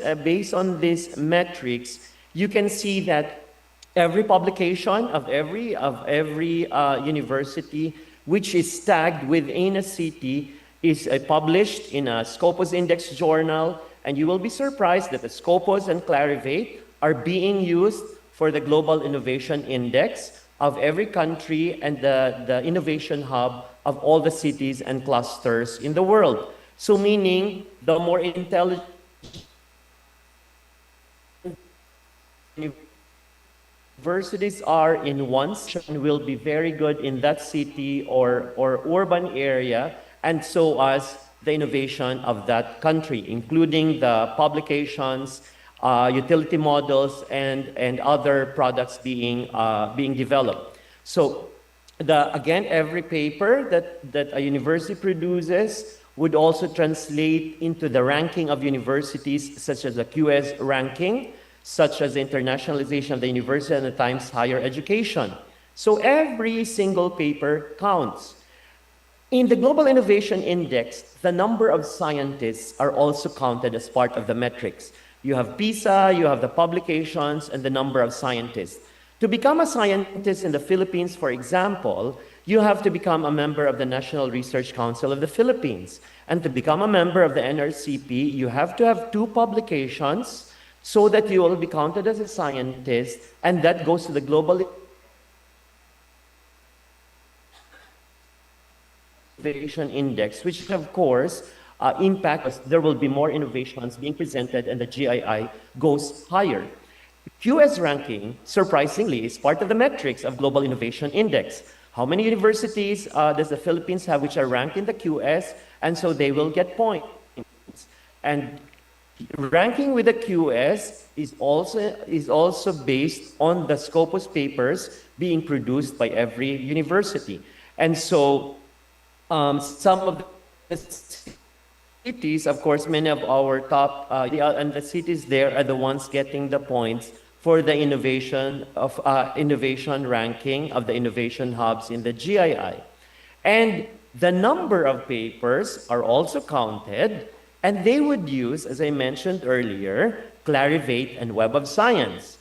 metrics, you can see that every publication of every university which is tagged within a city is published in a Scopus Index journal, and you will be surprised that the Scopus and Clarivate are being used for the Global Innovation Index of every country and the innovation hub of all the cities and clusters in the world. So meaning, the more intelligent universities are in one section will be very good in that city or urban area, and so as the innovation of that country, including the publications, utility models, and other products being developed. So again, every paper that a university produces would also translate into the ranking of universities, such as the QS ranking, such as the internationalization of the university and the Times Higher Education. So every single paper counts. In the Global Innovation Index, the number of scientists are also counted as part of the metrics. You have PISA, you have the publications, and the number of scientists. To become a scientist in the Philippines, for example, you have to become a member of the National Research Council of the Philippines. And to become a member of the NRCP, you have to have 2 publications so that you will be counted as a scientist, and that goes to the Global Innovation Index, which of course impacts, there will be more innovations being presented and the GII goes higher. QS ranking, surprisingly, is part of the metrics of Global Innovation Index. How many universities does the Philippines have which are ranked in the QS? And so they will get points. And ranking with the QS is also based on the Scopus papers being produced by every university. And so some of the cities, of course, many of our top, and the cities there are the ones getting the points for the innovation ranking of the innovation hubs in the GII. And the number of papers are also counted, and they would use, as I mentioned earlier, Clarivate and Web of Science.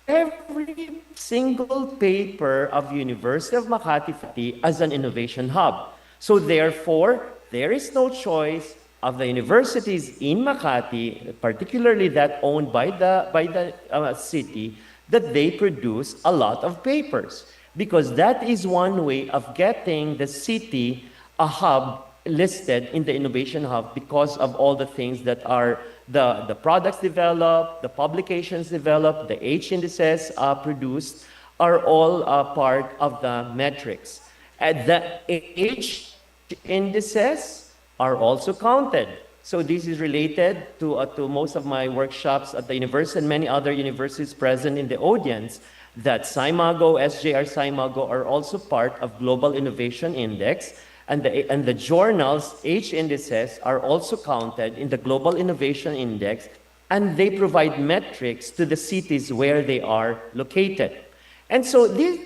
Every single paper of University of Makati as an innovation hub. So therefore, there is no choice of the universities in Makati, particularly that owned by the city, that they produce a lot of papers, because that is one way of getting the city a hub listed in the innovation hub, because of all the things that are the products developed, the publications developed, the H indices produced, are all part of the metrics. And the H indices are also counted. So this is related to most of my workshops at the university and many other universities present in the audience, that SciMago, SJR SciMago are also part of Global Innovation Index, and the journals H indices are also counted in the Global Innovation Index, and they provide metrics to the cities where they are located. And so this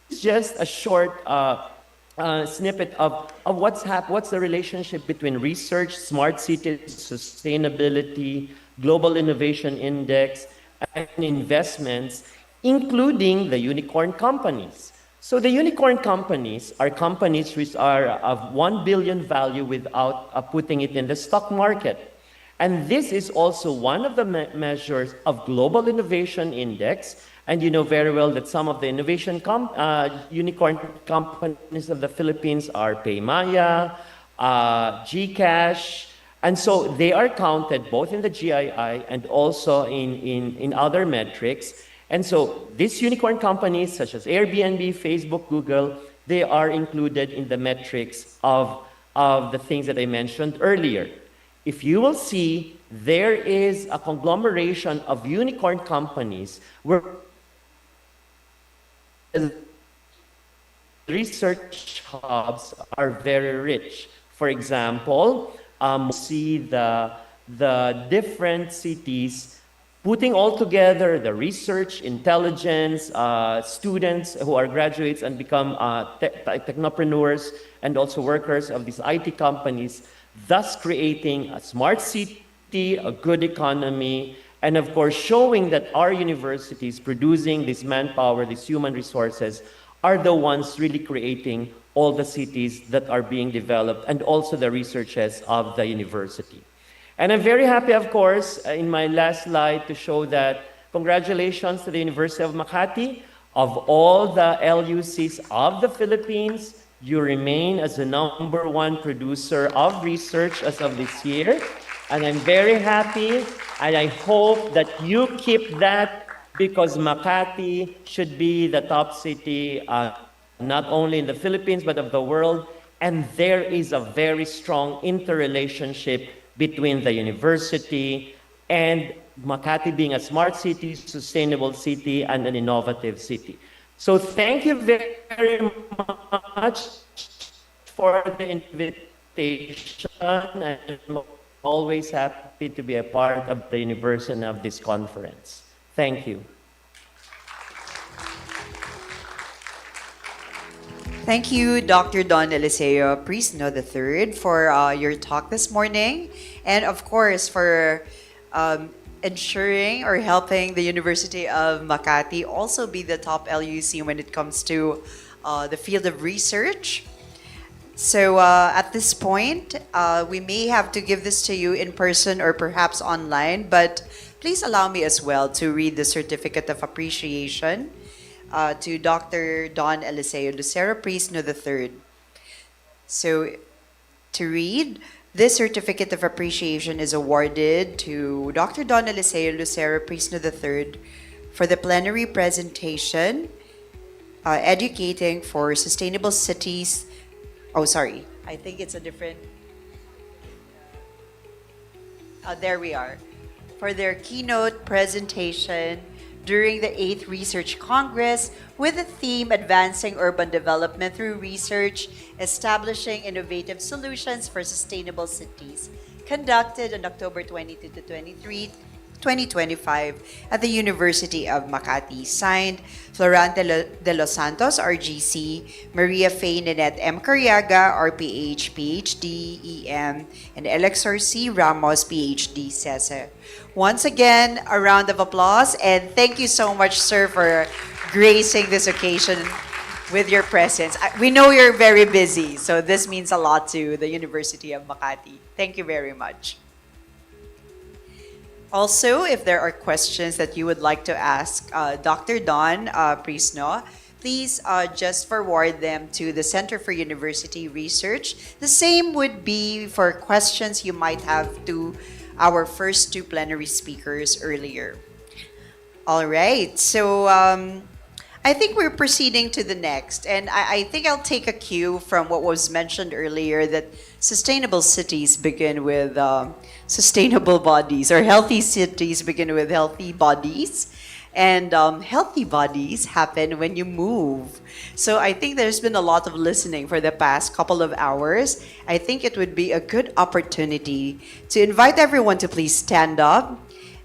is just a short snippet of what's the relationship between research, smart cities, sustainability, Global Innovation Index, and investments, including the unicorn companies. So the unicorn companies are companies which are of 1 billion value without putting it in the stock market. And this is also one of the measures of Global Innovation Index. And you know very well that some of the unicorn companies of the Philippines are Paymaya, GCash, and so they are counted both in the GII and also in other metrics. And so these unicorn companies such as Airbnb, Facebook, Google, they are included in the metrics of the things that I mentioned earlier. If you will see, there is a conglomeration of unicorn companies where research hubs are very rich. For example, see the different cities putting all together the research, intelligence, students who are graduates and become technopreneurs and also workers of these IT companies, thus creating a smart city, a good economy, and of course showing that our universities producing this manpower, these human resources, are the ones really creating all the cities that are being developed and also the researches of the university. And I'm very happy, of course, in my last slide to show that congratulations to the University of Makati. Of all the LUCs of the Philippines, you remain as the #1 producer of research as of this year. And I'm very happy, and I hope that you keep that, because Makati should be the top city, not only in the Philippines, but of the world. And there is a very strong interrelationship between the university and Makati being a smart city, sustainable city, and an innovative city. So thank you very much for the invitation. I'm always happy to be a part of the university and of this conference. Thank you. Thank you, Dr. Don Eliseo Prisno III, for your talk this morning, and of course for ensuring or helping the University of Makati also be the top LUC when it comes to the field of research. So at this point, we may have to give this to you in person or perhaps online, but please allow me as well to read the certificate of appreciation to Dr. Don Eliseo Lucero Prisno III. So to read, this certificate of appreciation is awarded to Dr. Don Eliseo Lucero Prisno III for the plenary presentation, Educating for Sustainable Cities. Oh, sorry. I think it's a different. There we are. For their keynote presentation during the 8th Research Congress with the theme Advancing Urban Development Through Research, Establishing Innovative Solutions for Sustainable Cities, conducted on October 22 to 23, 2025 at the University of Makati. Signed, Florante de los Santos, RGC, Maria Faye Ninette M. Carriaga, RPH, PhD, EM, and Elexor C. Ramos, PhD, CESE. Once again, a round of applause, and thank you so much, sir, for gracing this occasion with your presence. We know you're very busy, so this means a lot to the University of Makati. Thank you very much. Also, if there are questions that you would like to ask Dr. Don Prisno, please just forward them to the Center for University Research. The same would be for questions you might have to our first two plenary speakers earlier. All right, so I think we're proceeding to the next, and I think I'll take a cue from what was mentioned earlier, that sustainable cities begin with sustainable bodies, or healthy cities begin with healthy bodies, and healthy bodies happen when you move. So I think there's been a lot of listening for the past couple of hours. I think it would be a good opportunity to invite everyone to please stand up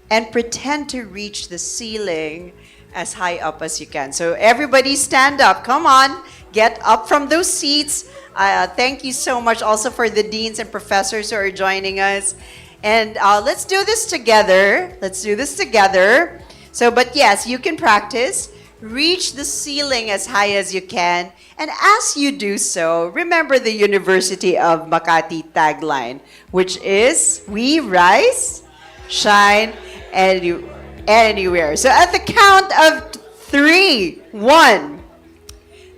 and pretend to reach the ceiling as high up as you can. So everybody stand up. Come on. Get up from those seats. Thank you so much also for the deans and professors who are joining us. And let's do this together. Let's do this together. So, but yes, you can practice. Reach the ceiling as high as you can. And as you do so, remember the University of Makati tagline, which is, we rise, shine, anywhere. So at the count of 3, 1,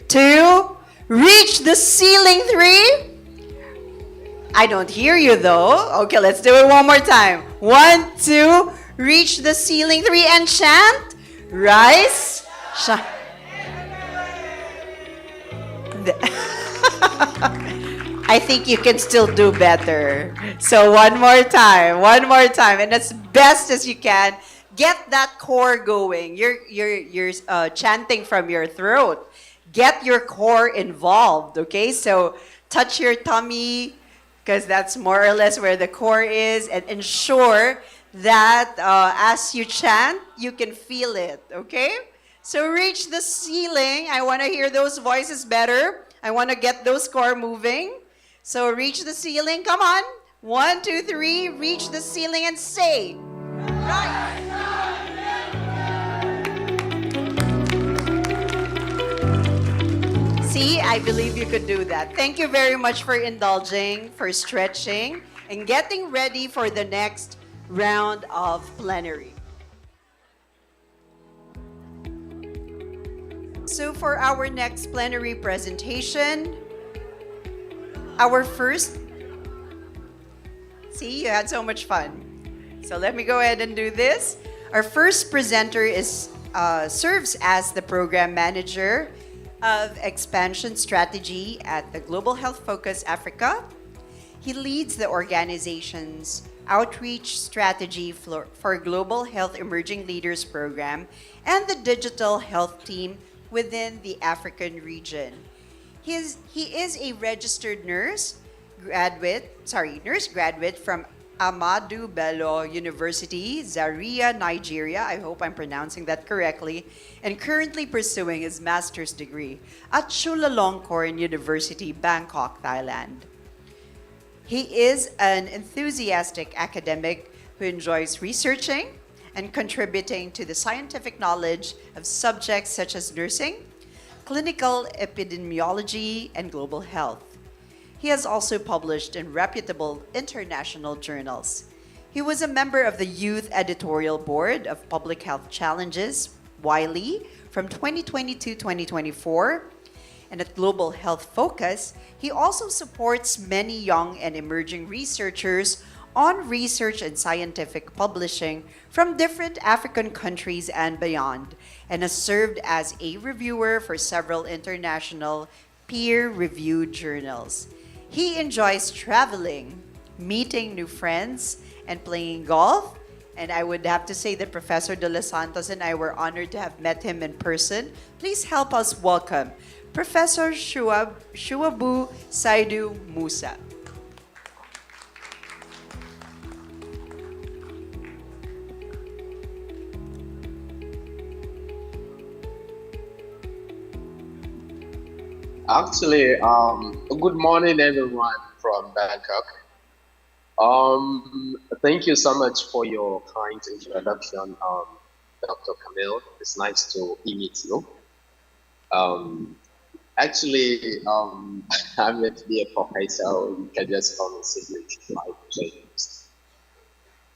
2, reach the ceiling 3. I don't hear you though. Okay, let's do it one more time. 1, 2, reach the ceiling 3 and chant. Rise, shine. I think you can still do better. So one more time, and as best as you can, get that core going. You're chanting from your throat. Get your core involved, okay? So touch your tummy, because that's more or less where the core is, and ensure that as you chant, you can feel it, okay? So reach the ceiling. I want to hear those voices better. I want to get those core moving. So reach the ceiling. Come on. 1, 2, 3. Reach the ceiling and say. Right. See, I believe you could do that. Thank you very much for indulging, for stretching, and getting ready for the next round of plenary. So for our next plenary presentation, our first, see, you had so much fun. So let me go ahead and do this. Our first presenter serves as the program manager of expansion strategy at the Global Health Focus Africa. He leads the organization's outreach strategy for Global Health Emerging Leaders program and the digital health team within the African region. He is a registered nurse graduate from Amadu Bello University, Zaria, Nigeria. I hope I'm pronouncing that correctly. And currently pursuing his master's degree at Chulalongkorn University, Bangkok, Thailand. He is an enthusiastic academic who enjoys researching and contributing to the scientific knowledge of subjects such as nursing, clinical epidemiology, and global health. He has also published in reputable international journals. He was a member of the Youth Editorial Board of Public Health Challenges, Wiley, from 2020 to 2024. And at Global Health Focus, he also supports many young and emerging researchers on research and scientific publishing from different African countries and beyond, and has served as a reviewer for several international peer-reviewed journals. He enjoys traveling, meeting new friends, and playing golf. And I would have to say that Professor De Los Santos and I were honored to have met him in person. Please help us welcome Professor Shuabu Saidu Musa. Actually, good morning, everyone from Bangkok. Thank you so much for your kind introduction, Dr. Camille. It's nice to meet you. Actually, I'm going to be a professor. You can just call me simply my pleasure.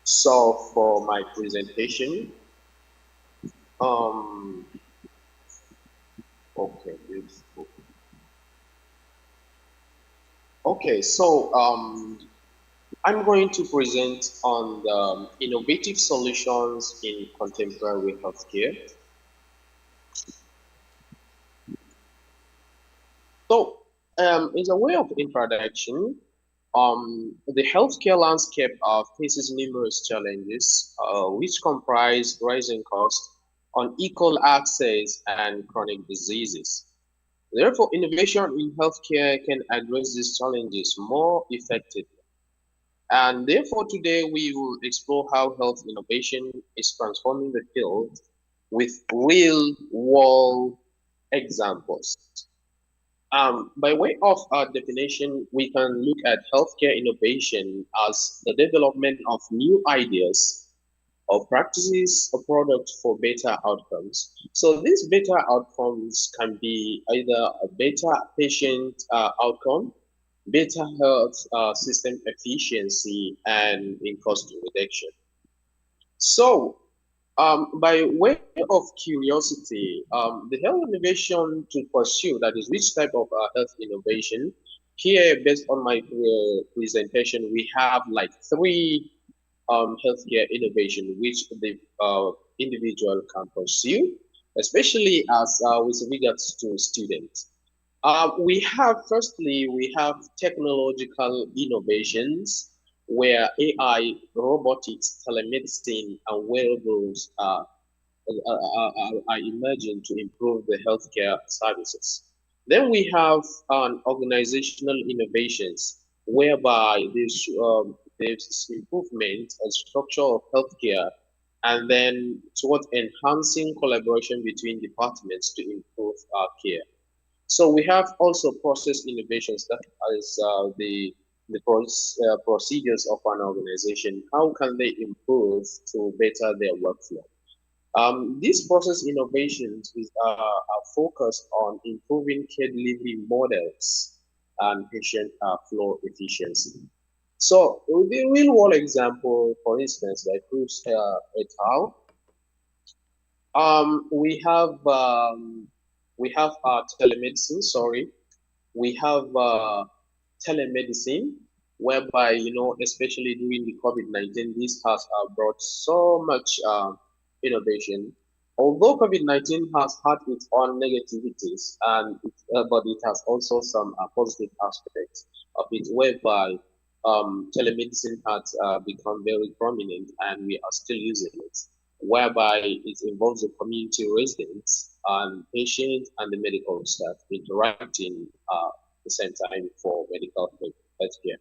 So for my presentation, okay, beautiful. Okay, so I'm going to present on the innovative solutions in contemporary healthcare. So, as a way of introduction, the healthcare landscape faces numerous challenges, which comprise rising costs, unequal access, and chronic diseases. Therefore, innovation in healthcare can address these challenges more effectively. And therefore, today we will explore how health innovation is transforming the field with real world examples. By way of definition, we can look at healthcare innovation as the development of new ideas or practices or products for better outcomes. So these better outcomes can be either a better patient outcome, better health system efficiency, and in cost reduction. So by way of curiosity, the health innovation to pursue, that is which type of health innovation, here based on my presentation, we have like three healthcare innovation which the individual can pursue, especially as with regards to students. We have technological innovations where AI, robotics, telemedicine, and wearables are emerging to improve the healthcare services. Then we have organizational innovations whereby there's improvement and structure of healthcare and then towards enhancing collaboration between departments to improve care. So we have also process innovations, that is procedures of an organization. How can they improve to better their workflow? These process innovations are focused on improving care delivery models and patient flow efficiency. So with the real world example, for instance, like Cruz et al., we have telemedicine. Sorry, we have telemedicine, whereby especially during the COVID-19, this has brought so much innovation. Although COVID-19 has had its own negativities, but it has also some positive aspects of it, whereby telemedicine has become very prominent, and we are still using it, whereby it involves the community residents and patients and the medical staff interacting at the same time for medical health care.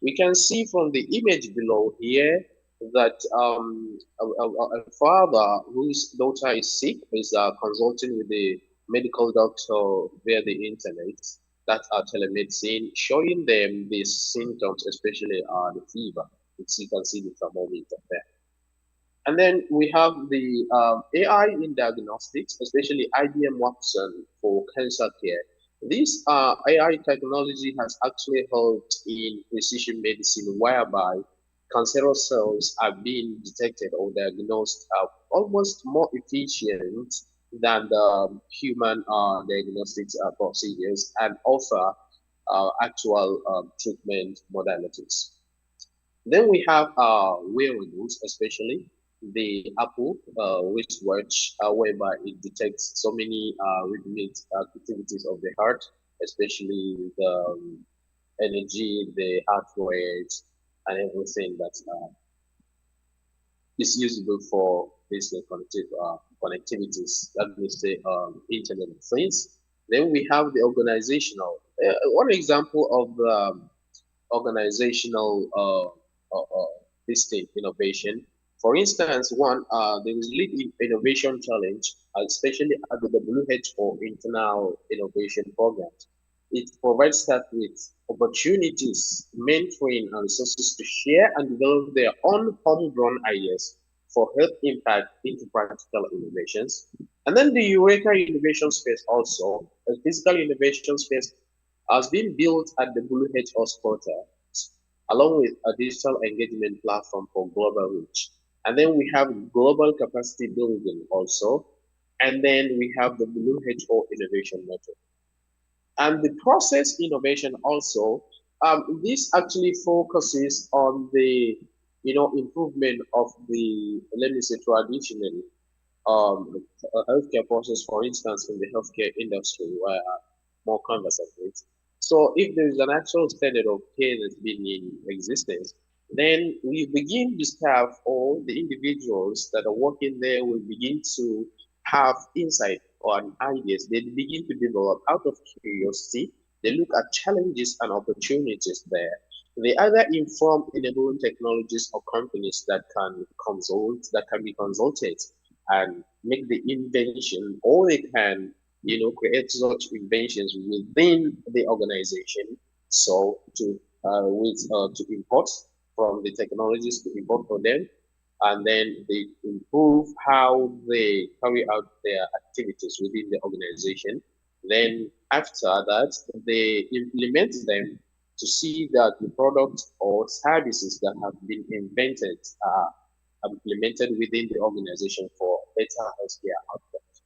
We can see from the image below here that a father whose daughter is sick is consulting with the medical doctor via the internet. That's telemedicine, showing them the symptoms, especially the fever. You can see the thermometer there. And then we have the AI in diagnostics, especially IBM Watson for cancer care. This AI technology has actually helped in precision medicine, whereby cancerous cells are being detected or diagnosed almost more efficient than the human diagnostics procedures and offer actual treatment modalities. Then we have wearables, especially the Apple wristwatch, whereby it detects so many rhythmic activities of the heart, especially the energy, the heart rate, and everything that is usable for basic connectivities, that means the Internet of Things. Then we have the organizational. One example of organizational this thing, innovation. For instance, there is Lead Innovation Challenge, especially at the WHO Internal Innovation Program. It provides that with opportunities, mentoring, and resources to share and develop their own homegrown ideas for health impact into practical innovations. And then the Eureka Innovation Space also, a physical innovation space, has been built at the WHO's quarter, along with a digital engagement platform for global reach. And then we have global capacity building also. And then we have the WHO Innovation Network. And the process innovation also, this actually focuses on the improvement of the, let me say, traditional healthcare process, for instance, in the healthcare industry, where more conversant with. So if there is an actual standard of care that's been in existence, then we begin to staff all the individuals that are working there will begin to have insight or ideas. They begin to develop out of curiosity. They look at challenges and opportunities there. They either inform enabling technologies or companies that can be consulted and make the invention, or they can create such inventions within the organization. So to import from the technologies, to import for them, and then they improve how they carry out their activities within the organization. Then after that, they implement them to see that the products or services that have been invented are implemented within the organization for better healthcare outcomes.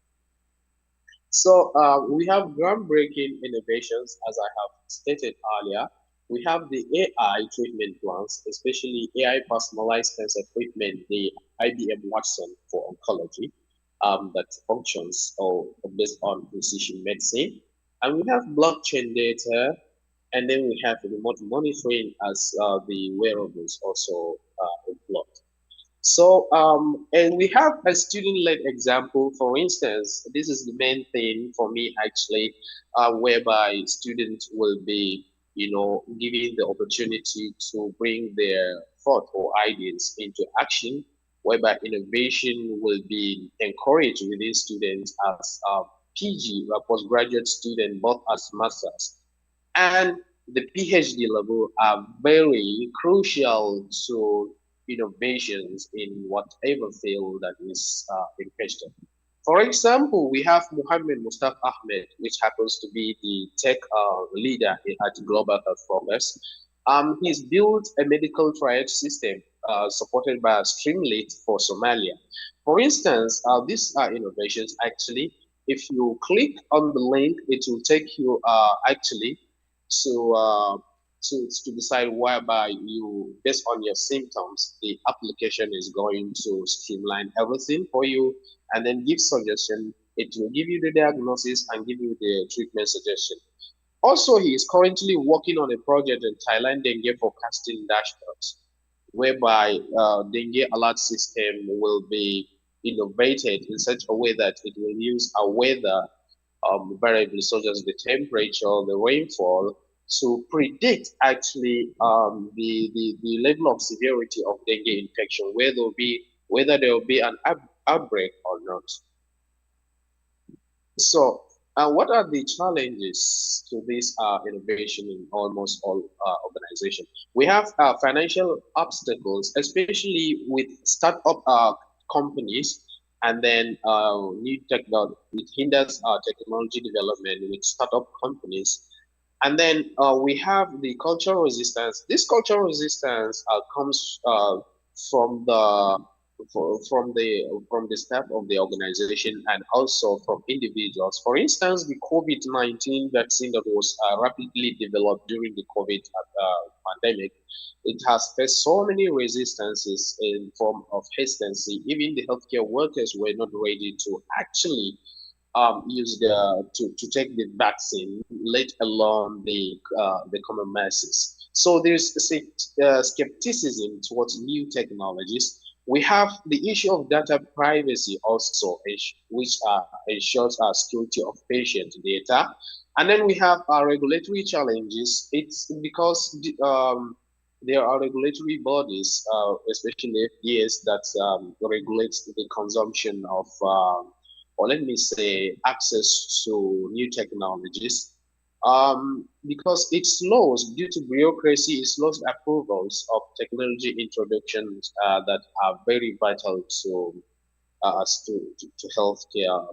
So we have groundbreaking innovations, as I have stated earlier. We have the AI treatment plans, especially AI personalized cancer treatment, the IBM Watson for oncology, that functions or based on precision medicine. And we have blockchain data, and then we have remote monitoring as the wearables also employed. So, and we have a student-led example. For instance, this is the main thing for me actually, whereby students will be, given the opportunity to bring their thought or ideas into action, whereby innovation will be encouraged within students as PG, a postgraduate student, both as masters and the PhD level are very crucial to innovations in whatever field that is in question. For example, we have Muhammad Mustaf Ahmed, which happens to be the tech leader at Global Health Progress. He's built a medical triage system supported by a Streamlit for Somalia. For instance, these are innovations actually. If you click on the link, it will take you actually to, uh, to decide whereby you, based on your symptoms, the application is going to streamline everything for you and then give suggestion. It will give you the diagnosis and give you the treatment suggestion. Also, he is currently working on a project in Thailand, dengue forecasting dashboards, whereby dengue alert system will be innovated in such a way that it will use a weather variables such as the temperature, the rainfall, to predict actually the level of severity of dengue infection, whether there will be an outbreak or not. So, what are the challenges to this innovation in almost all organizations? We have financial obstacles, especially with startup companies, and then new technology. It hinders technology development with startup companies. And then we have the cultural resistance. This cultural resistance comes from the from the staff of the organization and also from individuals. For instance, the COVID-19 vaccine that was rapidly developed during the COVID pandemic, it has faced so many resistances in form of hesitancy. Even the healthcare workers were not ready to actually use to take the vaccine, let alone the common masses. So there's skepticism towards new technologies. We have the issue of data privacy also, which ensures security of patient data. And then we have our regulatory challenges. It's because there are regulatory bodies, especially FDAs, that regulates the consumption of or let me say, access to new technologies. Because it slows, due to bureaucracy, it slows approvals of technology introductions that are very vital to us to healthcare.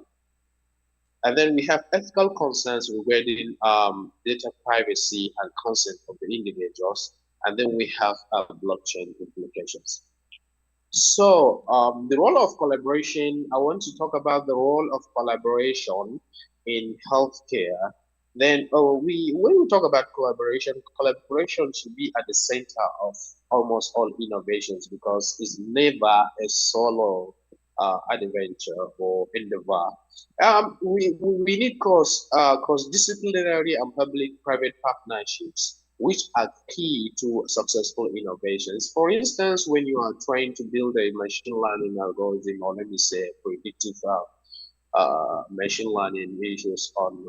And then we have ethical concerns regarding data privacy and consent of the individuals. And then we have blockchain implications. So, the role of collaboration, I want to talk about the role of collaboration in healthcare. Then, when we talk about collaboration should be at the center of almost all innovations because it's never a solo adventure or endeavor. We need cross disciplinary and public-private partnerships, which are key to successful innovations. For instance, when you are trying to build a machine learning algorithm, or let me say predictive machine learning issues on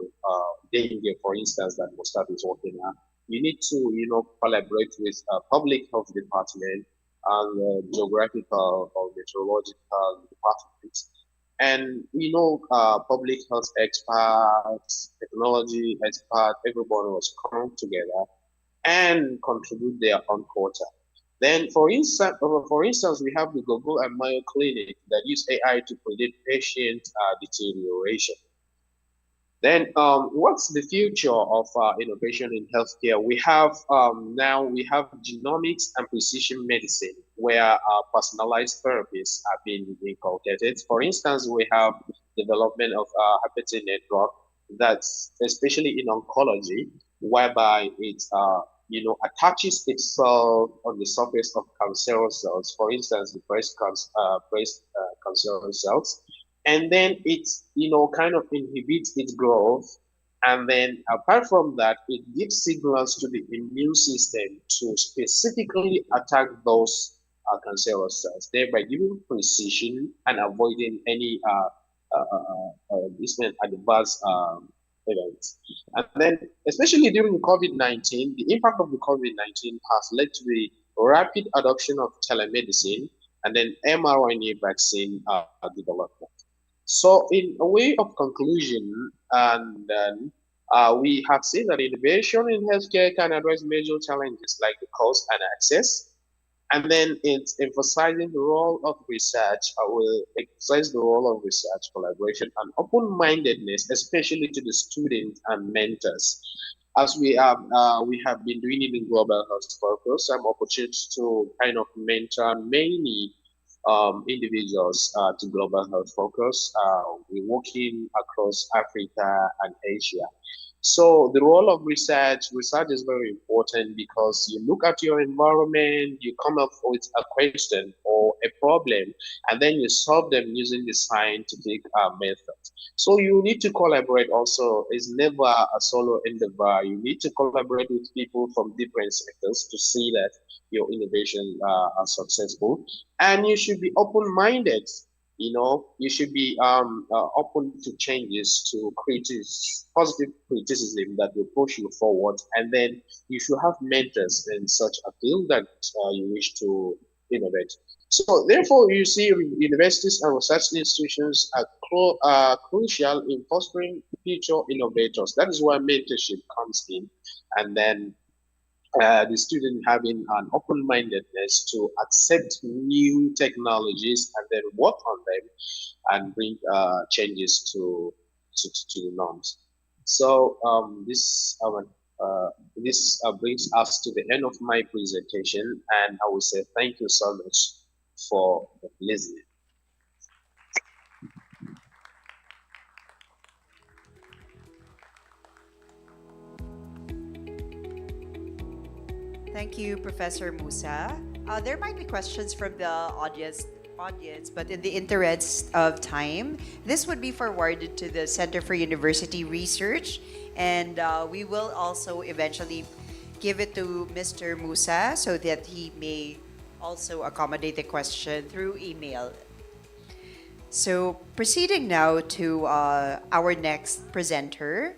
dengue, for instance, that Mustard is working on, you need to, collaborate with public health department and geographical or meteorological departments. And public health experts, technology experts, everybody was come together and contribute their own quota. Then, for instance, we have the Google and Mayo Clinic that use AI to predict patient deterioration. Then, what's the future of innovation in healthcare? We have now we have genomics and precision medicine, where personalized therapies are being inculcated. For instance, we have development of hepatic network that's especially in oncology, whereby it attaches itself on the surface of cancerous cells. For instance, the breast cancerous cells, and then it kind of inhibits its growth, and then apart from that it gives signals to the immune system to specifically attack those cancerous cells, thereby giving precision and avoiding any different adverse events. And then, especially during COVID-19, the impact of the COVID-19 has led to the rapid adoption of telemedicine and then mRNA vaccine development. So, in a way of conclusion, and then we have seen that innovation in healthcare can address major challenges like the cost and access. And then it's emphasizing the role of research. I will emphasize the role of research, collaboration, and open-mindedness, especially to the students and mentors. As we have been doing it in Global Health Focus, I'm opportunity to kind of mentor many individuals to Global Health Focus. We're working across Africa and Asia. So the role of research is very important because you look at your environment, you come up with a question or a problem, and then you solve them using the scientific method. So you need to collaborate also. It's never a solo endeavor. You need to collaborate with people from different sectors to see that your innovation are successful. And you should be open-minded. You should be open to changes, to positive criticism that will push you forward, and then you should have mentors in such a field that you wish to innovate. So, therefore, you see, universities and research institutions are crucial in fostering future innovators. That is where mentorship comes in, and then the student having an open-mindedness to accept new technologies and then work on them and bring changes to the norms. So this brings us to the end of my presentation, and I will say thank you so much for listening. Thank you, Professor Musa. There might be questions from the audience, but in the interest of time, this would be forwarded to the Center for University Research, and we will also eventually give it to Mr. Musa so that he may also accommodate the question through email. So, proceeding now to our next presenter.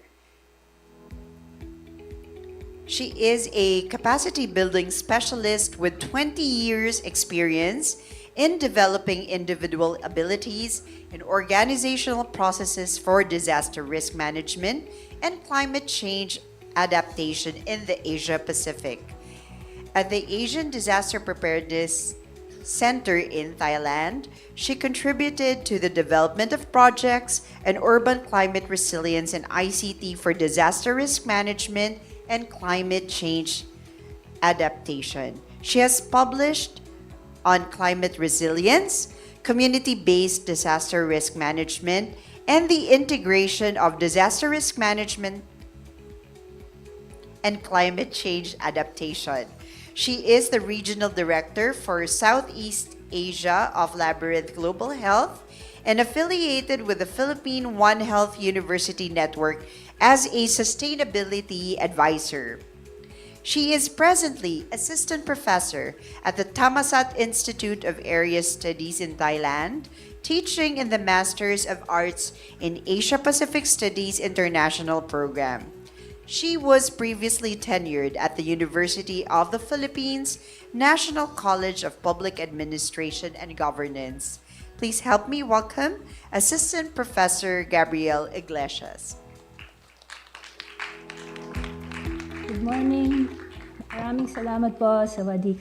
She is a capacity building specialist with 20 years experience in developing individual abilities and organizational processes for disaster risk management and climate change adaptation in the Asia Pacific. At the Asian Disaster Preparedness Center in Thailand, she contributed to the development of projects and urban climate resilience and ICT for disaster risk management and climate change adaptation. She has published on climate resilience, community-based disaster risk management, and the integration of disaster risk management and climate change adaptation. She is the regional director for Southeast Asia of Labyrinth Global Health and affiliated with the Philippine One Health University Network as a sustainability advisor. She is presently assistant professor at the Thammasat Institute of Area Studies in Thailand, teaching in the Masters of Arts in Asia Pacific Studies International Program. She was previously tenured at the University of the Philippines National College of Public Administration and Governance. Please help me welcome Assistant Professor Gabrielle Iglesias. Good morning. Maraming salamat po. Sawadee.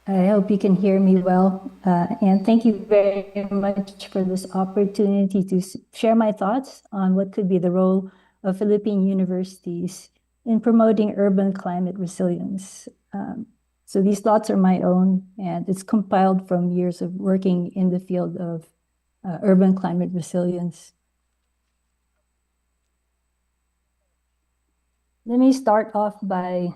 I hope you can hear me well. And thank you very much for this opportunity to share my thoughts on what could be the role of Philippine universities in promoting urban climate resilience. So these thoughts are my own, and it's compiled from years of working in the field of urban climate resilience. Let me start off by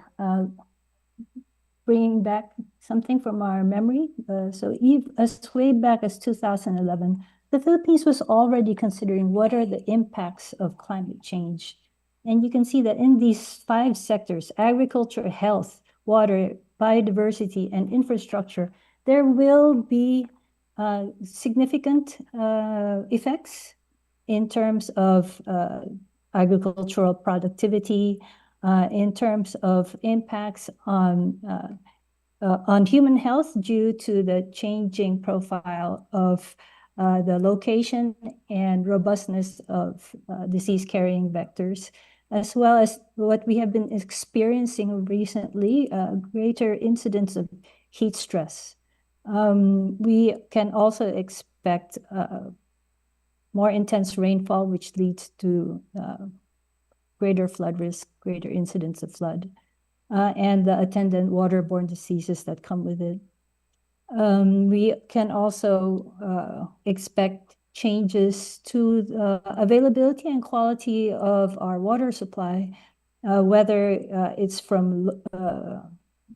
bringing back something from our memory. So as way back as 2011, the Philippines was already considering what are the impacts of climate change. And you can see that in these 5 sectors, agriculture, health, water, biodiversity, and infrastructure, there will be significant effects in terms of agricultural productivity, in terms of impacts on human health due to the changing profile of the location and robustness of disease-carrying vectors, as well as what we have been experiencing recently, greater incidence of heat stress. We can also expect more intense rainfall, which leads to greater flood risk, greater incidence of flood, and the attendant waterborne diseases that come with it. We can also expect changes to the availability and quality of our water supply, whether it's from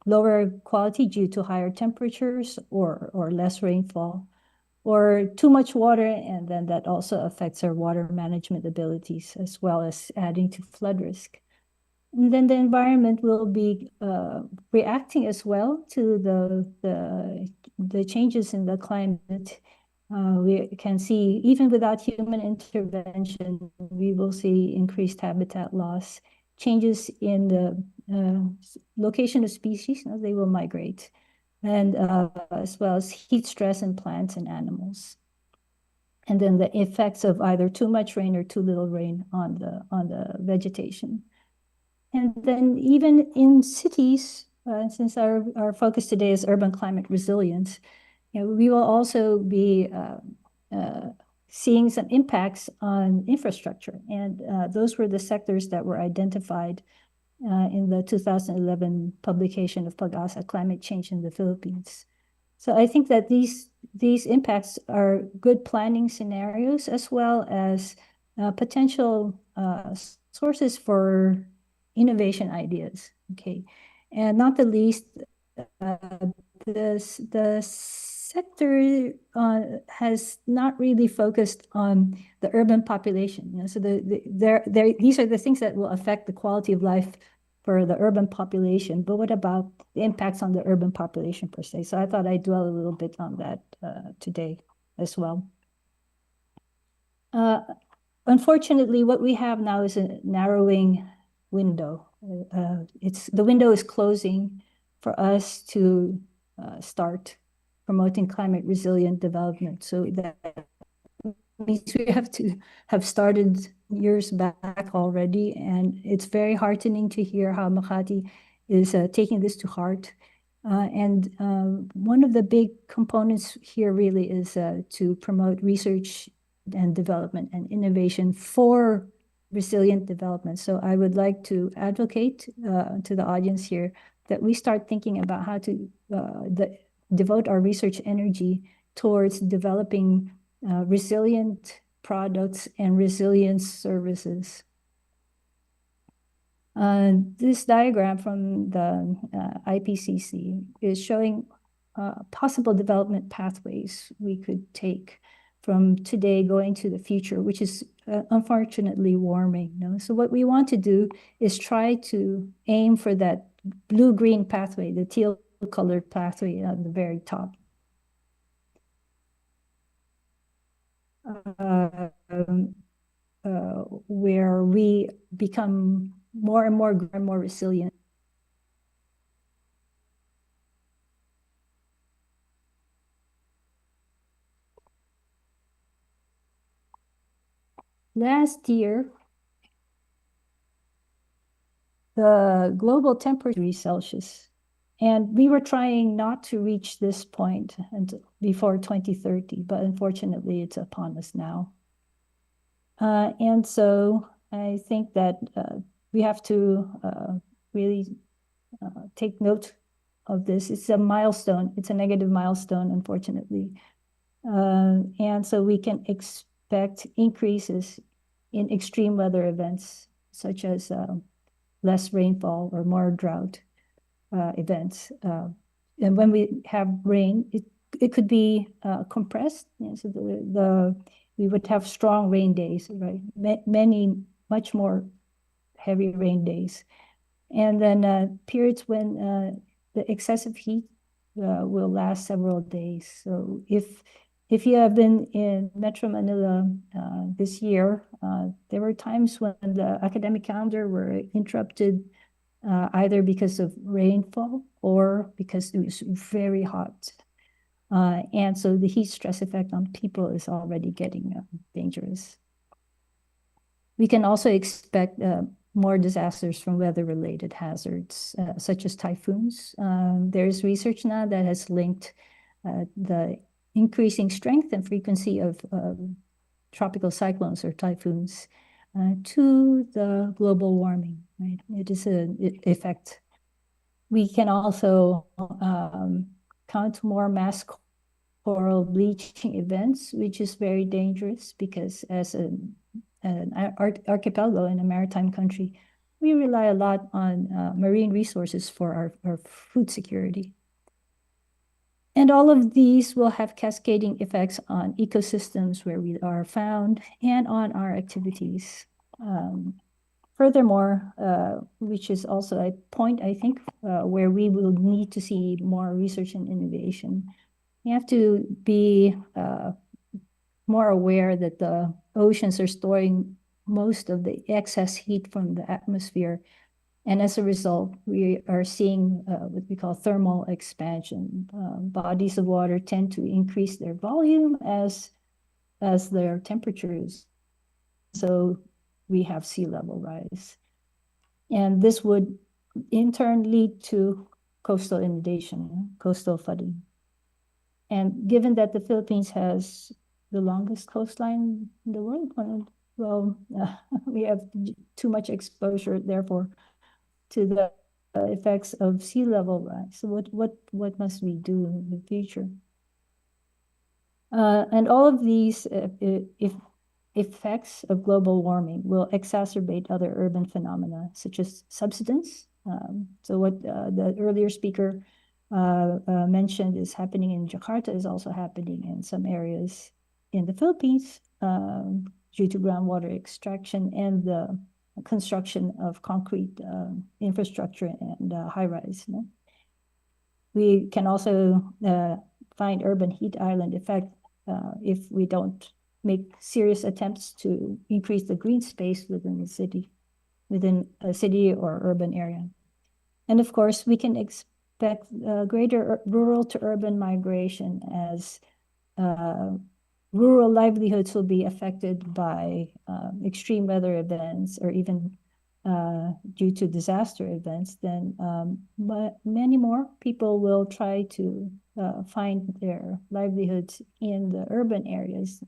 lower quality due to higher temperatures or less rainfall, or too much water, and then that also affects our water management abilities as well as adding to flood risk. And then the environment will be reacting as well to the the changes in the climate, we can see even without human intervention, we will see increased habitat loss, changes in the location of species, they will migrate, and as well as heat stress in plants and animals. And then the effects of either too much rain or too little rain on the vegetation. And then even in cities, since our focus today is urban climate resilience, we will also be seeing some impacts on infrastructure. And those were the sectors that were identified in the 2011 publication of Pag-asa, Climate Change in the Philippines. So I think that these impacts are good planning scenarios as well as potential sources for innovation ideas. Okay, and not the least, the sector has not really focused on the urban population. So these are the things that will affect the quality of life for the urban population, but what about the impacts on the urban population per se? So I thought I'd dwell a little bit on that today as well. Unfortunately, what we have now is a narrowing window. The window is closing for us to start promoting climate resilient development. So that means we have to have started years back already, and it's very heartening to hear how Makati is taking this to heart. And one of the big components here really is to promote research and development and innovation for resilient development. So I would like to advocate to the audience here that we start thinking about how to devote our research energy towards developing resilient products and resilient services. This diagram from the IPCC is showing possible development pathways we could take from today going to the future, which is unfortunately warming. So what we want to do is try to aim for that blue-green pathway, the teal-colored pathway at the very top. Where we become more and more resilient. Last year, the global temperature degrees Celsius, and we were trying not to reach this point until before 2030, but unfortunately it's upon us now. And so I think that we have to really take note of this. It's a milestone. It's a negative milestone, unfortunately. And so we can expect increases in extreme weather events, such as less rainfall or more drought events. And when we have rain, it could be compressed. So we would have strong rain days, right? Much more heavy rain days. And then periods when the excessive heat will last several days. So if you have been in Metro Manila this year, there were times when the academic calendar were interrupted either because of rainfall or because it was very hot. And so the heat stress effect on people is already getting dangerous. We can also expect more disasters from weather-related hazards, such as typhoons. There's research now that has linked the increasing strength and frequency of tropical cyclones or typhoons to the global warming, right? It is an effect. We can also count more mass coral bleaching events, which is very dangerous because as an archipelago in a maritime country, we rely a lot on marine resources for our food security. And all of these will have cascading effects on ecosystems where we are found and on our activities. Furthermore, which is also a point, I think, where we will need to see more research and innovation, You have to be more aware that the oceans are storing most of the excess heat from the atmosphere. And as a result, we are seeing what we call thermal expansion. Bodies of water tend to increase their volume as their temperatures. So we have sea level rise. And this would in turn lead to coastal inundation, coastal flooding. And given that the Philippines has the longest coastline in the world, well, we have too much exposure, therefore, to the effects of sea level rise. So what must we do in the future? And all of these effects of global warming will exacerbate other urban phenomena, such as subsidence. So what the earlier speaker mentioned is happening in Jakarta is also happening in some areas in the Philippines due to groundwater extraction and the construction of concrete infrastructure and high-rise. No? We can also find urban heat island effect if we don't make serious attempts to increase the green space within a city or urban area. And of course, we can expect greater rural to urban migration as rural livelihoods will be affected by extreme weather events or even due to disaster events. Then but many more people will try to find their livelihoods in the urban areas,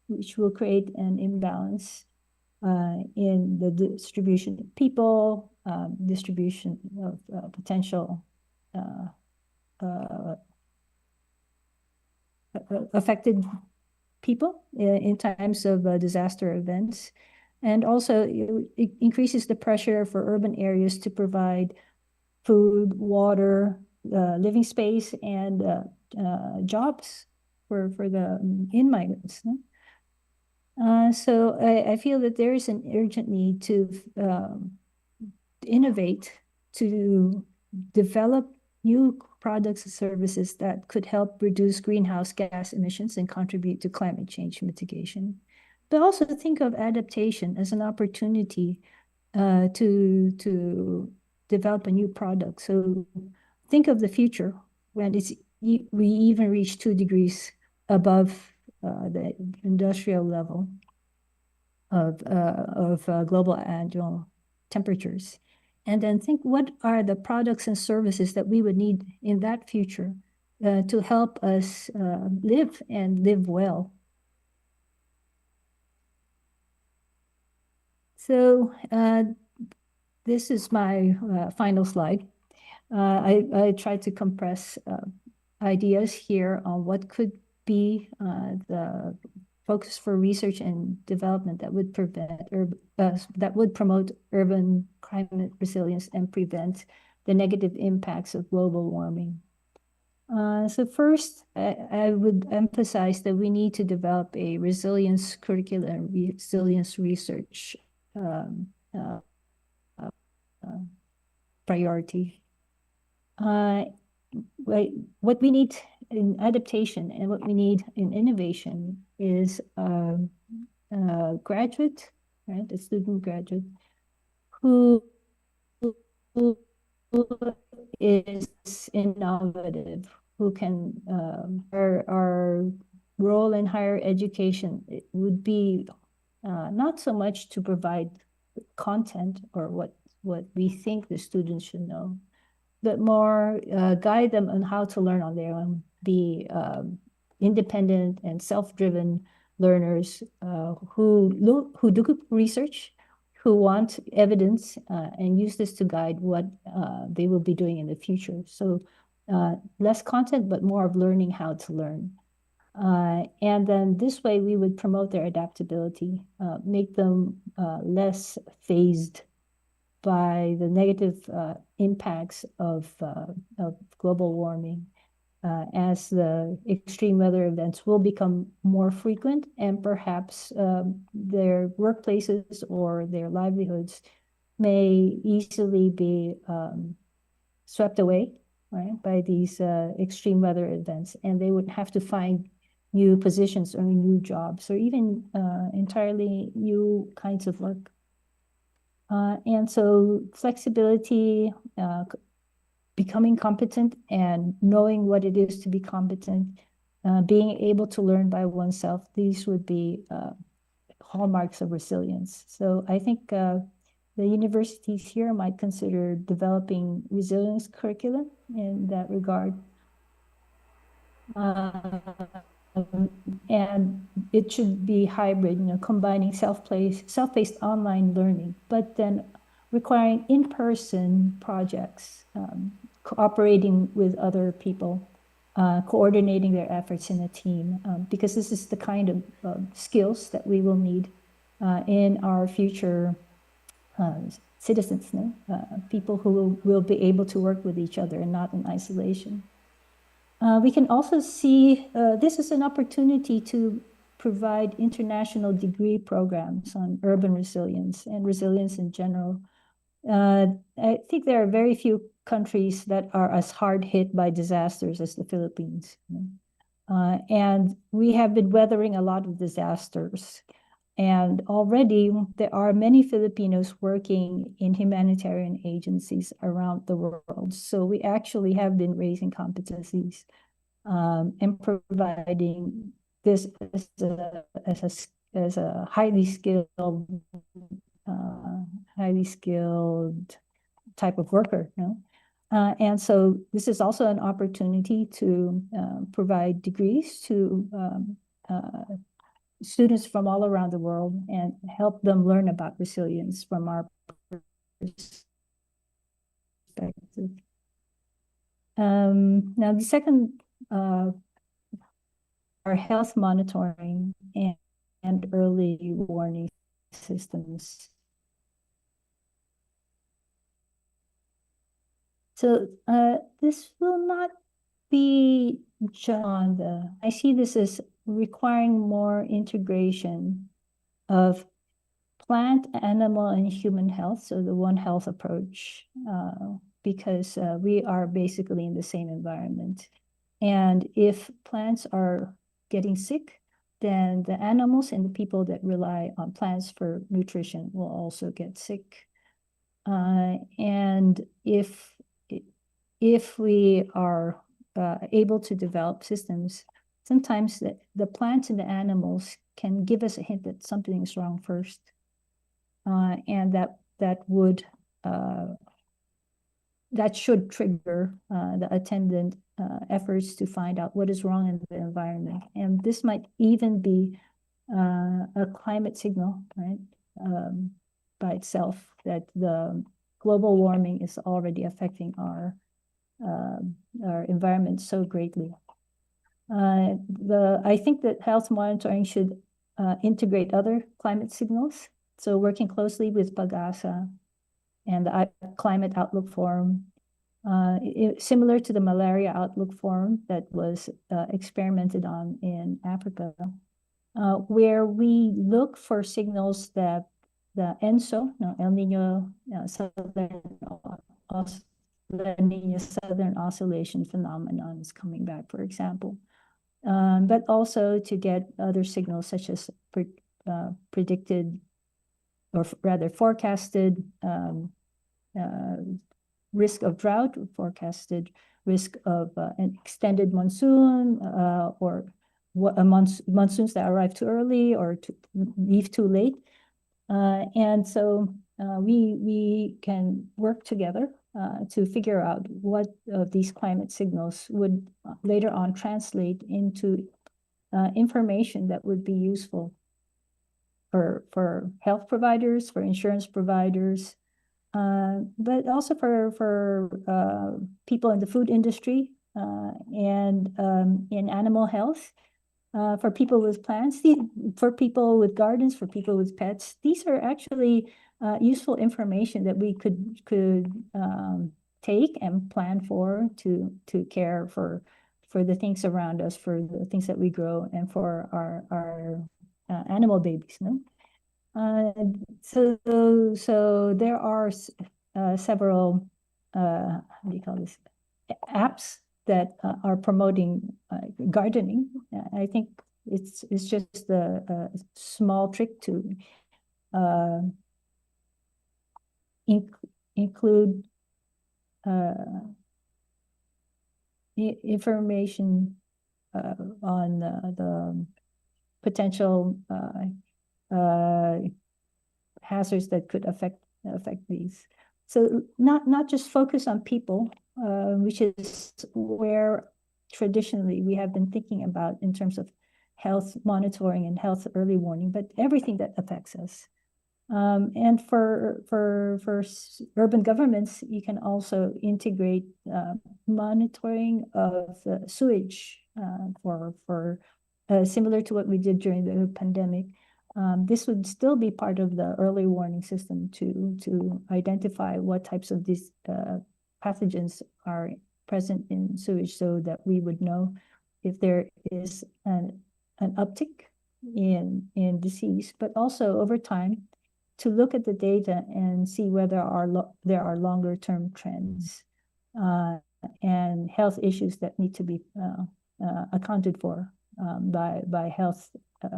which will create an imbalance in the distribution of people, distribution of potential affected people in times of disaster events. And also it increases the pressure for urban areas to provide food, water, living space, and jobs for the in-migrants. No? So I feel that there is an urgent need to innovate, to develop new products and services that could help reduce greenhouse gas emissions and contribute to climate change mitigation. But also think of adaptation as an opportunity to develop a new product. So think of the future when we even reach 2 degrees above the industrial level of global annual temperatures. And then think what are the products and services that we would need in that future to help us live and live well. So this is my final slide. I tried to compress ideas here on what could be the focus for research and development that would promote urban climate resilience and prevent the negative impacts of global warming. So first, I would emphasize that we need to develop a resilience curriculum and resilience research priority. What we need in adaptation and what we need in innovation is a graduate, right, a student graduate who is innovative, who can, our role in higher education would be not so much to provide content or what we think the students should know, but more guide them on how to learn on their own, be independent and self-driven learners who do research, who want evidence and use this to guide what they will be doing in the future. So less content, but more of learning how to learn. And then this way we would promote their adaptability, make them less phased by the negative impacts of global warming as the extreme weather events will become more frequent and perhaps their workplaces or their livelihoods may easily be swept away right, by these extreme weather events, and they would have to find new positions or new jobs or even entirely new kinds of work. And so flexibility, becoming competent and knowing what it is to be competent, being able to learn by oneself, these would be hallmarks of resilience. So I think the universities here might consider developing resilience curriculum in that regard. And it should be hybrid, combining self-paced online learning, but then requiring in-person projects, cooperating with other people, coordinating their efforts in a team, because this is the kind of skills that we will need in our future citizens, people who will be able to work with each other and not in isolation. We can also see this is an opportunity to provide international degree programs on urban resilience and resilience in general. I think there are very few countries that are as hard hit by disasters as the Philippines. And we have been weathering a lot of disasters. And already there are many Filipinos working in humanitarian agencies around the world. So we actually have been raising competencies and providing this as a highly skilled type of worker. And so this is also an opportunity to provide degrees to students from all around the world and help them learn about resilience from our perspective. Now, the second are health monitoring and early warning systems. So this will not be John. I see this as requiring more integration of plant, animal, and human health, so the One Health approach, because we are basically in the same environment. And if plants are getting sick, then the animals and the people that rely on plants for nutrition will also get sick. And if we are able to develop systems, sometimes the plants and the animals can give us a hint that something is wrong first. And that should trigger the attendant efforts to find out what is wrong in the environment. And this might even be a climate signal, right? By itself, that the global warming is already affecting our environment so greatly. I think that health monitoring should integrate other climate signals. So working closely with PAGASA and the Climate Outlook Forum, similar to the Malaria Outlook Forum that was experimented on in Africa, where we look for signals that the ENSO, El Nino Southern Oscillation phenomenon is coming back, for example. But also to get other signals such as predicted, or rather forecasted risk of drought, forecasted risk of an extended monsoon, or monsoons that arrive too early or leave too late. And so we can work together to figure out what of these climate signals would later on translate into information that would be useful for health providers, for insurance providers, but also for people in the food industry and in animal health, for people with plants, for people with gardens, for people with pets. These are actually useful information that we could take and plan for to care for the things around us, for the things that we grow, and for our animal babies. So there are several how do you call this, apps that are promoting gardening. I think it's just a small trick to include information on the potential hazards that could affect these. So not just focus on people, which is where traditionally we have been thinking about in terms of health monitoring and health early warning, but everything that affects us. And for urban governments, you can also integrate monitoring of sewage for similar to what we did during the pandemic. This would still be part of the early warning system to identify what types of these pathogens are present in sewage, so that we would know if there is an uptick in disease, but also over time to look at the data and see whether there are longer term trends and health issues that need to be accounted for by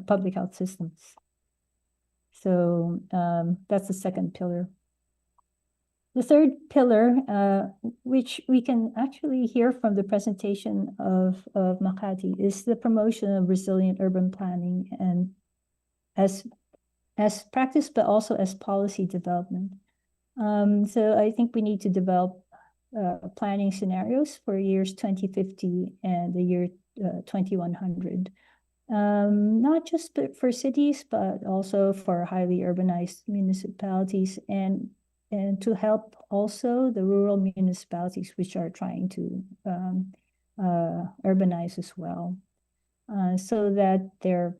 public health systems. So that's the second pillar. The third pillar, which we can actually hear from the presentation of Makati, is the promotion of resilient urban planning, and as practice, but also as policy development. So I think we need to develop planning scenarios for years 2050 and the year 2100. Not just for cities, but also for highly urbanized municipalities, and to help also the rural municipalities which are trying to urbanize as well. So that their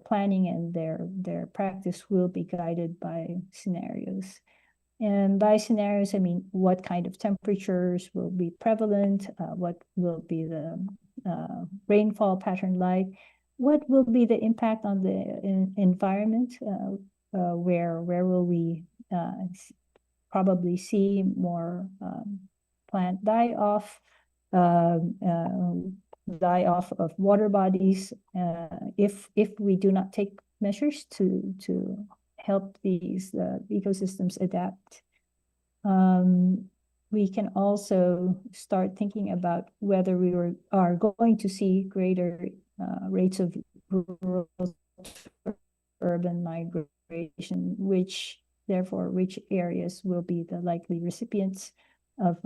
planning and their practice will be guided by scenarios. And by scenarios, I mean what kind of temperatures will be prevalent, what will be the rainfall pattern like, what will be the impact on the environment, where will we probably see more plant die-off of water bodies if we do not take measures to help these ecosystems adapt. We can also start thinking about whether we are going to see greater rates of rural to urban migration, which areas will be the likely recipients of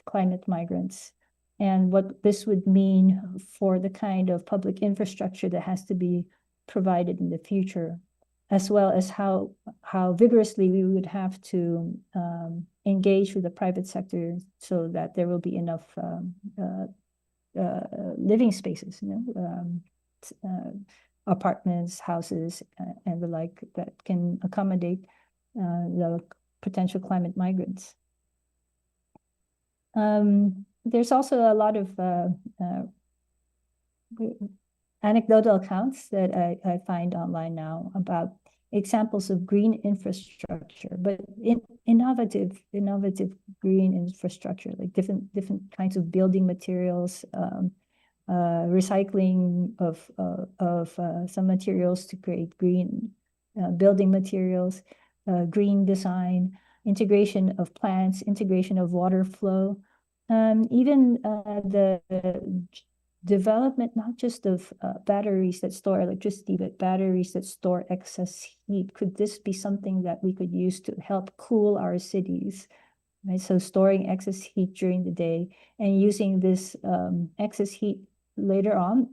climate migrants, and what this would mean for the kind of public infrastructure that has to be provided in the future, as well as how vigorously we would have to engage with the private sector so that there will be enough living spaces, apartments, houses, and the like that can accommodate the potential climate migrants. There's also a lot of anecdotal accounts that I find online now about examples of green infrastructure, but innovative green infrastructure, like different kinds of building materials, recycling of some materials to create green building materials, green design, integration of plants, integration of water flow, even the development not just of batteries that store electricity, but batteries that store excess heat. Could this be something that we could use to help cool our cities? Right, so storing excess heat during the day and using this excess heat later on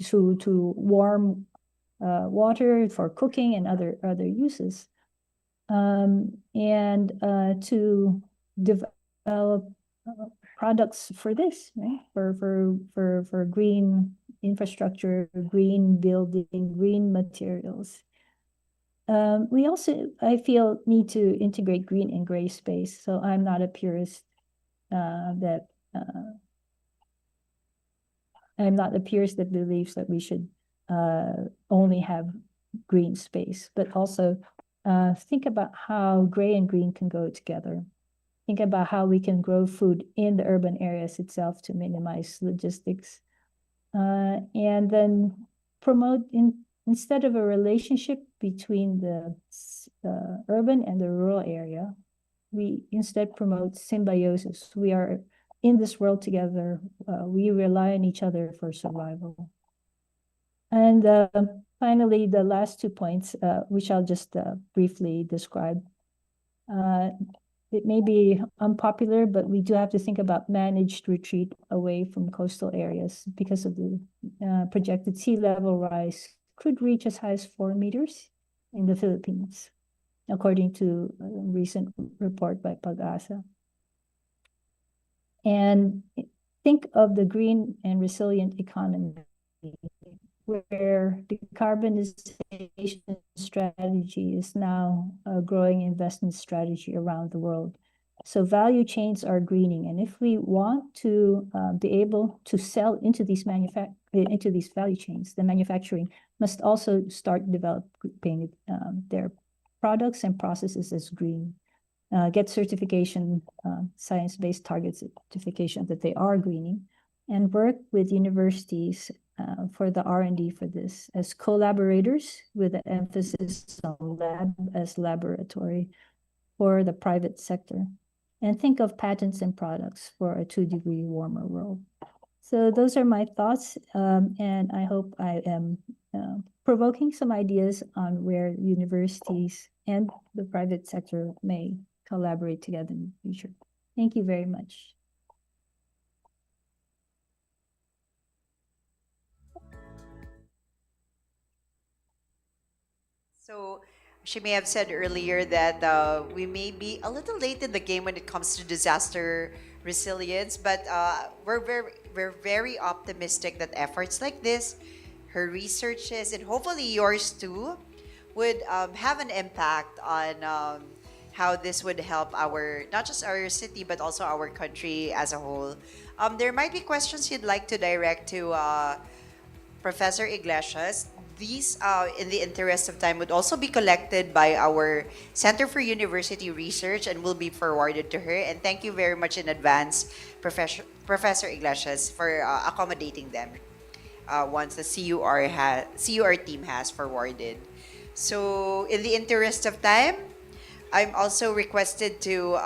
to warm water for cooking and other uses, and to develop products for this, right? For green infrastructure, green building, green materials. We also, I feel, need to integrate green and gray space. So I'm not a purist that believes that we should only have green space, but also think about how gray and green can go together. think about how we can grow food in the urban areas itself to minimize logistics. And then instead of a relationship between the urban and the rural area, we instead promote symbiosis. We are in this world together. We rely on each other for survival. And finally, the last 2 points, which I'll just briefly describe. It may be unpopular, but we do have to think about managed retreat away from coastal areas because of the projected sea level rise could reach as high as 4 meters in the Philippines, according to a recent report by Pag-asa. And think of the green and resilient economy, where decarbonization strategy is now a growing investment strategy around the world. So value chains are greening, and if we want to be able to sell into these value chains, the manufacturing must also start developing their products and processes as green. Get certification, science-based target certification that they are greening, and work with universities for the R&D for this as collaborators with an emphasis on lab as laboratory for the private sector. And think of patents and products for a 2-degree warmer world. So those are my thoughts, and I hope I am provoking some ideas on where universities and the private sector may collaborate together in the future. Thank you very much. So she may have said earlier that we may be a little late in the game when it comes to disaster resilience, but we're very optimistic that efforts like this, her researches, and hopefully yours too, would have an impact on how this would help our, not just our city, but also our country as a whole. There might be questions you'd like to direct to Professor Iglesias. These, in the interest of time, would also be collected by our Center for University Research and will be forwarded to her. And thank you very much in advance, Professor Iglesias, for accommodating them once the CUR team has forwarded. So, in the interest of time, I'm also requested to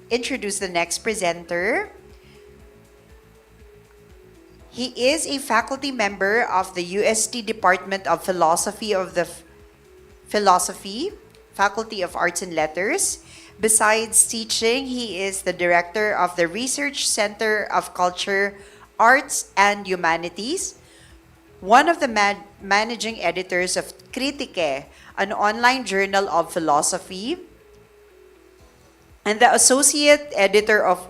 introduce the next presenter. He is a faculty member of the UST Department of Philosophy of the Faculty of Arts and Letters. Besides teaching, he is the director of the Research Center of Culture, Arts, and Humanities, one of the managing editors of Critique, an online journal of philosophy, and the associate editor of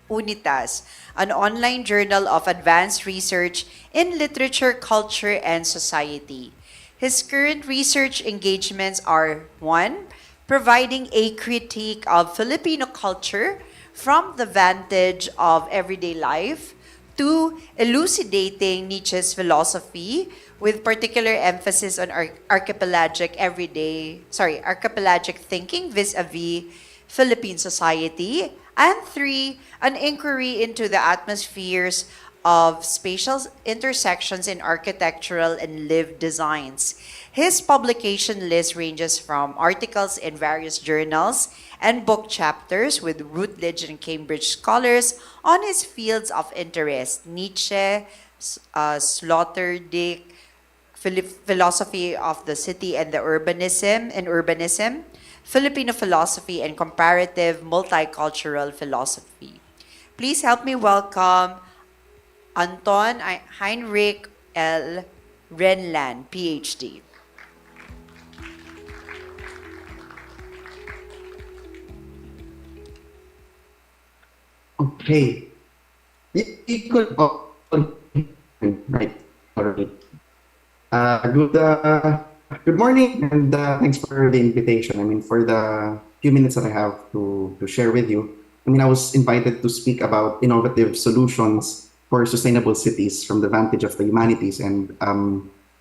Unitas, an online journal of advanced research in literature, culture, and society. His current research engagements are 1. Providing a critique of Filipino culture from the vantage of everyday life. 2. Elucidating Nietzsche's philosophy with particular emphasis on archipelagic thinking vis-a-vis Philippine society. And 3, an inquiry into the atmospheres of spatial intersections in architectural and lived designs. His publication list ranges from articles in various journals and book chapters with Routledge and Cambridge scholars on his fields of interest: Nietzsche, Sloterdijk, philosophy of the city and urbanism, Filipino philosophy, and comparative multicultural philosophy. Please help me welcome Anton Heinrich L. Renlan, PhD. Okay. You could right. Already. Good morning, and thanks for the invitation. I mean, for the few minutes that I have to share with you, I mean, I was invited to speak about innovative solutions for sustainable cities from the vantage of the humanities, and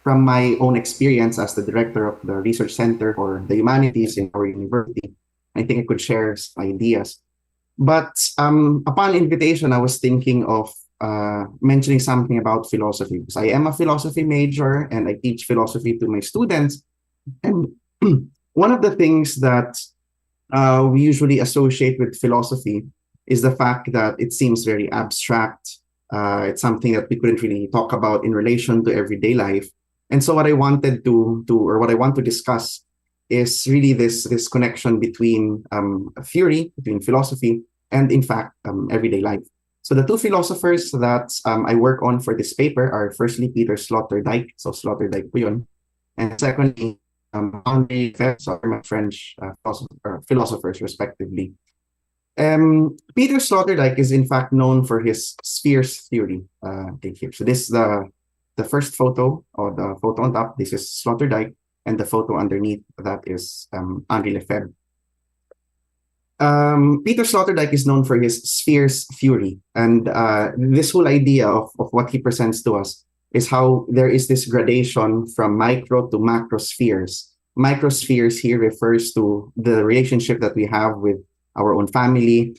from my own experience as the director of the research center for the humanities in our university, I think I could share some ideas. But upon invitation, I was thinking of mentioning something about philosophy, because I am a philosophy major and I teach philosophy to my students. And one of the things that we usually associate with philosophy is the fact that it seems very abstract. It's something that we couldn't really talk about in relation to everyday life. And so what I wanted or what I want to discuss is really this connection between theory, between philosophy, and in fact, everyday life. So the two philosophers that I work on for this paper are firstly Peter Sloterdijk, so Sloterdijk po yun, and secondly, Henri Lefebvre, my French philosophers, respectively. Peter Sloterdijk is in fact known for his spheres theory. Take here. So this is the first photo, or the photo on top. This is Sloterdijk, and the photo underneath that is Henri Lefebvre. Peter Sloterdijk is known for his spheres theory, and this whole idea of what he presents to us is how there is this gradation from micro to macro spheres. Microspheres here refers to the relationship that we have with our own family,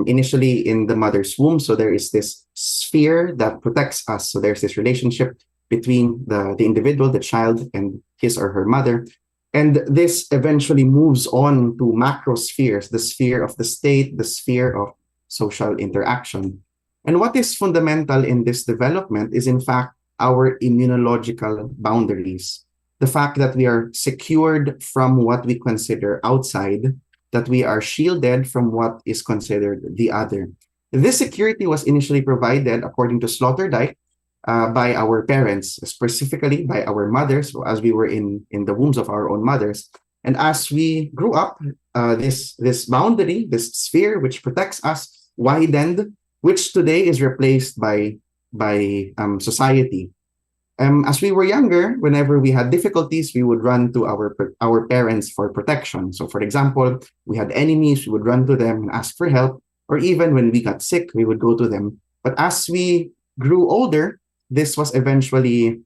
initially in the mother's womb. So there is this sphere that protects us. So there's this relationship between the individual, the child, and his or her mother. And this eventually moves on to macro spheres, the sphere of the state, the sphere of social interaction. And what is fundamental in this development is, in fact, our immunological boundaries. The fact that we are secured from what we consider outside, that we are shielded from what is considered the other. This security was initially provided, according to Sloterdijk, by our parents, specifically by our mothers, as we were in the wombs of our own mothers. And as we grew up, this boundary, this sphere which protects us, widened, which today is replaced by society. As we were younger, whenever we had difficulties, we would run to our parents for protection. So, for example, we had enemies, we would run to them and ask for help. Or even when we got sick, we would go to them. But as we grew older, this was eventually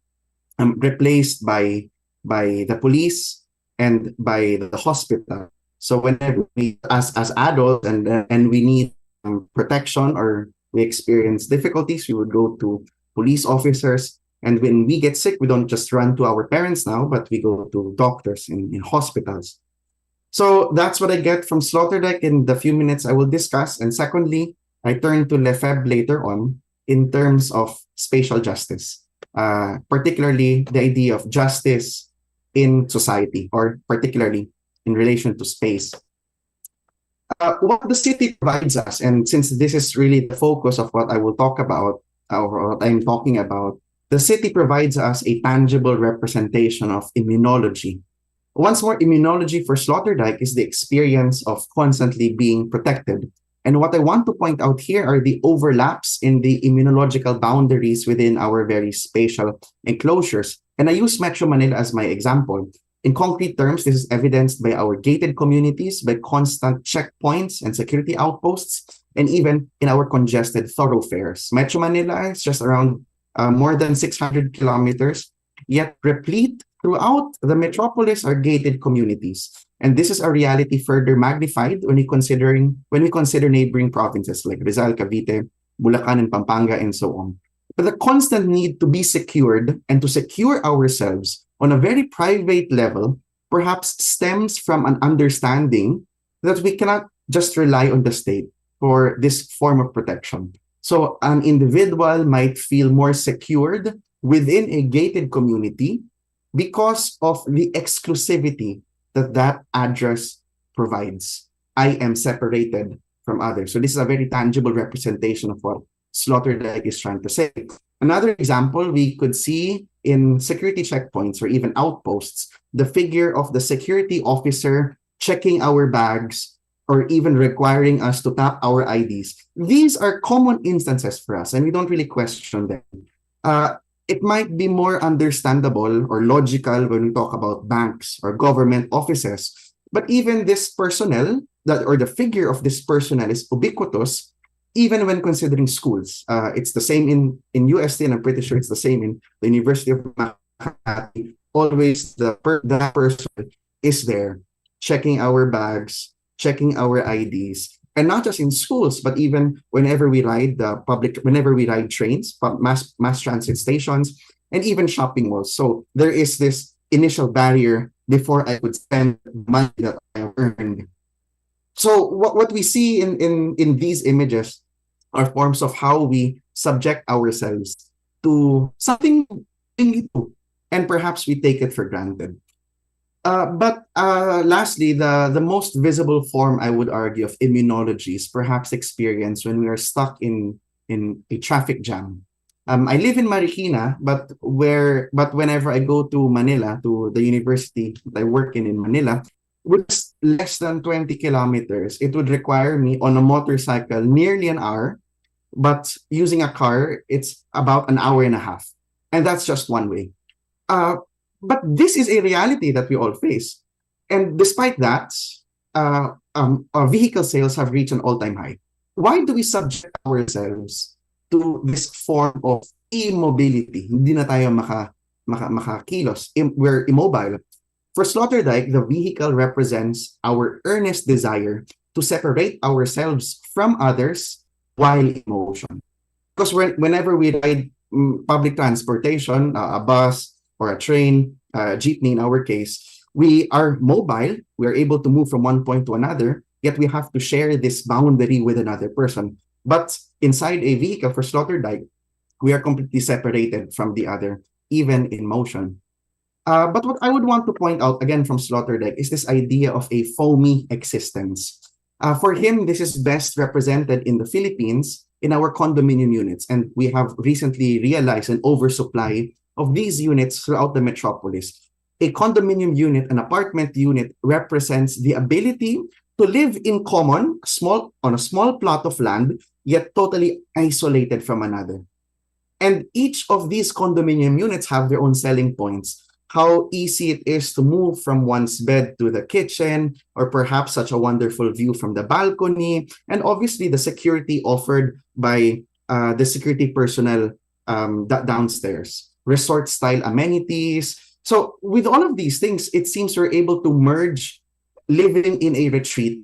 replaced by the police and by the hospital. So whenever we, as adults, and we need protection or we experience difficulties, we would go to police officers. And when we get sick, we don't just run to our parents now, but we go to doctors in hospitals. So that's what I get from Sloterdijk in the few minutes I will discuss. And secondly, I turn to Lefebvre later on in terms of spatial justice, particularly the idea of justice in society, or particularly in relation to space. What the city provides us, and since this is really the focus of what I will talk about, or what I'm talking about, the city provides us a tangible representation of immunology. Once more, immunology for Sloterdijk is the experience of constantly being protected. And what I want to point out here are the overlaps in the immunological boundaries within our very spatial enclosures. And I use Metro Manila as my example. In concrete terms, this is evidenced by our gated communities, by constant checkpoints and security outposts, and even in our congested thoroughfares. Metro Manila is just around more than 600 kilometers, yet replete throughout the metropolis are gated communities. And this is a reality further magnified when we consider neighboring provinces like Rizal, Cavite, Bulacan, and Pampanga, and so on. But the constant need to be secured and to secure ourselves on a very private level perhaps stems from an understanding that we cannot just rely on the state for this form of protection. So an individual might feel more secured within a gated community because of the exclusivity that address provides. I am separated from others. So this is a very tangible representation of what Sloterdijk is trying to say. Another example we could see in security checkpoints or even outposts, the figure of the security officer checking our bags or even requiring us to tap our IDs. These are common instances for us, and we don't really question them. It might be more understandable or logical when we talk about banks or government offices, but even this personnel, or the figure of this personnel is ubiquitous, even when considering schools. It's the same in UST, and I'm pretty sure it's the same in the University of Makati. Makati, always that person is there, checking our bags, checking our IDs, and not just in schools, but even whenever we ride trains, mass transit stations, and even shopping malls. So there is this initial barrier before I would spend money that I earned. So what we see in these images are forms of how we subject ourselves to something new, and perhaps we take it for granted. But lastly, the most visible form, I would argue, of immunology is perhaps experience when we are stuck in a traffic jam. I live in Marikina, but whenever I go to Manila, to the university that I work in Manila, which is less than 20 kilometers, it would require me on a motorcycle nearly an hour, but using a car, it's about an hour and a half. And that's just one way. But this is a reality that we all face. And despite that, vehicle sales have reached an all-time high. Why do we subject ourselves to this form of immobility? Hindi na tayo makakilos. We're immobile. For Sloterdijk, the vehicle represents our earnest desire to separate ourselves from others while in motion. Because whenever we ride public transportation, a bus or a train, a jeepney in our case, we are mobile, we are able to move from one point to another, yet we have to share this boundary with another person. But inside a vehicle for Sloterdijk, we are completely separated from the other, even in motion. But what I would want to point out again from Sloterdijk is this idea of a foamy existence. For him, this is best represented in the Philippines in our condominium units. And we have recently realized an oversupply of these units throughout the metropolis. A condominium unit, an apartment unit, represents the ability to live in common, on a small plot of land, yet totally isolated from another. And each of these condominium units have their own selling points. How easy it is to move from one's bed to the kitchen, or perhaps such a wonderful view from the balcony, and obviously the security offered by the security personnel downstairs, resort-style amenities. So with all of these things, it seems we're able to merge living in a retreat,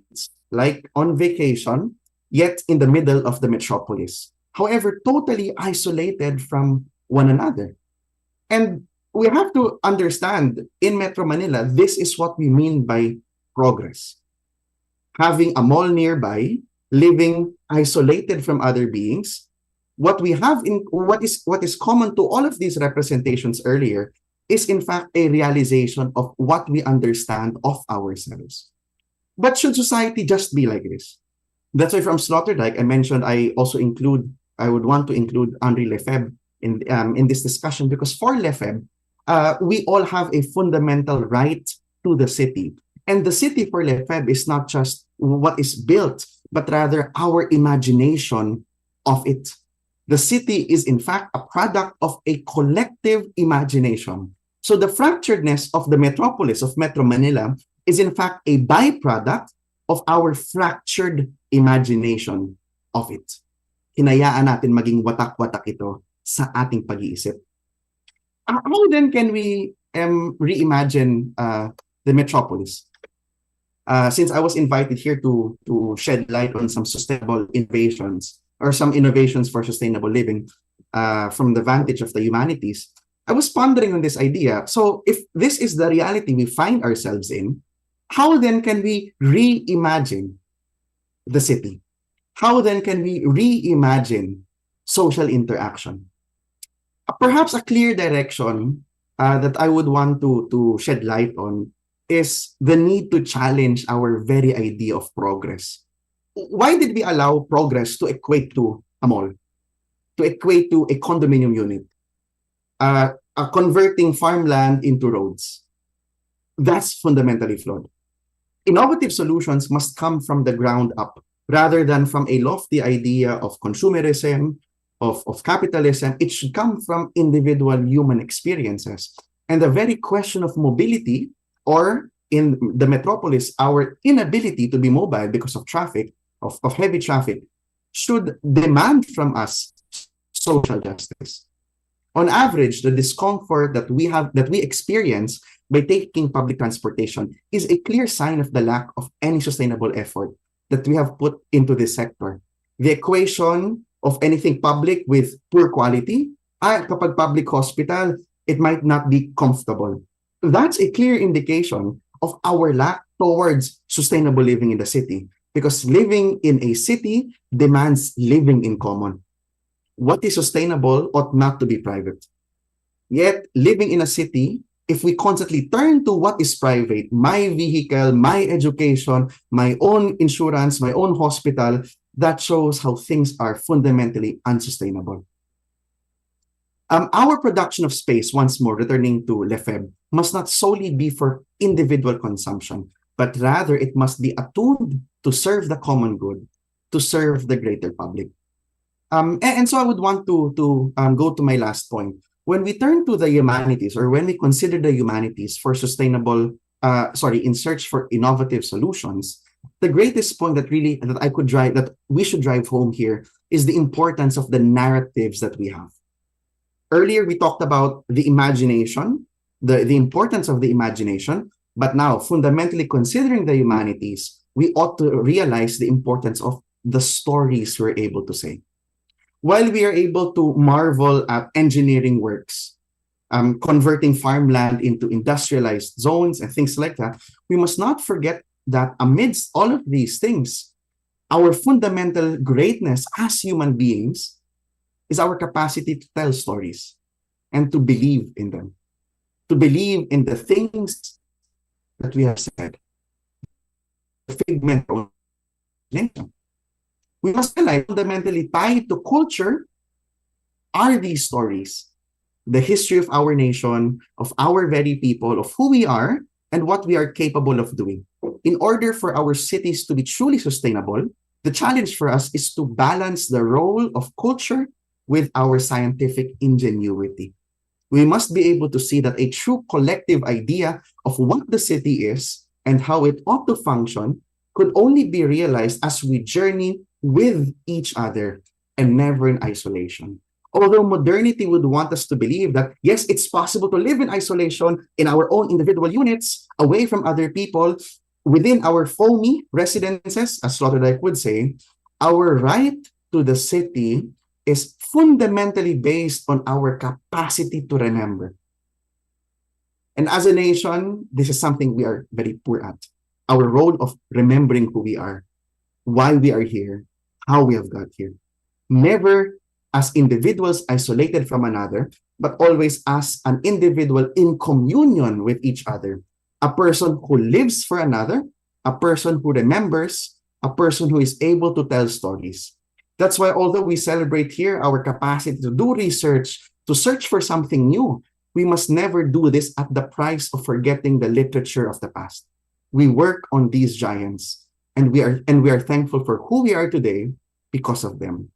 like on vacation, yet in the middle of the metropolis. However, totally isolated from one another. And we have to understand, in Metro Manila, this is what we mean by progress. Having a mall nearby, living isolated from other beings, what is common to all of these representations earlier is in fact a realization of what we understand of ourselves. But should society just be like this? That's why from Sloterdijk, I mentioned I would want to include Henri Lefebvre in this discussion, because for Lefebvre, we all have a fundamental right to the city. And the city for Lefebvre is not just what is built, but rather our imagination of it. The city is in fact a product of a collective imagination. So the fracturedness of the metropolis of Metro Manila is in fact a byproduct of our fractured imagination of it. Hinayaan natin maging watak-watak ito sa ating pag-iisip. How then can we reimagine the metropolis? Since I was invited here to shed light on some sustainable innovations, or some innovations for sustainable living from the vantage of the humanities, I was pondering on this idea. So if this is the reality we find ourselves in, how then can we reimagine the city? How then can we reimagine social interaction? Perhaps a clear direction that I would want to shed light on is the need to challenge our very idea of progress. Why did we allow progress to equate to a mall, to equate to a condominium unit, converting farmland into roads? That's fundamentally flawed. Innovative solutions must come from the ground up, rather than from a lofty idea of consumerism, of capitalism. It should come from individual human experiences. And the very question of mobility, or in the metropolis, our inability to be mobile because of traffic, of heavy traffic, should demand from us social justice. On average, the discomfort that we experience by taking public transportation is a clear sign of the lack of any sustainable effort that we have put into this sector. The equation of anything public with poor quality, kapag public hospital, it might not be comfortable. That's a clear indication of our lack towards sustainable living in the city, because living in a city demands living in common. What is sustainable ought not to be private. Yet, living in a city, if we constantly turn to what is private, my vehicle, my education, my own insurance, my own hospital, that shows how things are fundamentally unsustainable. Our production of space, once more, returning to Lefebvre, must not solely be for individual consumption, but rather it must be attuned to serve the common good, to serve the greater public. And so I would want to go to my last point. When we turn to the humanities, or when we consider the humanities for sustainable, in search for innovative solutions, the greatest point that we should drive home here is the importance of the narratives that we have. Earlier, we talked about the imagination, the importance of the imagination, but now, fundamentally considering the humanities, we ought to realize the importance of the stories we're able to say. While we are able to marvel at engineering works, converting farmland into industrialized zones and things like that, we must not forget that amidst all of these things, our fundamental greatness as human beings is our capacity to tell stories and to believe in them, to believe in the things that we have said. The figment of imagination. We must realize fundamentally tied to culture are these stories, the history of our nation, of our very people, of who we are and what we are capable of doing. In order for our cities to be truly sustainable, the challenge for us is to balance the role of culture with our scientific ingenuity. We must be able to see that a true collective idea of what the city is and how it ought to function could only be realized as we journey with each other and never in isolation. Although modernity would want us to believe that, yes, it's possible to live in isolation in our own individual units, away from other people, within our foamy residences, as Sloterdijk would say, our right to the city is fundamentally based on our capacity to remember. And as a nation, this is something we are very poor at. Our role of remembering who we are, why we are here, how we have got here. Never as individuals isolated from another, but always as an individual in communion with each other. A person who lives for another, a person who remembers, a person who is able to tell stories. That's why although we celebrate here our capacity to do research, to search for something new, we must never do this at the price of forgetting the literature of the past. We work on these giants, and we are thankful for who we are today because of them.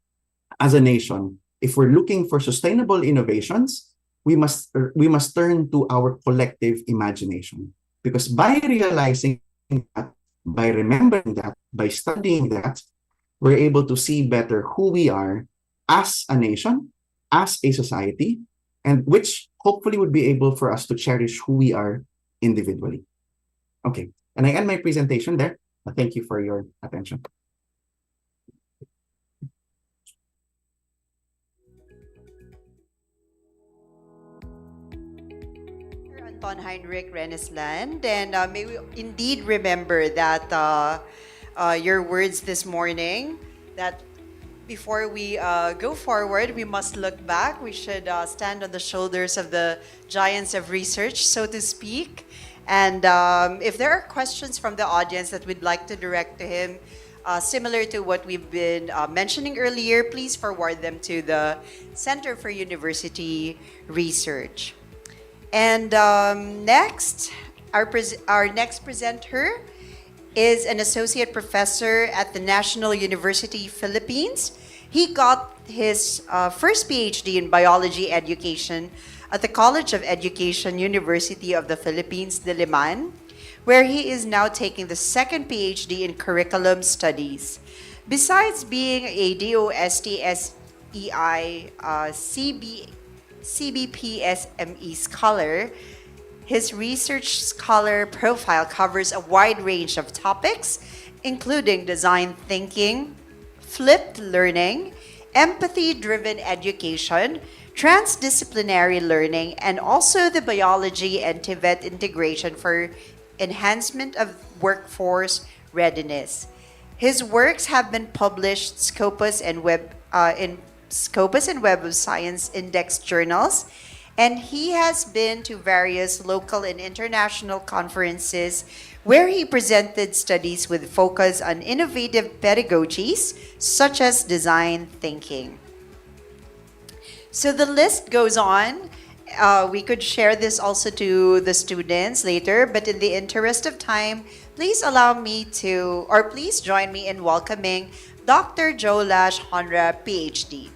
As a nation, if we're looking for sustainable innovations, we must turn to our collective imagination. Because by realizing that, by remembering that, by studying that, we're able to see better who we are as a nation, as a society, and which hopefully would be able for us to cherish who we are individually. Okay, and I end my presentation there. Thank you for your attention. Anton Heinrich Renesland, and may we indeed remember that your words this morning, that before we go forward, we must look back. We should stand on the shoulders of the giants of research, so to speak. And if there are questions from the audience that we'd like to direct to him, similar to what we've been mentioning earlier, please forward them to the Center for University Research. And next, our next presenter is an associate professor at the National University Philippines. He got his first PhD in biology education at the College of Education, University of the Philippines, Diliman, where he is now taking the second PhD in curriculum studies. Besides being a DOST SEI CBP SME Scholar. His research scholar profile covers a wide range of topics, including design thinking, flipped learning, empathy driven education, transdisciplinary learning, and also the biology and TVET integration for enhancement of workforce readiness. His works have been published in Scopus and Web of Science Index journals, and he has been to various local and international conferences where he presented studies with focus on innovative pedagogies such as design thinking. So the list goes on. We could share this also to the students later, but in the interest of time, please please join me in welcoming Dr. Joe Lash Honra, PhD.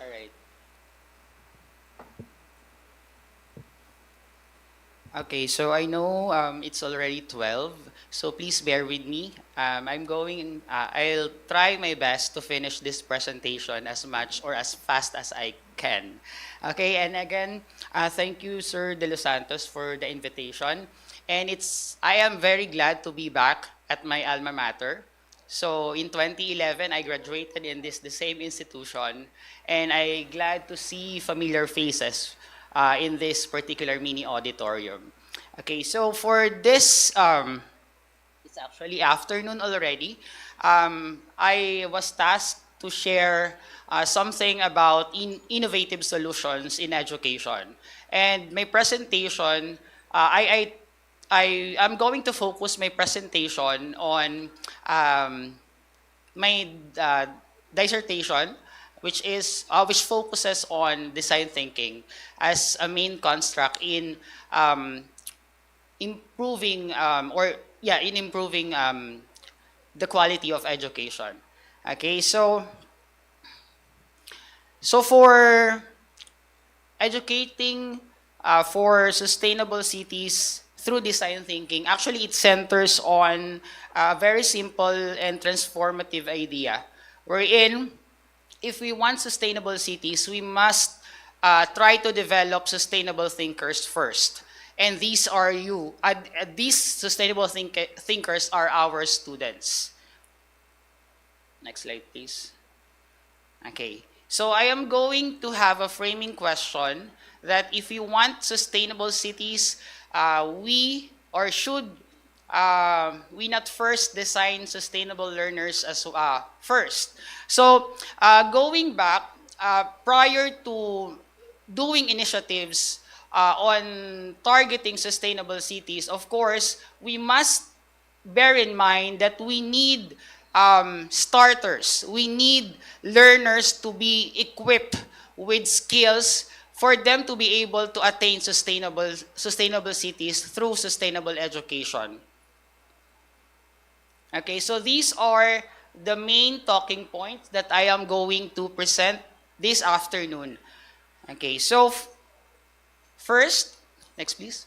All right. Okay, so I know it's already 12, so please bear with me. I'll try my best to finish this presentation as much or as fast as I can. Okay, and again, thank you, Sir De Los Santos, for the invitation. And I am very glad to be back at my alma mater. So in 2011, I graduated in the same institution, and I'm glad to see familiar faces in this particular mini auditorium. Okay, so for this, it's actually afternoon already. I was tasked to share something about innovative solutions in education. And my presentation, I'm going to focus my presentation on my dissertation, which focuses on design thinking as a main construct in improving the quality of education. Okay, so for educating for sustainable cities through design thinking, actually it centers on a very simple and transformative idea, wherein if we want sustainable cities, we must try to develop sustainable thinkers first. And these are you. These sustainable thinkers are our students. Next slide, please. Okay. So I am going to have a framing question that if we want sustainable cities, we or should we not first design sustainable learners as first. So going back, prior to doing initiatives on targeting sustainable cities, of course, we must bear in mind that we need starters. We need learners to be equipped with skills for them to be able to attain sustainable cities through sustainable education. Okay, so these are the main talking points that I am going to present this afternoon. Okay, so first, next please.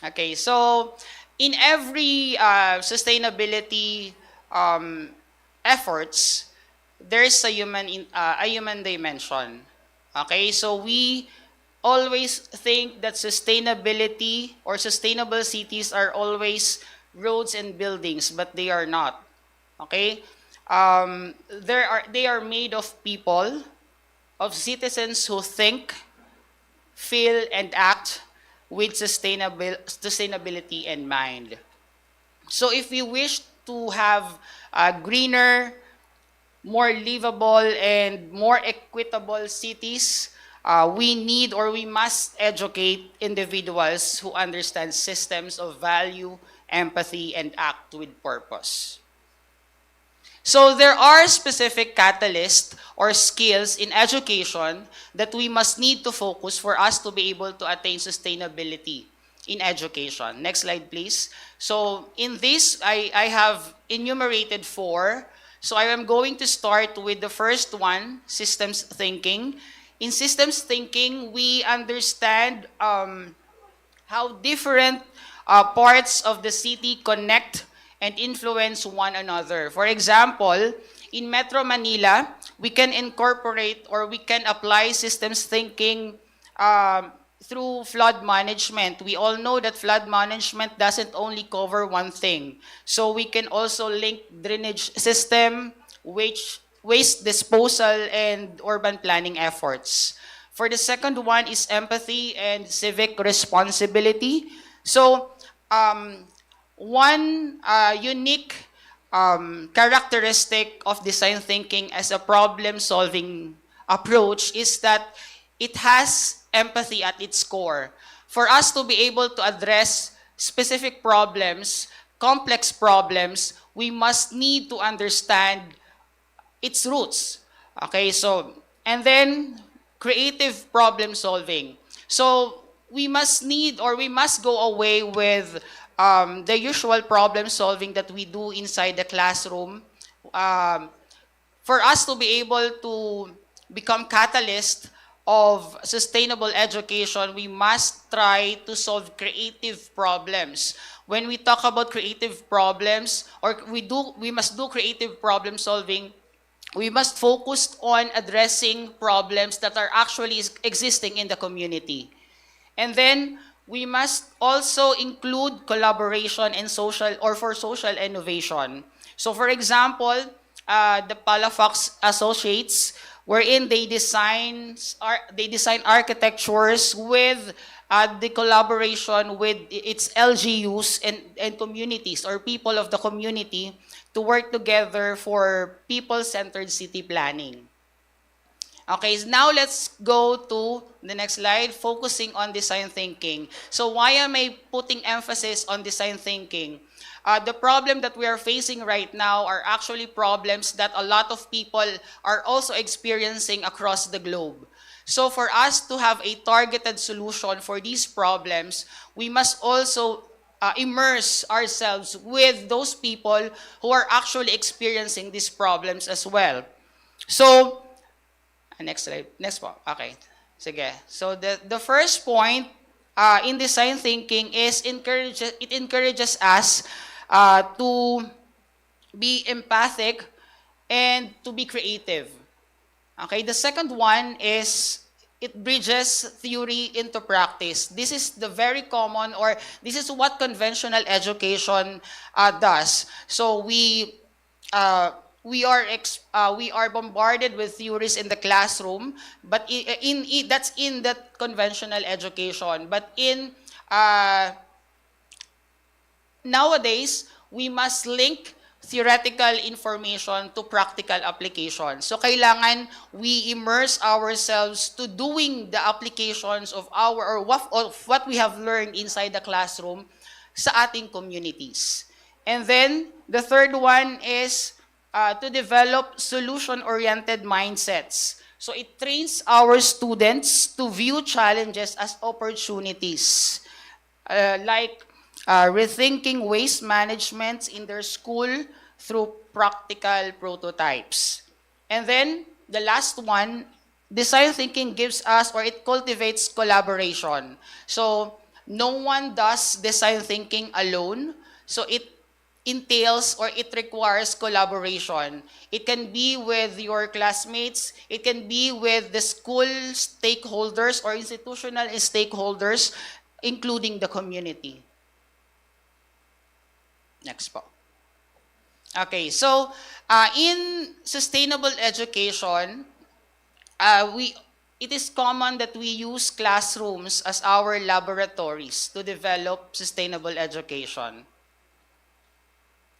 Okay, so in every sustainability efforts, there's a human dimension. Okay, so we always think that sustainability or sustainable cities are always roads and buildings, but they are not. Okay, they are made of people, of citizens who think, feel, and act with sustainability in mind. So if we wish to have greener, more livable, and more equitable cities, we need or we must educate individuals who understand systems of value, empathy, and act with purpose. So there are specific catalysts or skills in education that we must need to focus for us to be able to attain sustainability. in education. Next slide, please. So in this, I have enumerated 4. So I am going to start with the first one, systems thinking. In systems thinking, we understand how different parts of the city connect and influence one another. For example, in Metro Manila, we can incorporate or we can apply systems thinking through flood management. We all know that flood management doesn't only cover one thing. So we can also link drainage system, waste disposal, and urban planning efforts. For the second one is empathy and civic responsibility. So one unique characteristic of design thinking as a problem-solving approach is that it has empathy at its core. For us to be able to address specific problems, complex problems, we must need to understand its roots. Okay, so, and then creative problem solving. So we must need or we must go away with the usual problem solving that we do inside the classroom. For us to be able to become catalyst of sustainable education, we must try to solve creative problems. When we talk about creative problems, or we must do creative problem solving, we must focus on addressing problems that are actually existing in the community. And then we must also include collaboration and social or for social innovation. So for example, the Palafox Associates, wherein they design architectures with the collaboration with its LGUs and communities or people of the community to work together for people-centered city planning. Okay, so now let's go to the next slide, focusing on design thinking. So why am I putting emphasis on design thinking? The problem that we are facing right now are actually problems that a lot of people are also experiencing across the globe. So for us to have a targeted solution for these problems, we must also immerse ourselves with those people who are actually experiencing these problems as well. So, next slide. Next po. Okay. Sige. So the first point in design thinking is it encourages us to be empathic and to be creative. Okay. The second one is it bridges theory into practice. This is the very common, or this is what conventional education does. So we are bombarded with theories in the classroom, but that's in that conventional education. But in nowadays, we must link theoretical information to practical application. So kailangan we immerse ourselves to doing the applications of what we have learned inside the classroom sa ating communities. And then the third one is to develop solution-oriented mindsets. So it trains our students to view challenges as opportunities, like rethinking waste management in their school through practical prototypes. And then the last one, design thinking gives us, or it cultivates collaboration. So no one does design thinking alone. So it entails or it requires collaboration. It can be with your classmates, it can be with the school stakeholders or institutional stakeholders, including the community. Next po. Okay, so in sustainable education, it is common that we use classrooms as our laboratories to develop sustainable education.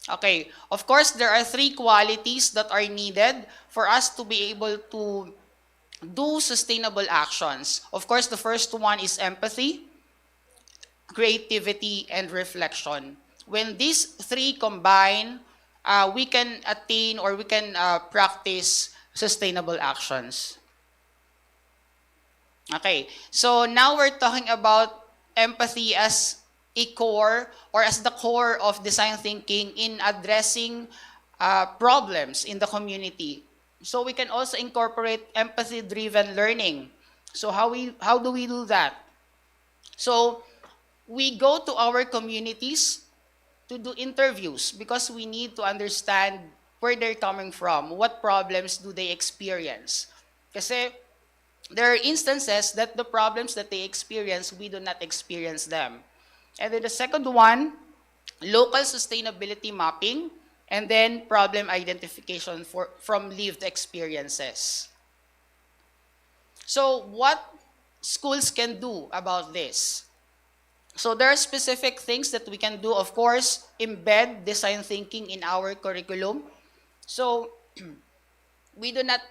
Okay, of course, there are 3 qualities that are needed for us to be able to do sustainable actions. Of course, the first one is empathy, creativity, and reflection. When these 3 combine, we can attain or we can practice sustainable actions. Okay, so now we're talking about empathy as a core or as the core of design thinking in addressing problems in the community. So we can also incorporate empathy-driven learning. So how do we do that? So we go to our communities to do interviews because we need to understand where they're coming from, what problems do they experience. Kasi there are instances that the problems that they experience, we do not experience them. And then the second one, local sustainability mapping, and then problem identification from lived experiences. So what schools can do about this? So there are specific things that we can do. Of course, embed design thinking in our curriculum. So we do not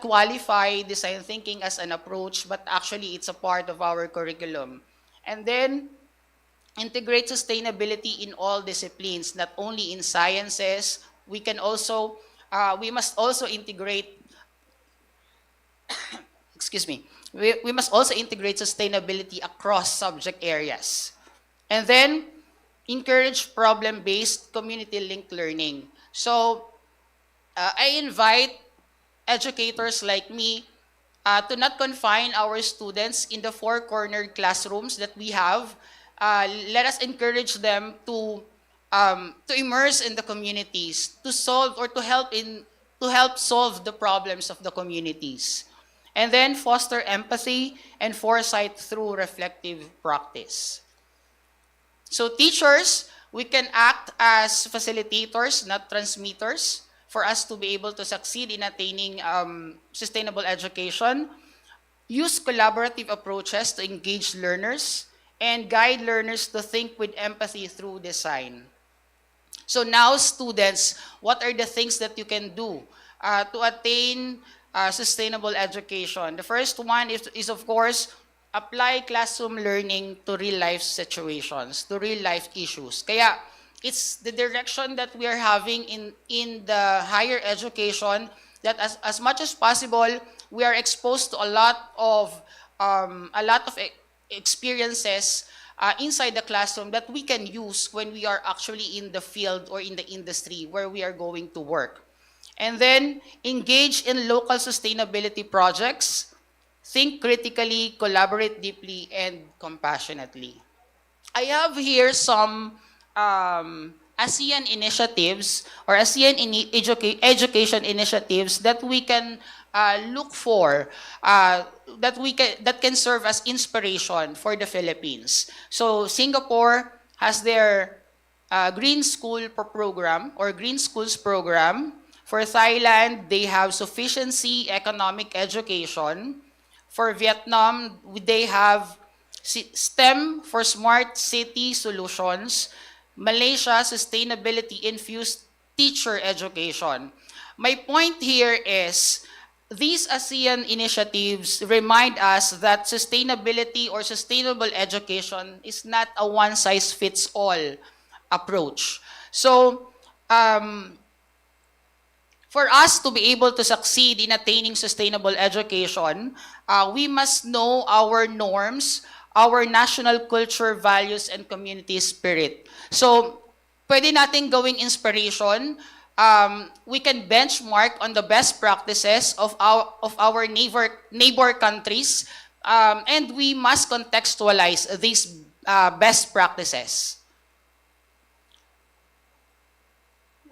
qualify design thinking as an approach, but actually it's a part of our curriculum. And then integrate sustainability in all disciplines, not only in sciences. We must also integrate excuse me, we must also integrate sustainability across subject areas. And then, encourage problem-based, community-linked learning. So, I invite educators like me to not confine our students in the four-cornered classrooms that we have. Let us encourage them to immerse in the communities, to solve or to help solve the problems of the communities. And then foster empathy and foresight through reflective practice. So teachers, we can act as facilitators, not transmitters, for us to be able to succeed in attaining sustainable education. Use collaborative approaches to engage learners and guide learners to think with empathy through design. So now, students, what are the things that you can do to attain sustainable education? The first one is of course, apply classroom learning to real-life situations, to real-life issues. Kaya, it's the direction that we are having in the higher education that as much as possible, we are exposed to a lot of experiences inside the classroom that we can use when we are actually in the field or in the industry where we are going to work. And then engage in local sustainability projects, think critically, collaborate deeply, and compassionately. I have here some ASEAN initiatives or ASEAN education initiatives that we can look for, that can serve as inspiration for the Philippines. So Singapore has their Green School program or Green Schools program. For Thailand, they have sufficiency economic education. For Vietnam, they have STEM for smart city solutions. Malaysia, sustainability-infused teacher education. My point here is, these ASEAN initiatives remind us that sustainability or sustainable education is not a one-size-fits-all approach. So, for us to be able to succeed in attaining sustainable education, we must know our norms, our national culture, values, and community spirit. So, pwede natin gawing inspiration. We can benchmark on the best practices of our neighbor countries, and we must contextualize these best practices.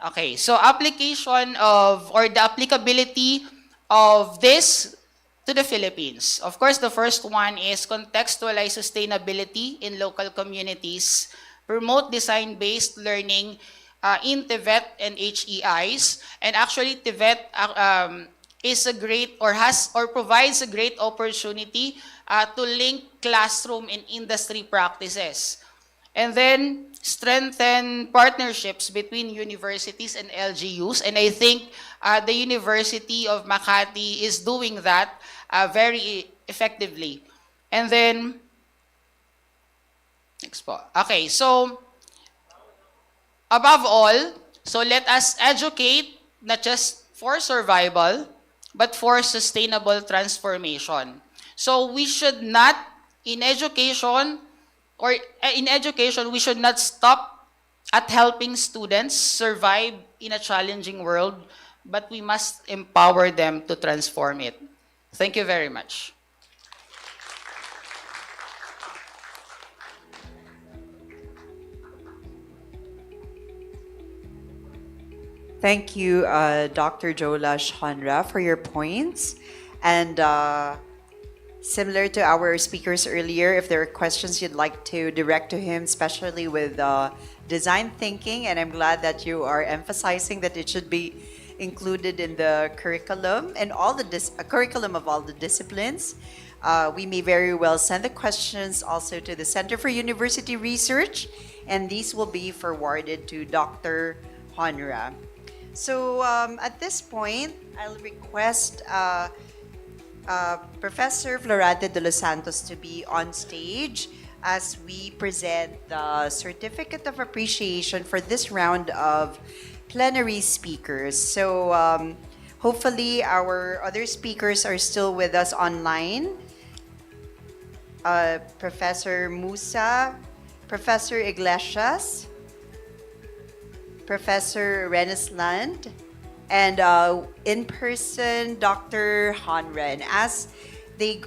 Okay, so application of, or the applicability of this to the Philippines. Of course, the first one is contextualize sustainability in local communities, promote design-based learning in TVET and HEIs. And actually, TVET is a great, or has, or provides a great opportunity to link classroom and industry practices. And then strengthen partnerships between universities and LGUs. And I think the University of Makati is doing that very effectively. And then, next po. Okay, so above all, so let us educate not just for survival, but for sustainable transformation. So we should not In education, in education, we should not stop at helping students survive in a challenging world, but we must empower them to transform it. Thank you very much. Thank you, Dr. Jola Shanra, for your points. And similar to our speakers earlier, if there are questions you'd like to direct to him, especially with design thinking, and I'm glad that you are emphasizing that it should be included in the curriculum and all the curriculum of all the disciplines. We may very well send the questions also to the Center for University Research, and these will be forwarded to Dr. Honra. So at this point, I'll request Professor Florante de los Santos to be on stage as we present the Certificate of Appreciation for this round of plenary speakers. So hopefully our other speakers are still with us online. Professor Musa, Professor Iglesias, Professor Renesland, and in person, Dr. Hanren. As they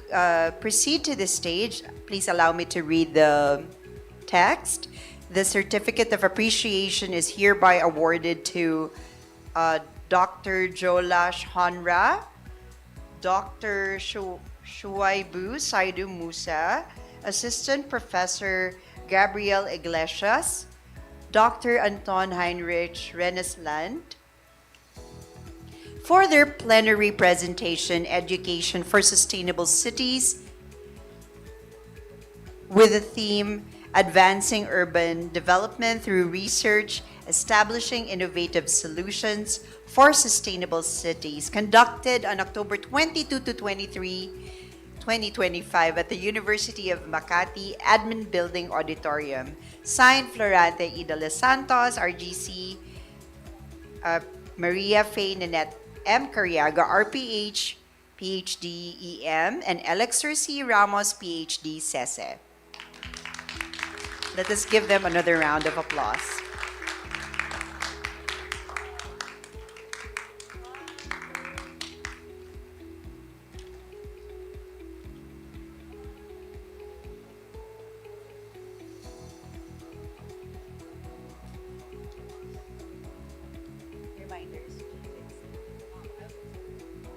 proceed to the stage, please allow me to read the text. The Certificate of Appreciation is hereby awarded to Dr. Jolash Hanra, Dr. Shuaibu Saidu Musa, Assistant Professor Gabriel Iglesias, Dr. Anton Heinrich Renesland, for their plenary presentation, Education for Sustainable Cities, with the theme Advancing Urban Development Through Research, Establishing Innovative Solutions for Sustainable Cities, conducted on October 22 to 23, 2025 at the University of Makati Admin Building Auditorium. Signed, Florante E. de los Santos, RGC, Maria Faye Nanette M. Cariaga, RPH, PhD, EM, and Alexor C. Ramos, PhD, SESE. Let us give them another round of applause.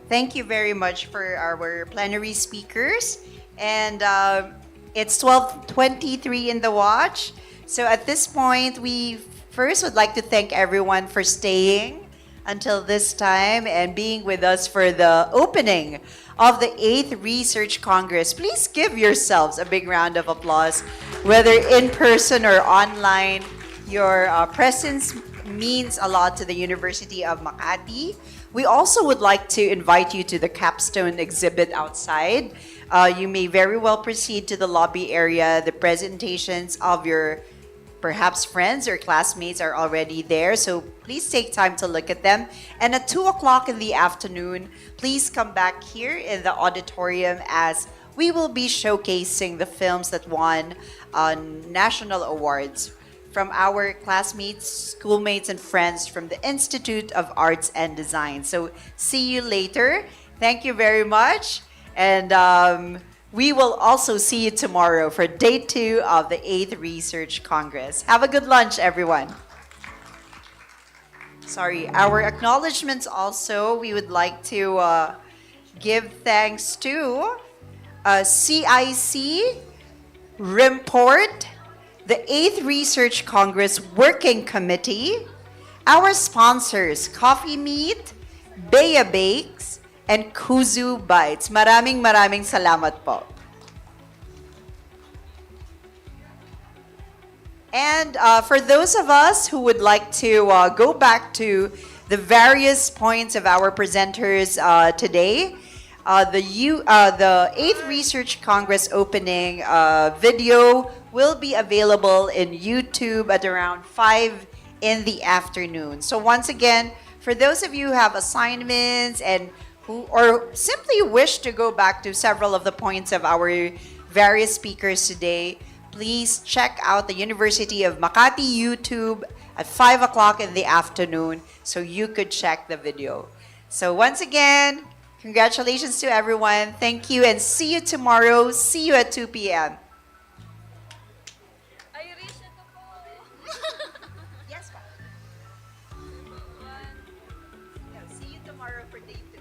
Thank you very much for our plenary speakers. And it's 12:23 in the watch. So at this point, we first would like to thank everyone for staying until this time and being with us for the opening of the 8th Research Congress. Please give yourselves a big round of applause, whether in person or online. Your presence means a lot to the University of Makati. We also would like to invite you to the capstone exhibit outside. You may very well proceed to the lobby area. The presentations of your perhaps friends or classmates are already there, so please take time to look at them. And at 2 o'clock in the afternoon, please come back here in the auditorium as we will be showcasing the films that won national awards from our classmates, schoolmates, and friends from the Institute of Arts and Design. So see you later. Thank you very much. And we will also see you tomorrow for day 2 of the 8th Research Congress. Have a good lunch, everyone. Sorry, our acknowledgements also, we would like to give thanks to CIC, Rimport, the 8th Research Congress Working Committee, our sponsors, Coffee Meat, Bea Bakes, and Kuzu Bites. Maraming salamat po. And for those of us who would like to go back to the various points of our presenters today, the 8th Research Congress opening video will be available in YouTube at around 5 in the afternoon. So once again, for those of you who have assignments and who or simply wish to go back to several of the points of our various speakers today, please check out the University of Makati YouTube at 5 o'clock in the afternoon so you could check the video. So once again, congratulations to everyone. Thank you and see you tomorrow. See you at 2 p.m. Yes, ma'am. See you tomorrow for day 2.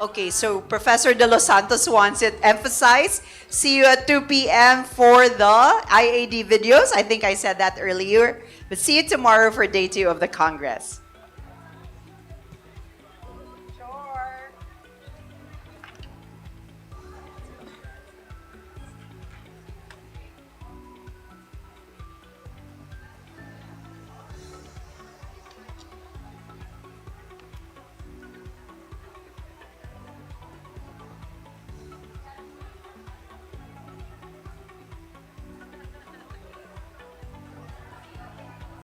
Okay, so Professor De Los Santos wants it emphasized. See you at 2 p.m. for the IAD videos. I think I said that earlier. But see you tomorrow for day 2 of the Congress.